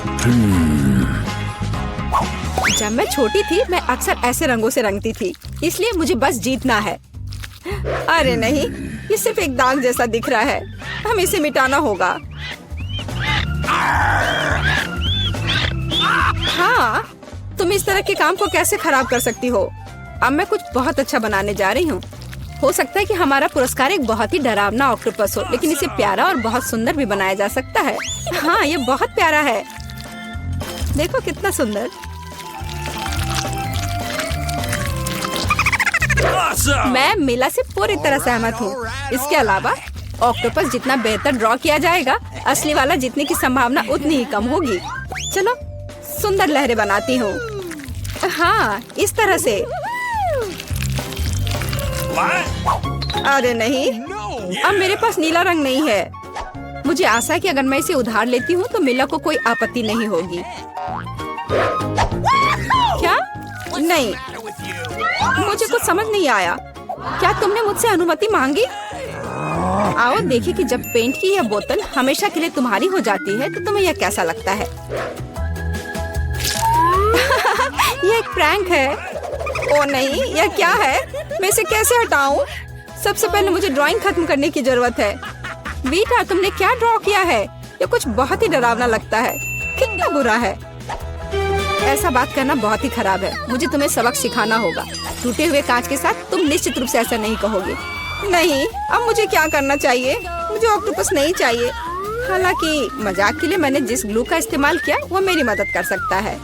जब मैं छोटी थी मैं अक्सर ऐसे रंगों से रंगती थी, इसलिए मुझे बस जीतना है। अरे नहीं, ये सिर्फ एक दाग जैसा दिख रहा है। हमें इसे मिटाना होगा। हाँ, तुम इस तरह के काम को कैसे खराब कर सकती हो? अब मैं कुछ बहुत अच्छा बनाने जा रही हूँ। हो सकता है कि हमारा पुरस्कार एक बहुत ही डरावना ऑक्टोपस हो, लेकिन इसे प्यारा और बहुत सुंदर भी बनाया जा सकता है। हाँ, ये बहुत प्यारा है। देखो कितना सुंदर। Awesome! मैं मिला से पूरी तरह सहमत हूँ। इसके अलावा ऑक्टोपस जितना बेहतर ड्रॉ किया जाएगा, असली वाला जीतने की संभावना उतनी ही कम होगी। चलो सुंदर लहरें बनाती हूँ। हाँ, इस तरह से। What? अरे नहीं, अब मेरे पास नीला रंग नहीं है। मुझे आशा है कि अगर मैं इसे उधार लेती हूँ तो मिला को कोई आपत्ति नहीं होगी। क्या? नहीं, मुझे कुछ समझ नहीं आया। क्या तुमने मुझसे अनुमति मांगी? आओ देखिए कि जब पेंट की यह बोतल हमेशा के लिए तुम्हारी हो जाती है तो तुम्हें यह कैसा लगता है। यह एक प्रैंक है। ओ नहीं, यह क्या है? मैं इसे कैसे हटाऊं? सबसे पहले मुझे ड्राइंग खत्म करने की जरूरत है। वीटा, तुमने क्या ड्रॉ किया है? यह कुछ बहुत ही डरावना लगता है। कितना बुरा है। ऐसा बात करना बहुत ही खराब है। मुझे तुम्हें सबक सिखाना होगा। टूटे हुए कांच के साथ तुम निश्चित रूप से ऐसा नहीं कहोगे। नहीं, अब मुझे क्या करना चाहिए? मुझे ऑक्टोपस नहीं चाहिए। हालांकि मजाक के लिए मैंने जिस ग्लू का इस्तेमाल किया वो मेरी मदद कर सकता है।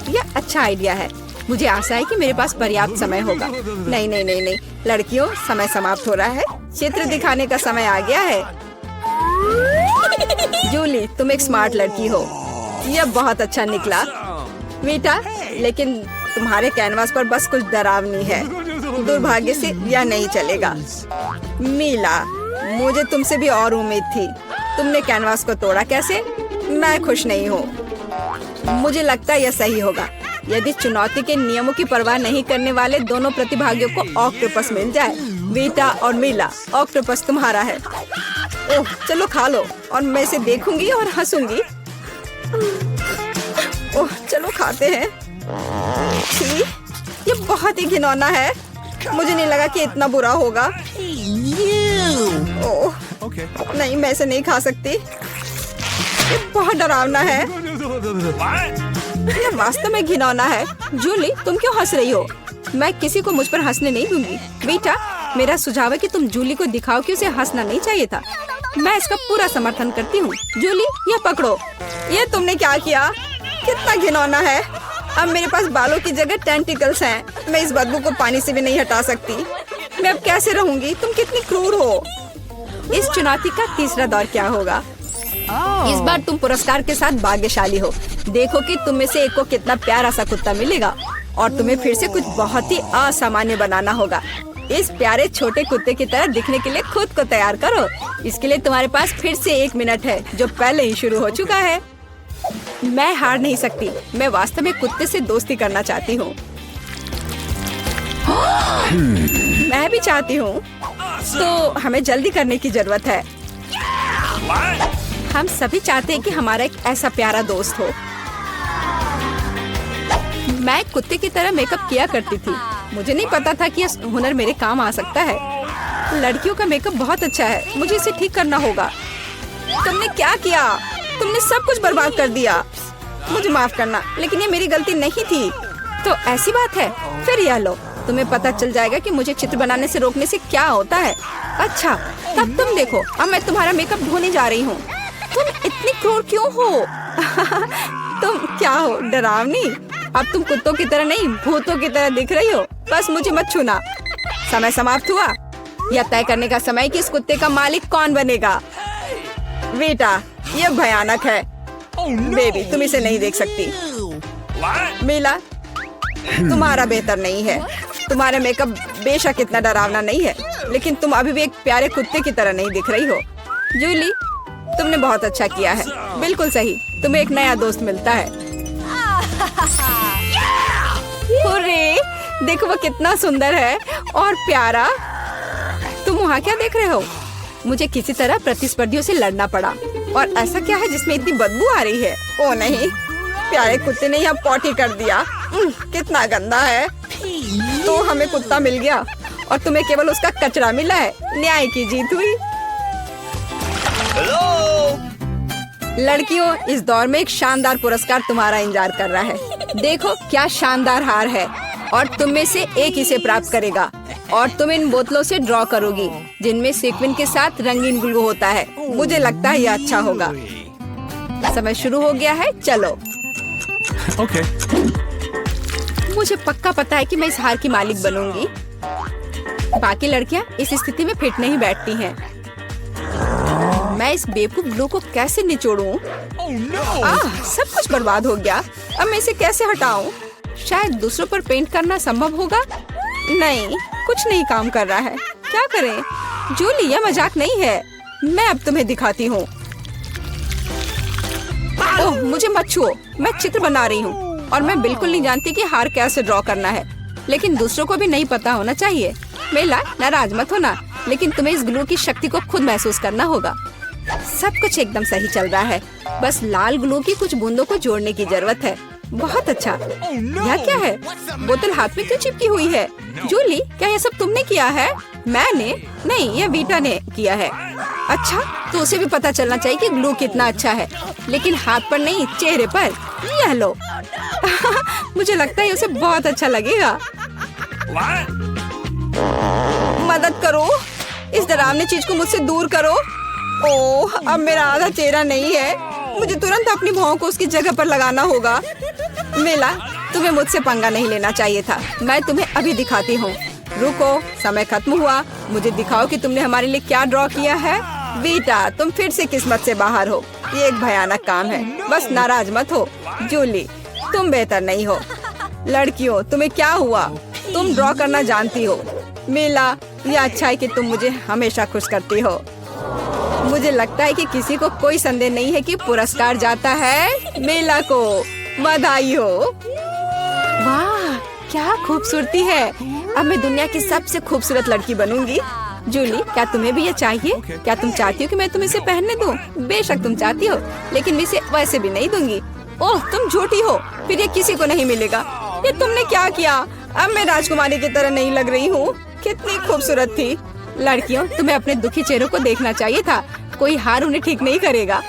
यह अच्छा आइडिया है। मुझे आशा है कि मेरे पास पर्याप्त समय होगा। नहीं नहीं नहीं नहीं, लड़कियों, समय समाप्त हो रहा है। चित्र दिखाने का समय आ गया है। जूली, तुम एक स्मार्ट लड़की हो। यह बहुत अच्छा निकला। वीटा, लेकिन तुम्हारे कैनवास पर बस कुछ डरावनी है। दुर्भाग्य से यह नहीं चलेगा। मीला, मुझे तुमसे भी और उम्मीद थी। तुमने कैनवास को तोड़ा कैसे? मैं खुश नहीं हूँ। मुझे लगता है यह सही होगा यदि चुनौती के नियमों की परवाह नहीं करने वाले दोनों प्रतिभागियों को ऑक्टोपस मिल जाए। वीटा और मीला, ऑक्टोपस तुम्हारा है। ओह, चलो खा लो और मैं इसे देखूंगी और हंसूंगी। ओह, चलो खाते हैं। छी, ये बहुत ही घिनौना है। मुझे नहीं लगा कि इतना बुरा होगा। ओह, Okay. नहीं, मैं इसे नहीं खा सकती। ये बहुत डरावना है। What? ये वास्तव में घिनौना है। जूली, तुम क्यों हंस रही हो? मैं किसी को मुझ पर हंसने नहीं दूंगी। बेटा, मेरा सुझाव है कि तुम जूली को दिखाओ कि उसे हंसना नहीं चाहिए था। मैं इसका पूरा समर्थन करती हूँ। जूली, ये पकड़ो। ये तुमने क्या किया? कितना घिनौना है। अब मेरे पास बालों की जगह टेंटिकल्स हैं। मैं इस बदबू को पानी से भी नहीं हटा सकती। मैं अब कैसे रहूंगी? तुम कितनी क्रूर हो। इस चुनौती का तीसरा दौर क्या होगा? इस बार तुम पुरस्कार के साथ भाग्यशाली हो। देखो कि तुम में से एक को कितना प्यारा सा कुत्ता मिलेगा और तुम्हें फिर से कुछ बहुत ही असामान्य बनाना होगा। इस प्यारे छोटे कुत्ते की तरह दिखने के लिए खुद को तैयार करो। इसके लिए तुम्हारे पास फिर से 1 मिनट है, जो पहले ही शुरू हो चुका है। मैं हार नहीं सकती। मैं वास्तव में कुत्ते से दोस्ती करना चाहती हूँ। मैं भी चाहती हूँ। तो हमें जल्दी करने की जरूरत है। What? हम सभी चाहते हैं कि हमारा एक ऐसा प्यारा दोस्त हो। मैं कुत्ते की तरह मेकअप किया करती थी। मुझे नहीं पता था कि यह हुनर मेरे काम आ सकता है। लड़कियों का मेकअप बहुत अच्छा है। मुझे इसे ठीक करना होगा। तुमने क्या किया? तुमने सब कुछ बर्बाद कर दिया। मुझे माफ करना, लेकिन ये मेरी गलती नहीं थी। तो ऐसी बात है, फिर यह लो। तुम्हें पता चल जाएगा कि मुझे चित्र बनाने से रोकने से क्या होता है। अच्छा, तब तुम देखो। अब मैं तुम्हारा मेकअप धोने जा रही हूँ। तुम इतनी क्रूर क्यों हो? तुम क्या हो, डरावनी? अब तुम कुत्तों की तरह नहीं, भूतों की तरह दिख रही हो। बस मुझे मत छूना। समय समाप्त हुआ। यह तय करने का समय कि इस कुत्ते का मालिक कौन बनेगा। बेटा, यह भयानक है। बेबी, तुम इसे नहीं देख सकती। What? मीला, तुम्हारा बेहतर नहीं है। तुम्हारा मेकअप बेशक इतना डरावना नहीं है, लेकिन तुम अभी भी एक प्यारे कुत्ते की तरह नहीं दिख रही हो। जूली, तुमने बहुत अच्छा किया है। बिल्कुल सही, तुम्हें एक नया दोस्त मिलता है। हुर्रे, देखो वो कितना सुंदर है और प्यारा। तुम वहाँ क्या देख रहे हो? मुझे किसी तरह प्रतिस्पर्धियों से लड़ना पड़ा। और ऐसा क्या है जिसमें इतनी बदबू आ रही है? ओ नहीं, प्यारे कुत्ते ने यहाँ पॉटी कर दिया। कितना गंदा है। तो हमें कुत्ता मिल गया और तुम्हें केवल उसका कचरा मिला है। न्याय की जीत हुई। लड़कियों, इस दौर में एक शानदार पुरस्कार तुम्हारा इंतजार कर रहा है। देखो क्या शानदार हार है और तुम में से एक इसे प्राप्त करेगा। और तुम इन बोतलों से ड्रॉ करोगी जिनमें सीक्वेंस के साथ रंगीन ग्लू होता है। मुझे लगता है यह अच्छा होगा। समय शुरू हो गया है, चलो। Okay. मुझे पक्का पता है कि मैं इस हार की मालिक बनूंगी। बाकी लड़कियां इस स्थिति में फिट नहीं बैठती हैं। मैं इस बेवकूफ ग्लू को कैसे निचोड़ूं? सब कुछ बर्बाद हो गया। अब मैं इसे कैसे हटाऊं? शायद दूसरों पर पेंट करना संभव होगा। नहीं, कुछ नहीं काम कर रहा है। क्या करें? जूली, यह मजाक नहीं है। मैं अब तुम्हें दिखाती हूँ। ओह, मुझे मत छुओ। मैं चित्र बना रही हूँ और मैं बिल्कुल नहीं जानती कि हार कैसे ड्रॉ करना है। लेकिन दूसरों को भी नहीं पता होना चाहिए। मेला, नाराज मत होना, लेकिन तुम्हें इस ग्लू की शक्ति को खुद महसूस करना होगा। सब कुछ एकदम सही चल रहा है। बस लाल ग्लू की कुछ बूंदों को जोड़ने की जरूरत है। बहुत अच्छा। यह क्या है? बोतल हाथ में क्यों चिपकी हुई है? जूली, क्या यह सब तुमने किया है? मैंने नहीं, यह वीटा ने किया है। अच्छा, तो उसे भी पता चलना चाहिए कि ग्लू कितना अच्छा है, लेकिन हाथ पर नहीं, चेहरे पर। यह लो। मुझे लगता है उसे बहुत अच्छा लगेगा। What? मदद करो, इस डरावनी चीज को मुझसे दूर करो। ओह, अब मेरा आधा चेहरा नहीं है। मुझे तुरंत अपनी भौं को उसकी जगह पर लगाना होगा। मेला, तुम्हें मुझसे पंगा नहीं लेना चाहिए था। मैं तुम्हें अभी दिखाती हूँ। रुको, समय खत्म हुआ। मुझे दिखाओ कि तुमने हमारे लिए क्या ड्रॉ किया है। वीटा, तुम फिर से किस्मत से बाहर हो। ये एक भयानक काम है। बस नाराज मत हो। जूली, तुम बेहतर नहीं हो। लड़कियों, तुम्हें क्या हुआ? तुम ड्रॉ करना जानती हो। मेला, यह अच्छा है कि तुम मुझे हमेशा खुश करती हो। मुझे लगता है कि किसी को कोई संदेह नहीं है कि पुरस्कार जाता है मेला को। बधाई हो। वाह, क्या खूबसूरती है। अब मैं दुनिया की सबसे खूबसूरत लड़की बनूंगी। जूली, क्या तुम्हें भी ये चाहिए? क्या तुम चाहती हो कि मैं तुम्हें इसे पहनने दूं? बेशक तुम चाहती हो, लेकिन मैं इसे वैसे भी नहीं दूंगी। ओह, तुम झूठी हो। फिर ये किसी को नहीं मिलेगा। ये तुमने क्या किया? अब मैं राजकुमारी की तरह नहीं लग रही हूँ। कितनी खूबसूरत थी। लड़कियों, तुम्हें अपने दुखी चेहरों को देखना चाहिए था। कोई हार उन्हें ठीक नहीं करेगा।